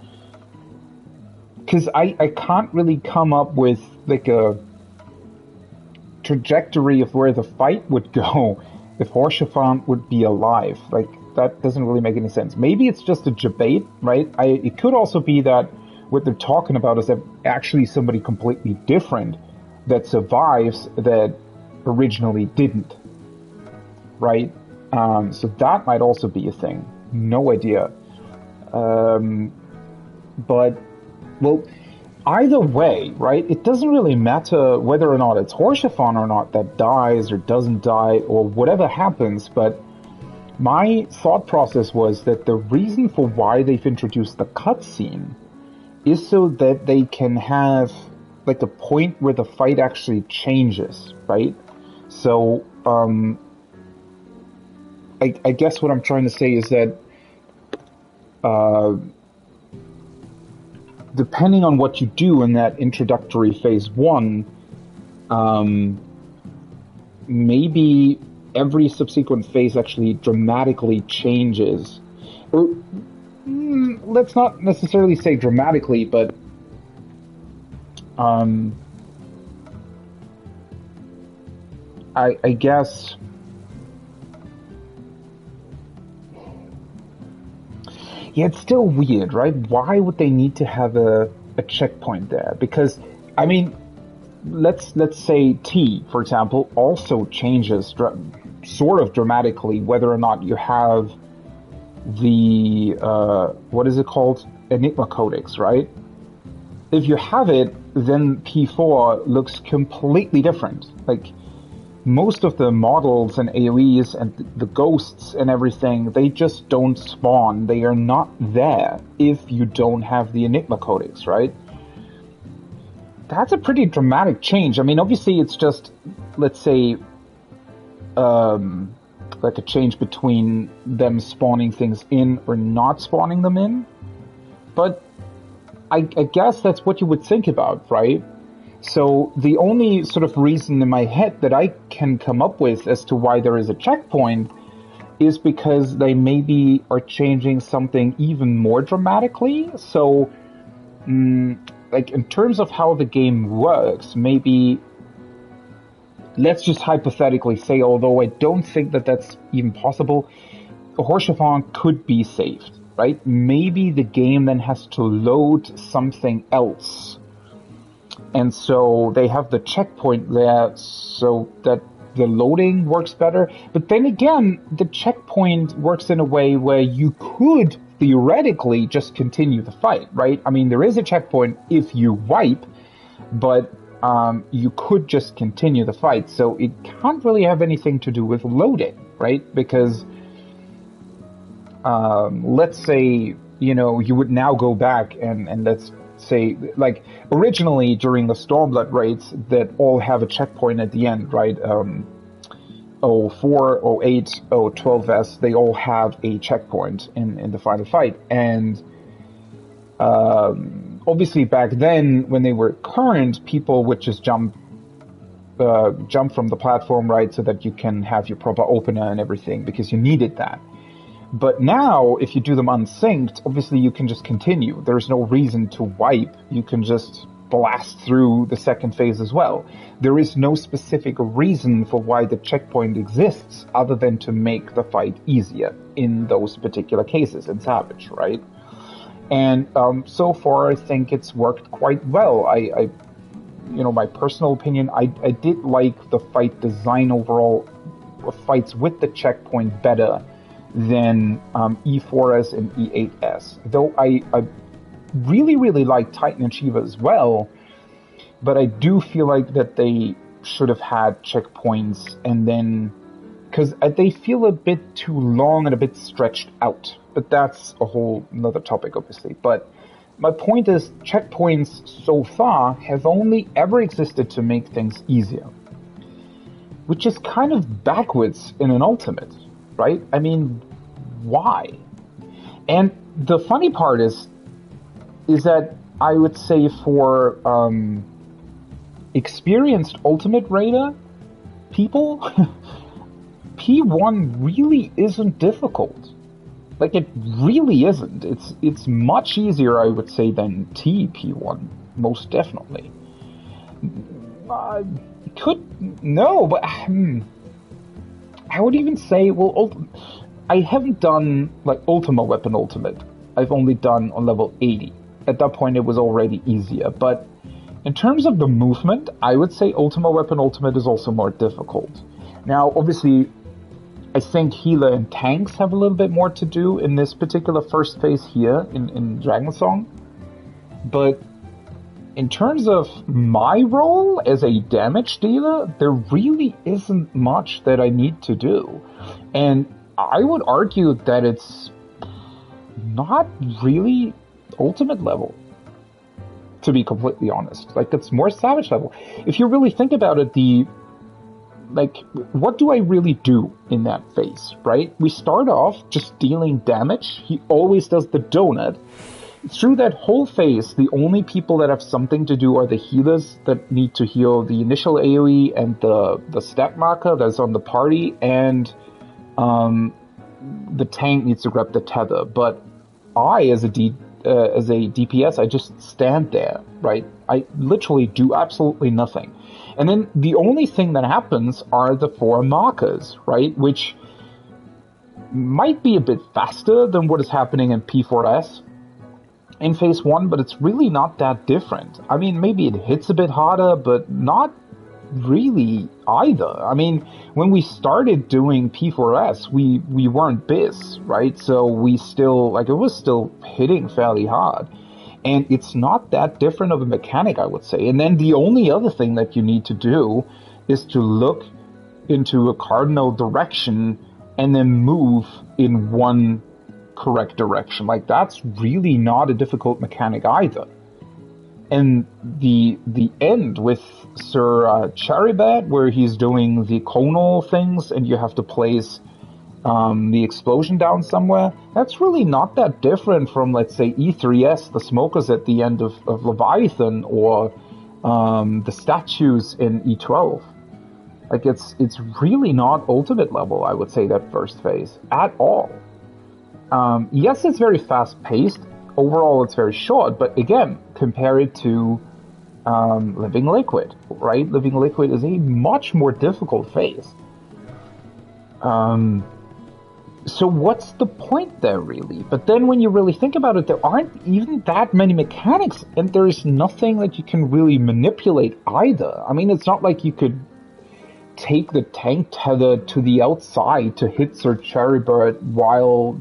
because I can't really come up with like a trajectory of where the fight would go if Horschafon would be alive. Like, that doesn't really make any sense. Maybe it's just a debate, right? It could also be that what they're talking about is that actually somebody completely different that survives that originally didn't, right? So that might also be a thing. No idea. But, well, either way, right, it doesn't really matter whether or not it's Horschafon or not that dies or doesn't die or whatever happens, but my thought process was that the reason for why they've introduced the cutscene is so that they can have like a point where the fight actually changes, right? So, I guess what I'm trying to say is that depending on what you do in that introductory phase 1, maybe every subsequent phase actually dramatically changes. Or, let's not necessarily say dramatically, but I guess Yeah, it's still weird, right? Why would they need to have a checkpoint there? Because, I mean, let's say T, for example, also changes sort of dramatically whether or not you have the, what is it called? Enigma Codex, right? If you have it, then P4 looks completely different. Like, most of the models and AoEs and the ghosts and everything, they just don't spawn. They are not there if you don't have the Enigma Codex, right? That's a pretty dramatic change. I mean, obviously it's just, let's say, like a change between them spawning things in or not spawning them in. But I guess that's what you would think about, right? So the only sort of reason in my head that I can come up with as to why there is a checkpoint is because they maybe are changing something even more dramatically. So, like in terms of how the game works, maybe let's just hypothetically say, although I don't think that that's even possible, Horsefang could be saved, right? Maybe the game then has to load something else. And so they have the checkpoint there so that the loading works better. But then again, the checkpoint works in a way where you could theoretically just continue the fight, right? I mean, there is a checkpoint if you wipe, but you could just continue the fight. So it can't really have anything to do with loading, right? Because let's say, you know, you would now go back and let's say, like, originally during the Stormblood raids that all have a checkpoint at the end, right? 04, 08, 12S, they all have a checkpoint in the final fight. And obviously back then, when they were current, people would just jump from the platform, right, so that you can have your proper opener and everything, because you needed that. But now, if you do them unsynced, obviously you can just continue. There's no reason to wipe. You can just blast through the second phase as well. There is no specific reason for why the checkpoint exists other than to make the fight easier in those particular cases in Savage, right? And so far, I think it's worked quite well. I you know, my personal opinion, I did like the fight design overall, fights with the checkpoint better than E4S and E8S. Though I really, really like Titan and Shiva as well, but I do feel like that they should have had checkpoints and then, because they feel a bit too long and a bit stretched out. But that's a whole another topic, obviously. But my point is, checkpoints so far have only ever existed to make things easier, which is kind of backwards in an Ultimate. Right? I mean, why? And the funny part is that I would say for experienced Ultimate Raider people, P1 really isn't difficult. Like, it really isn't. It's much easier, I would say, than P1, most definitely. But I would even say, well, I haven't done, like, Ultima Weapon Ultimate. I've only done on level 80. At that point, it was already easier. But in terms of the movement, I would say Ultima Weapon Ultimate is also more difficult. Now, obviously, I think healer and tanks have a little bit more to do in this particular first phase here in Dragonsong. But in terms of my role as a damage dealer, there really isn't much that I need to do. And I would argue that it's not really Ultimate level, to be completely honest. Like, it's more Savage level. If you really think about it, what do I really do in that phase, right? We start off just dealing damage. He always does the donut. Through that whole phase, the only people that have something to do are the healers that need to heal the initial AoE and the stat marker that's on the party, and the tank needs to grab the tether. But I, as a DPS, I just stand there, right? I literally do absolutely nothing. And then the only thing that happens are the 4 markers, right? Which might be a bit faster than what is happening in P4S in Phase 1, but it's really not that different. I mean, maybe it hits a bit harder, but not really either. I mean, when we started doing P4S, we weren't BIS, right? So we still, like, it was still hitting fairly hard. And it's not that different of a mechanic, I would say. And then the only other thing that you need to do is to look into a cardinal direction and then move in one correct direction. Like, that's really not a difficult mechanic either. And the end with Sir Charibat, where he's doing the conal things and you have to place the explosion down somewhere, that's really not that different from, let's say, E3S, the smokers at the end of Leviathan, or the statues in E12. Like, it's really not ultimate level, I would say, that first phase, at all. Yes, it's very fast-paced. Overall, it's very short, but again, compare it to Living Liquid, right? Living Liquid is a much more difficult phase. So what's the point there, really? But then when you really think about it, there aren't even that many mechanics, and there is nothing that you can really manipulate either. I mean, it's not like you could take the tank tether to the outside to hit Sir Cherrybird while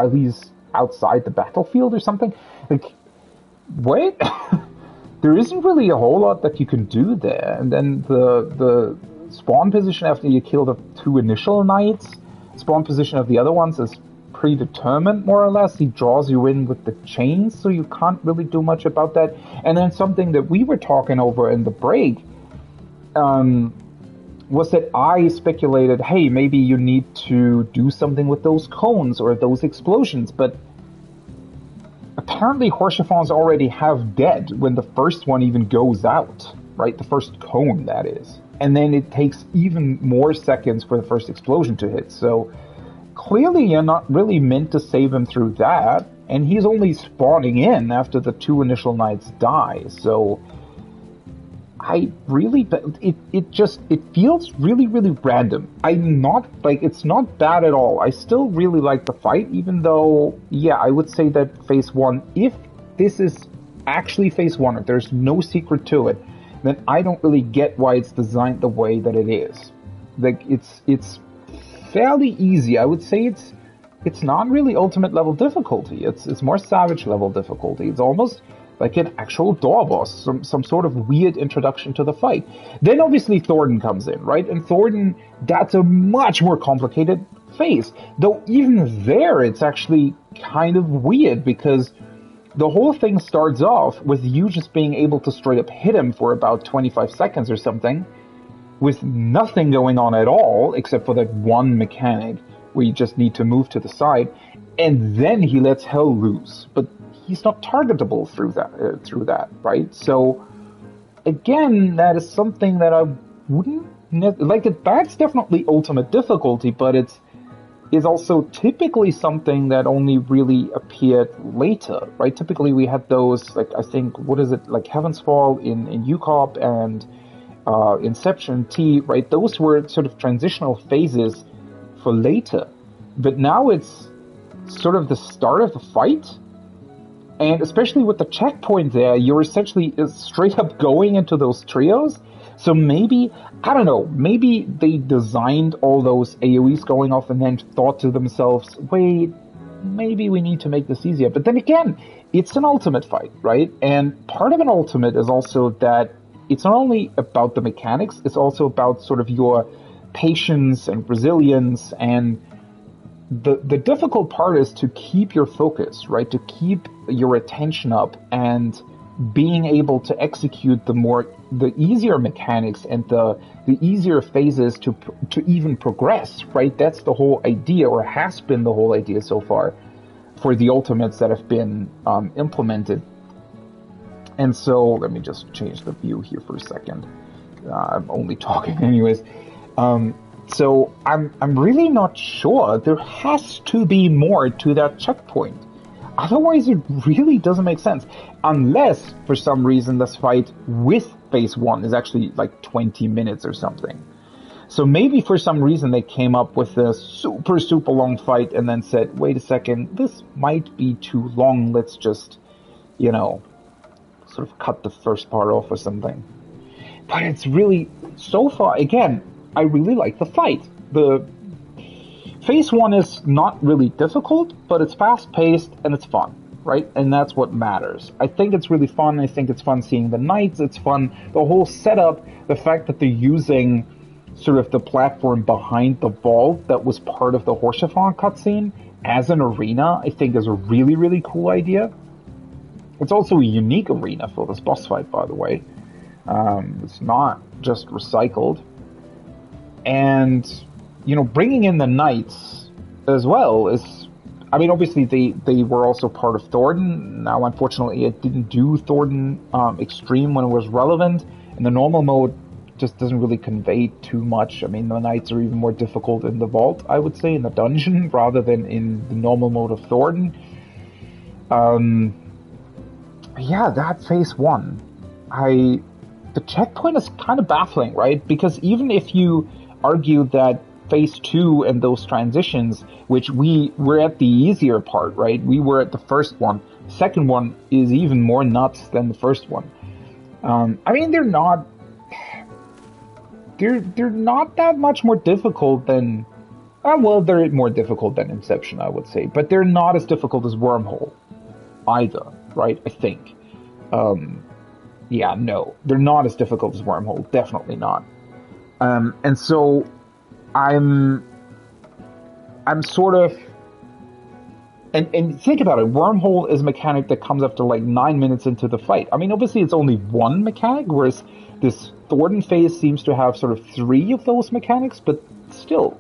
he's outside the battlefield or something. Like, what? There isn't really a whole lot that you can do there. And then the spawn position after you kill the two initial knights, spawn position of the other ones is predetermined, more or less. He draws you in with the chains, so you can't really do much about that. And then something that we were talking over in the break was that I speculated, hey, maybe you need to do something with those cones or those explosions, but apparently Horchafons already have dead when the first one even goes out, right? The first cone, that is. And then it takes even more seconds for the first explosion to hit. So clearly you're not really meant to save him through that, and he's only spawning in after the two initial knights die. So I really, it feels really, really random. I'm not, like, it's not bad at all. I still really like the fight, even though, yeah, I would say that Phase 1, if this is actually Phase 1, if there's no secret to it, then I don't really get why it's designed the way that it is. Like, it's fairly easy. I would say it's not really ultimate level difficulty. It's more savage level difficulty. It's almost like an actual door boss, some sort of weird introduction to the fight. Then obviously Thordan comes in, right? And Thordan, that's a much more complicated phase. Though even there, it's actually kind of weird, because the whole thing starts off with you just being able to straight up hit him for about 25 seconds or something, with nothing going on at all, except for that one mechanic where you just need to move to the side, and then he lets hell loose. But he's not targetable through that, right? So again, that is something that I wouldn't like. That's definitely ultimate difficulty, but it's also typically something that only really appeared later, right? Typically we had those, like, I think, what is it, like Heaven's Fall in UCOP and Inception T, right? Those were sort of transitional phases for later, but now it's sort of the start of the fight. And especially with the checkpoint there, you're essentially straight up going into those trios. So maybe, I don't know, maybe they designed all those AoEs going off and then thought to themselves, wait, maybe we need to make this easier. But then again, it's an ultimate fight, right? And part of an ultimate is also that it's not only about the mechanics, it's also about sort of your patience and resilience, and the difficult part is to keep your focus, right? To keep your attention up and being able to execute the easier mechanics and the easier phases to even progress, right? That's the whole idea, or has been the whole idea so far, for the ultimates that have been implemented. And so, let me just change the view here for a second. I'm only talking anyways. So I'm really not sure. There has to be more to that checkpoint. Otherwise, it really doesn't make sense. Unless, for some reason, this fight with Phase 1 is actually like 20 minutes or something. So maybe for some reason they came up with a super, super long fight and then said, wait a second, this might be too long, let's just, sort of cut the first part off or something. But it's really, so far, again, I really like the fight. The Phase 1 is not really difficult, but it's fast-paced and it's fun, right? And that's what matters. I think it's really fun. I think it's fun seeing the knights. It's fun, the whole setup, the fact that they're using sort of the platform behind the vault that was part of the Horsefon cutscene as an arena, I think is a really, really cool idea. It's also a unique arena for this boss fight, by the way. It's not just recycled. And, bringing in the knights as well is, obviously they were also part of Thordan. Now, unfortunately, it didn't do Thordan Extreme when it was relevant. And the normal mode just doesn't really convey too much. The knights are even more difficult in the vault, I would say, in the dungeon, rather than in the normal mode of Thordan. Yeah, that Phase 1. The checkpoint is kind of baffling, right? Because even if you argue that Phase 2 and those transitions, which we were at the easier part, right? We were at the first one. The second one is even more nuts than the first one. They're not... They're not that much more difficult than... they're more difficult than Inception, I would say. But they're not as difficult as Wormhole either, right? I think. No. They're not as difficult as Wormhole. Definitely not. And so I'm sort of... And think about it. Wormhole is a mechanic that comes after like 9 minutes into the fight. Obviously it's only one mechanic, whereas this Thordan phase seems to have sort of 3 of those mechanics, but still.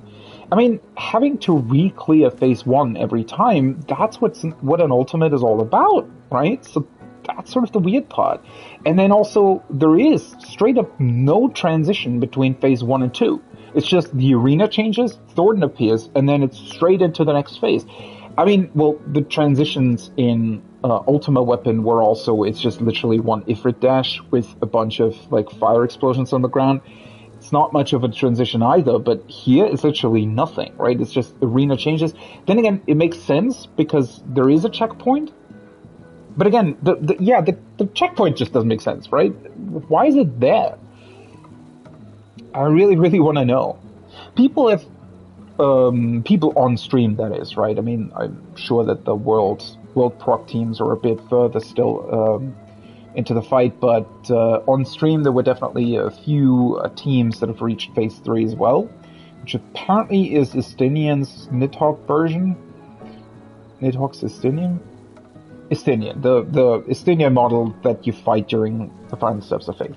Having to re-clear Phase 1 every time, that's what an ultimate is all about, right? So that's sort of the weird part. And then also, there is straight up no transition between Phase 1 and 2. It's just the arena changes, Thordan appears, and then it's straight into the next phase. The transitions in Ultima Weapon were also, it's just literally one Ifrit dash with a bunch of like fire explosions on the ground. It's not much of a transition either, but here it's literally nothing, right? It's just arena changes. Then again, it makes sense because there is a checkpoint. But again, the checkpoint just doesn't make sense, right? Why is it there? I really, really want to know. People have, people on stream, that is, right? I'm sure that the World Prog teams are a bit further still into the fight, but on stream there were definitely a few teams that have reached Phase 3 as well, which apparently is Estinian's Nidhogg version. Nidhogg's Estinian? Estinian, the Estinian model that you fight during the final steps of faith.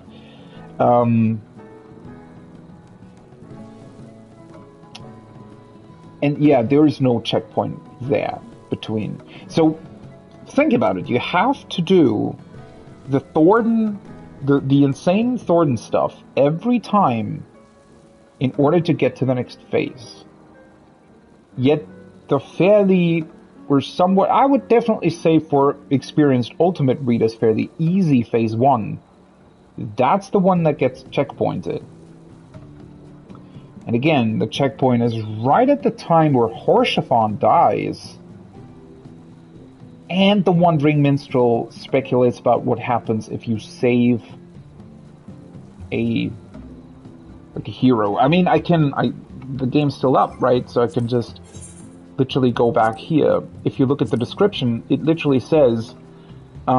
And yeah, there is no checkpoint there between. So think about it. You have to do the Thordan, the insane Thordan stuff every time in order to get to the next phase. Yet the fairly, or somewhat, I would definitely say for experienced Ultimate readers, fairly easy Phase 1. That's the one that gets checkpointed. And again, the checkpoint is right at the time where Horsefon dies. And the Wandering Minstrel speculates about what happens if you save a hero. The game's still up, right? So I can just literally go back here. If you look at the description, it literally says, there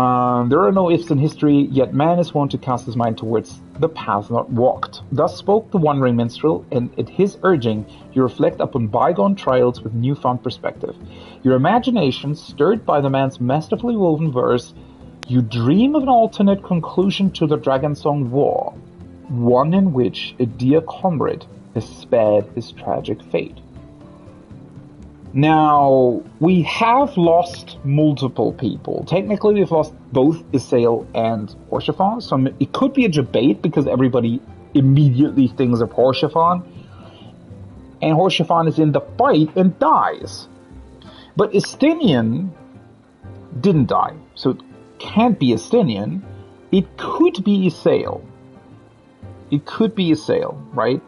are no ifs in history, yet man is wont to cast his mind towards the path not walked. Thus spoke the Wandering Minstrel, and at his urging, you reflect upon bygone trials with newfound perspective. Your imagination, stirred by the man's masterfully woven verse, you dream of an alternate conclusion to the Dragon Song War, one in which a dear comrade has spared his tragic fate. Now, we have lost multiple people. Technically, we've lost both Isael and Horsefon, so it could be a debate because everybody immediately thinks of Horsefon, and Horsefon is in the fight and dies. But Estinian didn't die, so it can't be Estinian. It could be Isael. It could be Isael, right?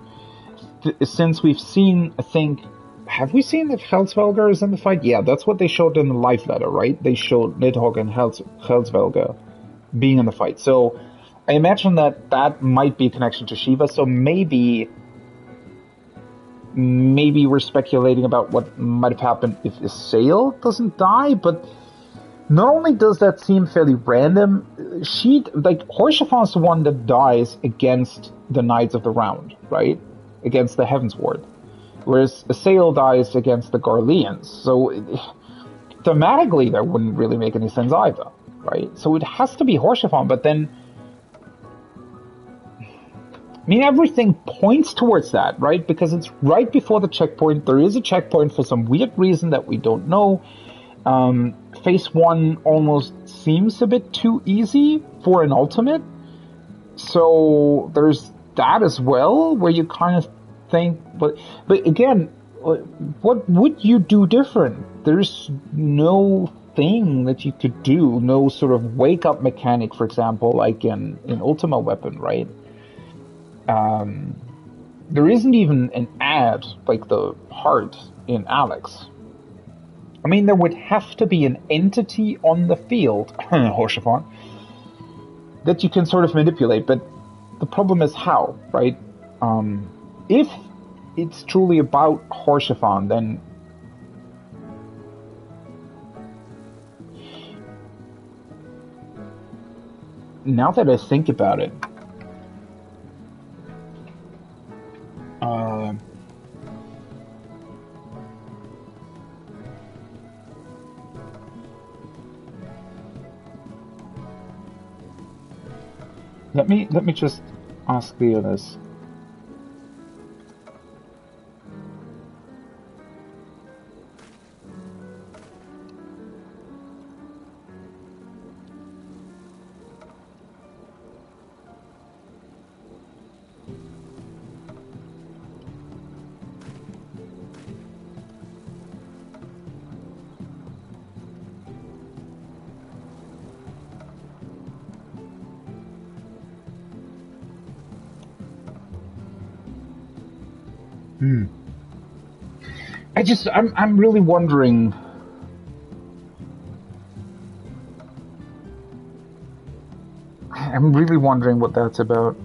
since we've seen, I think, have we seen that Helsvelger is in the fight? Yeah, that's what they showed in the live letter, right? They showed Nidhogg and Helsvelger being in the fight. So I imagine that might be a connection to Shiva. So maybe we're speculating about what might have happened if Isael doesn't die, but not only does that seem fairly random, Horshafan's the one that dies against the Knights of the Round, right? Against the Heavensward. Whereas Isael dies against the Garleans. So, thematically, that wouldn't really make any sense either, right? So it has to be Horshafan, but then... I mean, everything points towards that, right? Because it's right before the checkpoint. There is a checkpoint for some weird reason that we don't know. Phase 1 almost seems a bit too easy for an ultimate. So there's that as well, where you kind of think, but again, what would you do different? There's no thing that you could do, no sort of wake up mechanic, for example, like in Ultima Weapon, right? There isn't even an ad like the heart in Alex. I mean, there would have to be an entity on the field, Hoshafan, that you can sort of manipulate, but the problem is how, right? If it's truly about Hoshafan, then now that I think about it, let me just ask Leo this. I'm really wondering. I'm really wondering what that's about.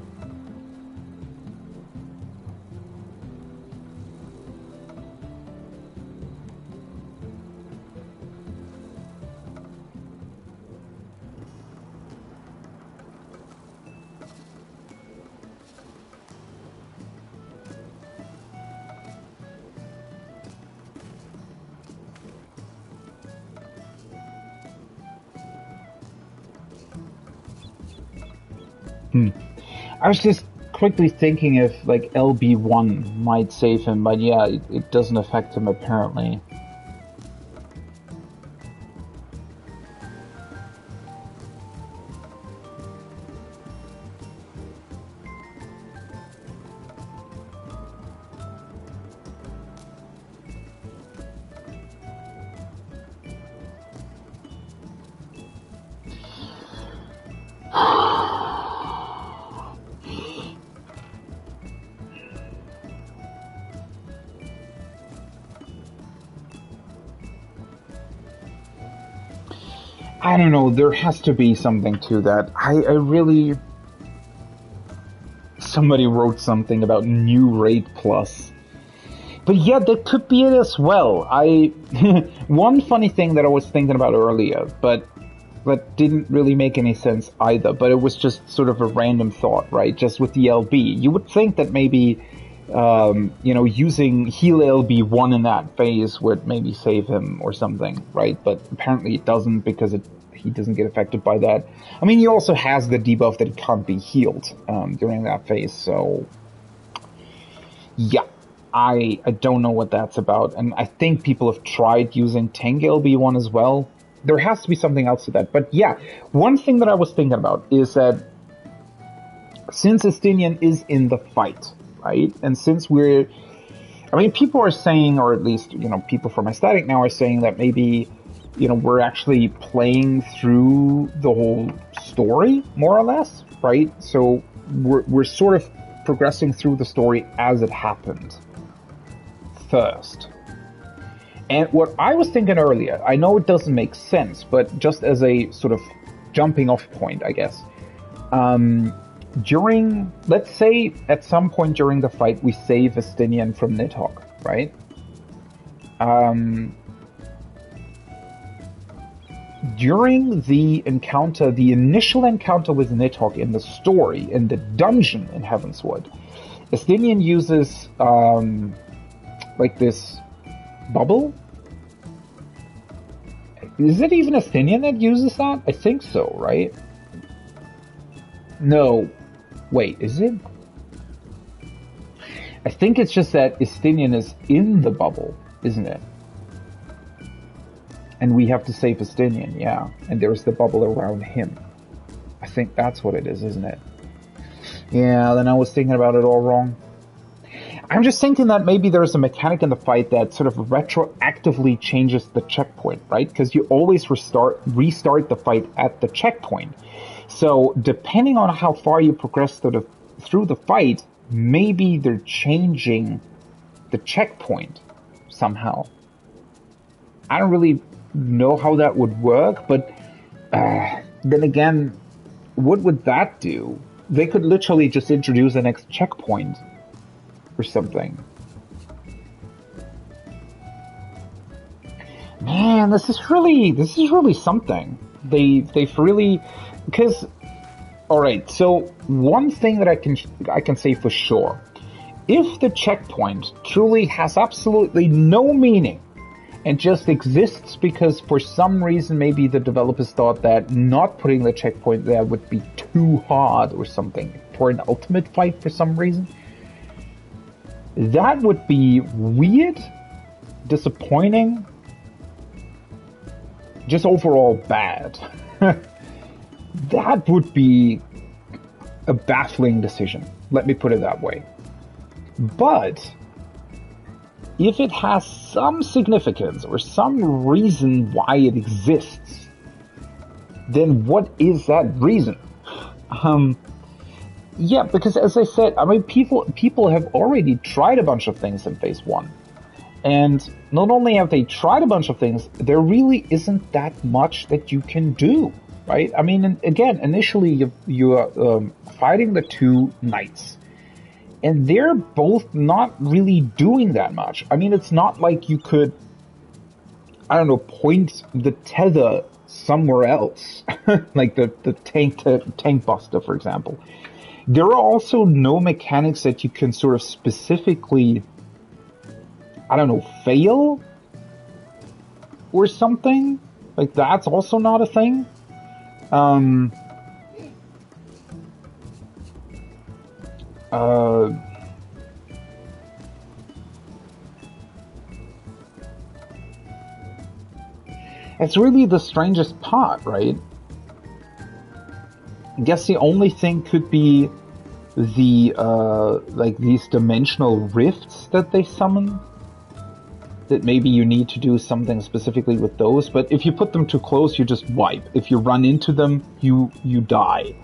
I was just quickly thinking if, like, LB1 might save him, but yeah, it doesn't affect him apparently. I don't know, there has to be something to that. I really... Somebody wrote something about new raid plus. But yeah, that could be it as well. One funny thing that I was thinking about earlier, but that didn't really make any sense either, but it was just sort of a random thought, right? Just with the LB. You would think that maybe, using heal LB1 in that phase would maybe save him or something, right? But apparently it doesn't, because he doesn't get affected by that. I mean, he also has the debuff that it can't be healed during that phase, so yeah, I don't know what that's about. And I think people have tried using Tank LB1 as well. There has to be something else to that. But yeah, one thing that I was thinking about is that since Estinian is in the fight, right? And since people are saying, or at least, people from Aesthetic now are saying that maybe, we're actually playing through the whole story, more or less, right? So we're sort of progressing through the story as it happened first. And what I was thinking earlier, I know it doesn't make sense, but just as a sort of jumping off point, I guess. Let's say at some point during the fight we save Estinian from Nidhogg, right? During the encounter, the initial encounter with Nidhogg in the story, in the dungeon in Heavenswood, Estinian uses, like this bubble? Is it even Estinian that uses that? I think so, right? No. Wait, is it? I think it's just that Estinian is in the bubble, isn't it? And we have to save Estinian, yeah. And there's the bubble around him. I think that's what it is, isn't it? Yeah, then I was thinking about it all wrong. I'm just thinking that maybe there's a mechanic in the fight that sort of retroactively changes the checkpoint, right? Because you always restart the fight at the checkpoint. So depending on how far you progress through the fight, maybe they're changing the checkpoint somehow. I don't really know how that would work, but then again, what would that do? They could literally just introduce the next checkpoint or something. Man, this is really something. They've really, because, alright, so one thing that I can say for sure, if the checkpoint truly has absolutely no meaning and just exists because for some reason maybe the developers thought that not putting the checkpoint there would be too hard or something for an ultimate fight for some reason, that would be weird, disappointing, just overall bad. That would be a baffling decision. Let me put it that way. But if it has some significance or some reason why it exists, then what is that reason? Yeah, because as I said, I mean, people have already tried a bunch of things in Phase 1. And not only have they tried a bunch of things, there really isn't that much that you can do, right? I mean, again, initially you're fighting the two knights. And they're both not really doing that much. I mean, it's not like you could, I don't know, point the tether somewhere else. Like the tank buster, for example. There are also no mechanics that you can sort of specifically, I don't know, fail? Or something? Like, that's also not a thing. It's really the strangest part, right? I guess the only thing could be the, like these dimensional rifts that they summon. That maybe you need to do something specifically with those, but if you put them too close, you just wipe. If you run into them, you die.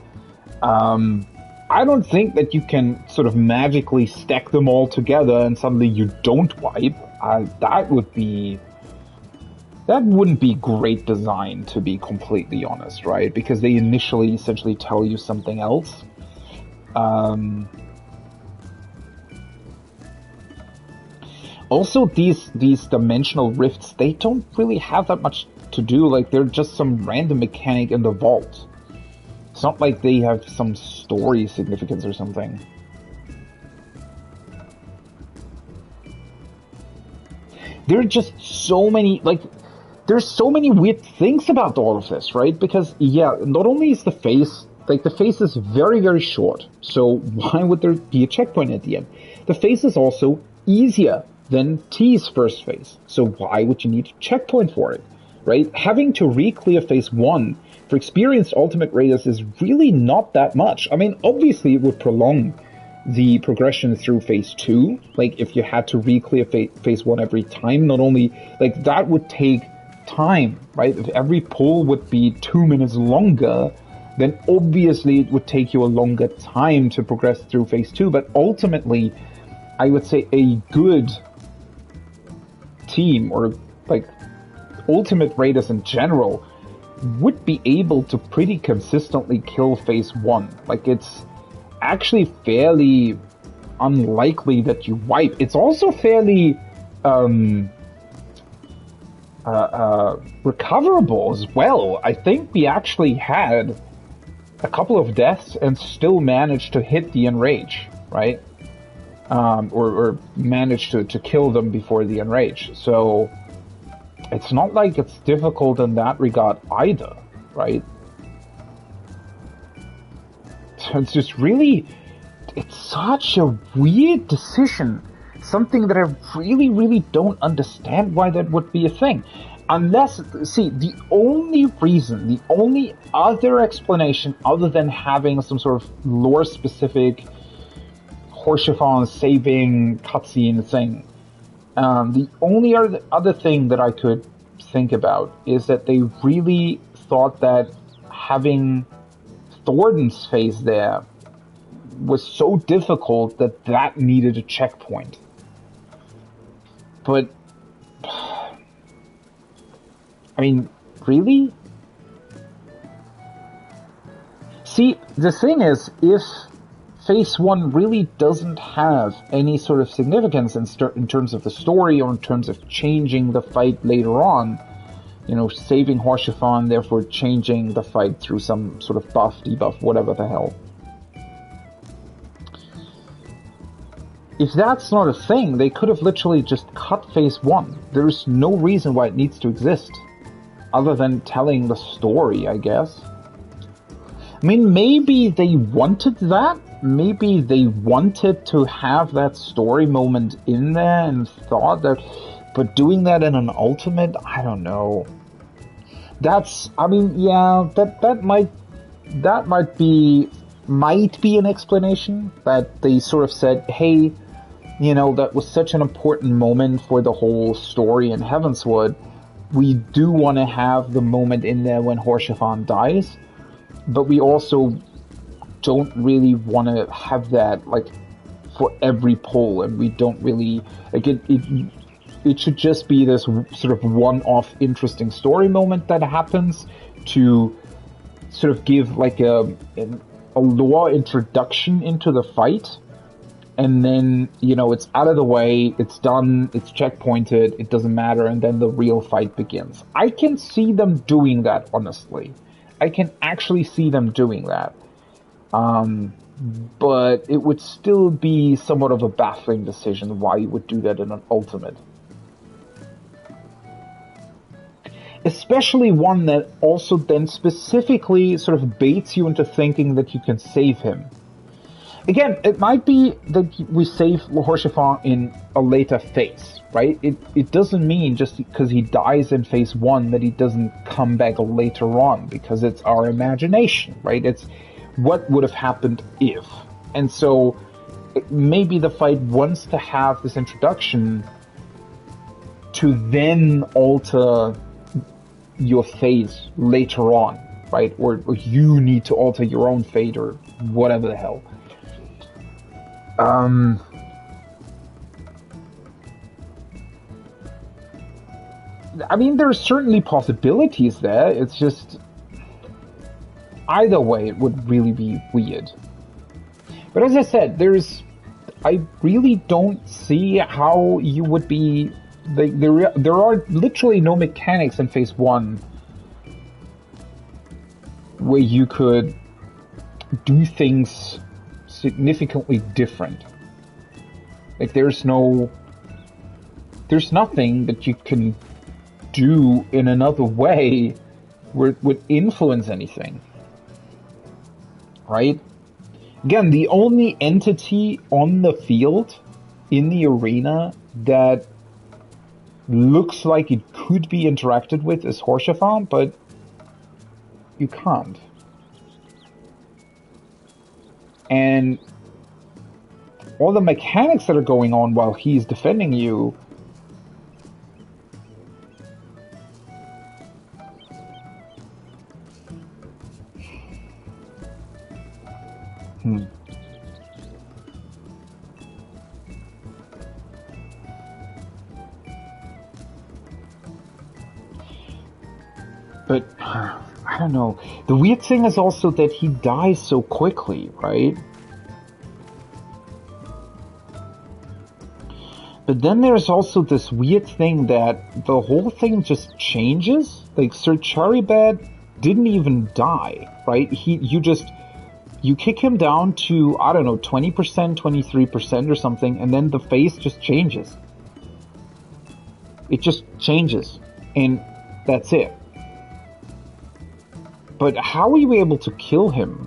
I don't think that you can sort of magically stack them all together and suddenly you don't wipe. That wouldn't be great design, to be completely honest, right? Because they initially essentially tell you something else. Also, these dimensional rifts, they don't really have that much to do. Like, they're just some random mechanic in the vault. It's not like they have some story significance or something. There are just so many, like, there's so many weird things about all of this, right? Because, yeah, not only is the face, like, the face is very, very short. So why would there be a checkpoint at the end? The face is also easier than T's first phase. So why would you need a checkpoint for it, right? Having to re-clear phase 1 for experienced ultimate raiders is really not that much. I mean, obviously it would prolong the progression through phase 2. Like, if you had to re-clear phase 1 every time, not only, like, that would take time, right? If every pull would be 2 minutes longer, then obviously it would take you a longer time to progress through phase 2, but ultimately, I would say a good team, or like ultimate raiders in general, would be able to pretty consistently kill phase 1. Like, it's actually fairly unlikely that you wipe. It's also fairly recoverable as well. I think we actually had a couple of deaths and still managed to hit the enrage, right? Or managed to kill them before the enrage. So it's not like it's difficult in that regard either, right? So it's just really, it's such a weird decision. Something that I really don't understand why that would be a thing. Unless, see, the only reason, the only other explanation other than having some sort of lore-specific Horsefon saving cutscene thing, the only other thing that I could think about is that they really thought that having Thordan's face there was so difficult that that needed a checkpoint. But, I mean, really? See, the thing is, if Phase 1 really doesn't have any sort of significance in terms of the story or in terms of changing the fight later on, you know, saving Horsefon, therefore changing the fight through some sort of buff, debuff, whatever the hell. If that's not a thing, they could have literally just cut Phase 1. There's no reason why it needs to exist. Other than telling the story, I guess. I mean, maybe they wanted that. Maybe they wanted to have that story moment in there and thought that... But doing that in an ultimate, I don't know. That's... I mean, yeah, that might be an explanation. That they sort of said, hey, you know, that was such an important moment for the whole story in Heavenswood. We do want to have the moment in there when Horsefon dies, but we also don't really want to have that, like, for every pull, and we don't really, like, it should just be this sort of one-off interesting story moment that happens to sort of give, like, a lore introduction into the fight, and then, you know, it's out of the way, it's done, it's checkpointed, it doesn't matter, and then the real fight begins. I can see them doing that, honestly. I can actually see them doing that. But it would still be somewhat of a baffling decision why you would do that in an ultimate. Especially one that also then specifically sort of baits you into thinking that you can save him. Again, it might be that we save Horsefon in a later phase, right? It doesn't mean just because he dies in phase 1 that he doesn't come back later on, because it's our imagination, right? It's what would have happened if. And so maybe the fight wants to have this introduction to then alter your fate later on, right? Or you need to alter your own fate or whatever the hell. I mean, there's certainly possibilities there. It's just... Either way, it would really be weird. But as I said, I really don't see how you would be... There are literally no mechanics in Phase 1 where you could do things significantly different. Like, there's nothing that you can do in another way where it would influence anything. Right? Again, the only entity on the field, in the arena, that looks like it could be interacted with is Horsefon, but you can't. And all the mechanics that are going on while he's defending you, But I don't know. The weird thing is also that he dies so quickly, right? But then there's also this weird thing that the whole thing just changes. Like, Sir Charibad didn't even die, right? You kick him down to, I don't know, 20%, 23% or something, and then the face just changes. It just changes. And that's it. But how were you able to kill him?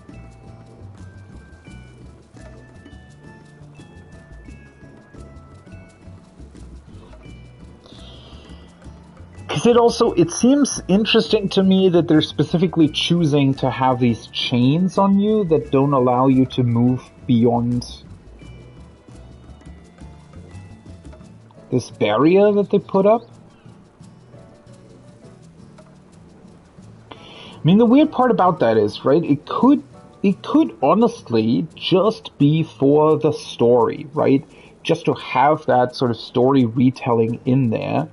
Because it seems interesting to me that they're specifically choosing to have these chains on you that don't allow you to move beyond this barrier that they put up. I mean, the weird part about that is, right, it could honestly just be for the story, right? Just to have that sort of story retelling in there.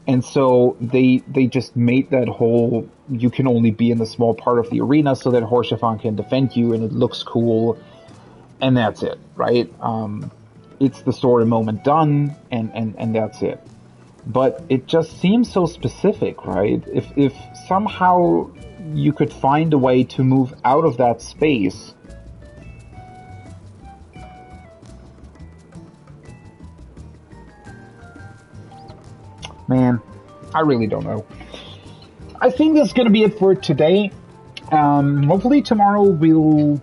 And so they just made that whole, you can only be in the small part of the arena so that Horsefang can defend you and it looks cool. And that's it, right? It's the story moment done and that's it. But it just seems so specific, right? If somehow you could find a way to move out of that space, man, I really don't know. I think that's going to be it for today. Hopefully tomorrow we'll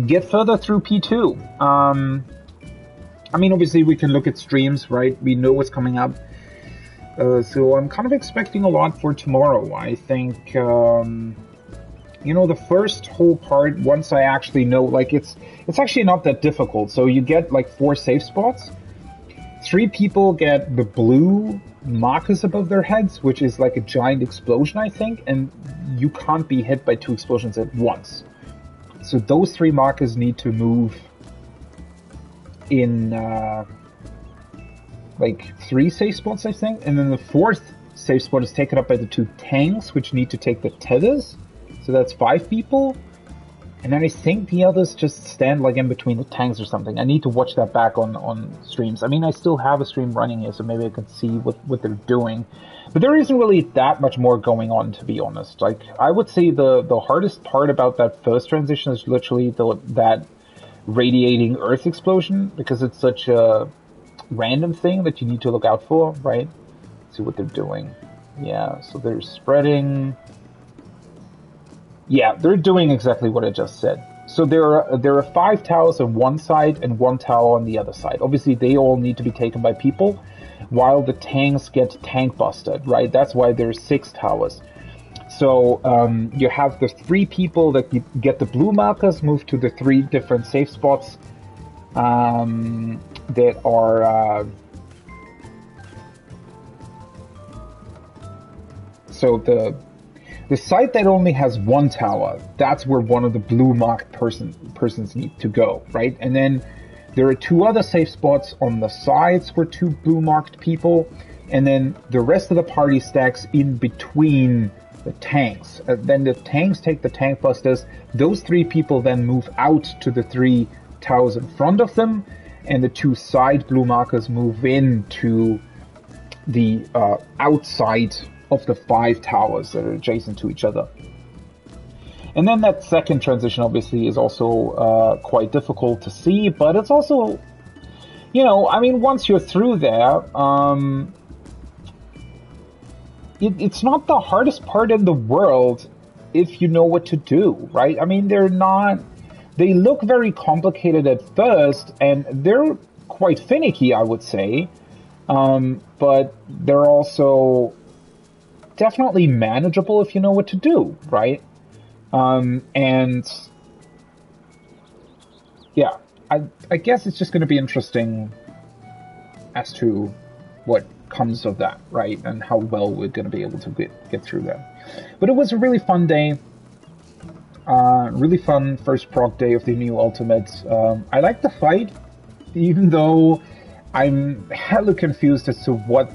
get further through P2. I mean, obviously we can look at streams, right? We know what's coming up. So I'm kind of expecting a lot for tomorrow. I think, the first whole part, once I actually know, like, it's actually not that difficult. So you get, like, 4 safe spots. 3 people get the blue markers above their heads, which is like a giant explosion, I think, and you can't be hit by 2 explosions at once. So those 3 markers need to move in, 3 safe spots, I think, and then the 4th safe spot is taken up by the 2 tanks, which need to take the tethers, so that's 5 people. And then I think the others just stand like in between the tanks or something. I need to watch that back on streams. I mean, I still have a stream running here, so maybe I can see what they're doing. But there isn't really that much more going on, to be honest. Like, I would say the hardest part about that first transition is literally that radiating earth explosion, because it's such a random thing that you need to look out for, right? See what they're doing. Yeah, so they're spreading. Yeah, they're doing exactly what I just said. So there are 5 towers on one side and 1 tower on the other side. Obviously, they all need to be taken by people, while the tanks get tank busted, right? That's why there's 6 towers. So you have the 3 people that get the blue markers move to the 3 different safe spots that are... so the site that only has 1 tower, that's where one of the blue marked persons need to go, right? And then there are 2 other safe spots on the sides for 2 blue marked people, and then the rest of the party stacks in between the tanks. Then the tanks take the tank busters. Those 3 people then move out to the 3 towers in front of them, and the 2 side blue markers move into the outside of the 5 towers that are adjacent to each other. And then that second transition obviously is also quite difficult to see, but it's also, I mean, once you're through there, it's not the hardest part in the world if you know what to do, right? I mean, they look very complicated at first, and they're quite finicky, I would say, but they're also definitely manageable if you know what to do, right? And yeah, I guess it's just going to be interesting as to what comes of that, right? And how well we're going to be able to get through that. But it was a really fun day. Really fun first Prog day of the new Ultimate. I like the fight, even though I'm hella confused as to what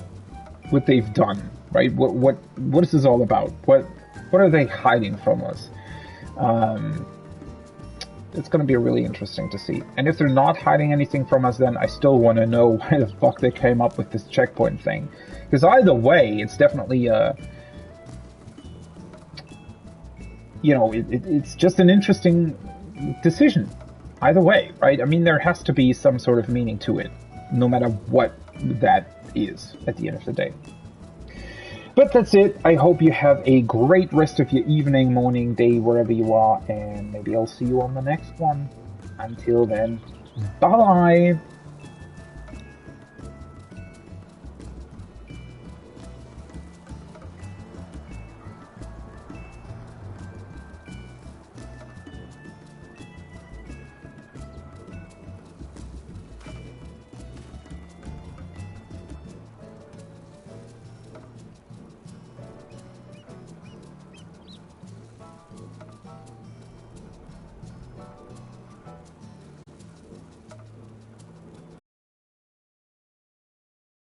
they've done. right? What is this all about? What are they hiding from us? It's going to be really interesting to see. And if they're not hiding anything from us, then I still want to know why the fuck they came up with this checkpoint thing. Because either way, it's definitely it's just an interesting decision. Either way, right? I mean, there has to be some sort of meaning to it, no matter what that is at the end of the day. But that's it. I hope you have a great rest of your evening, morning, day, wherever you are, and maybe I'll see you on the next one. Until then, bye-bye!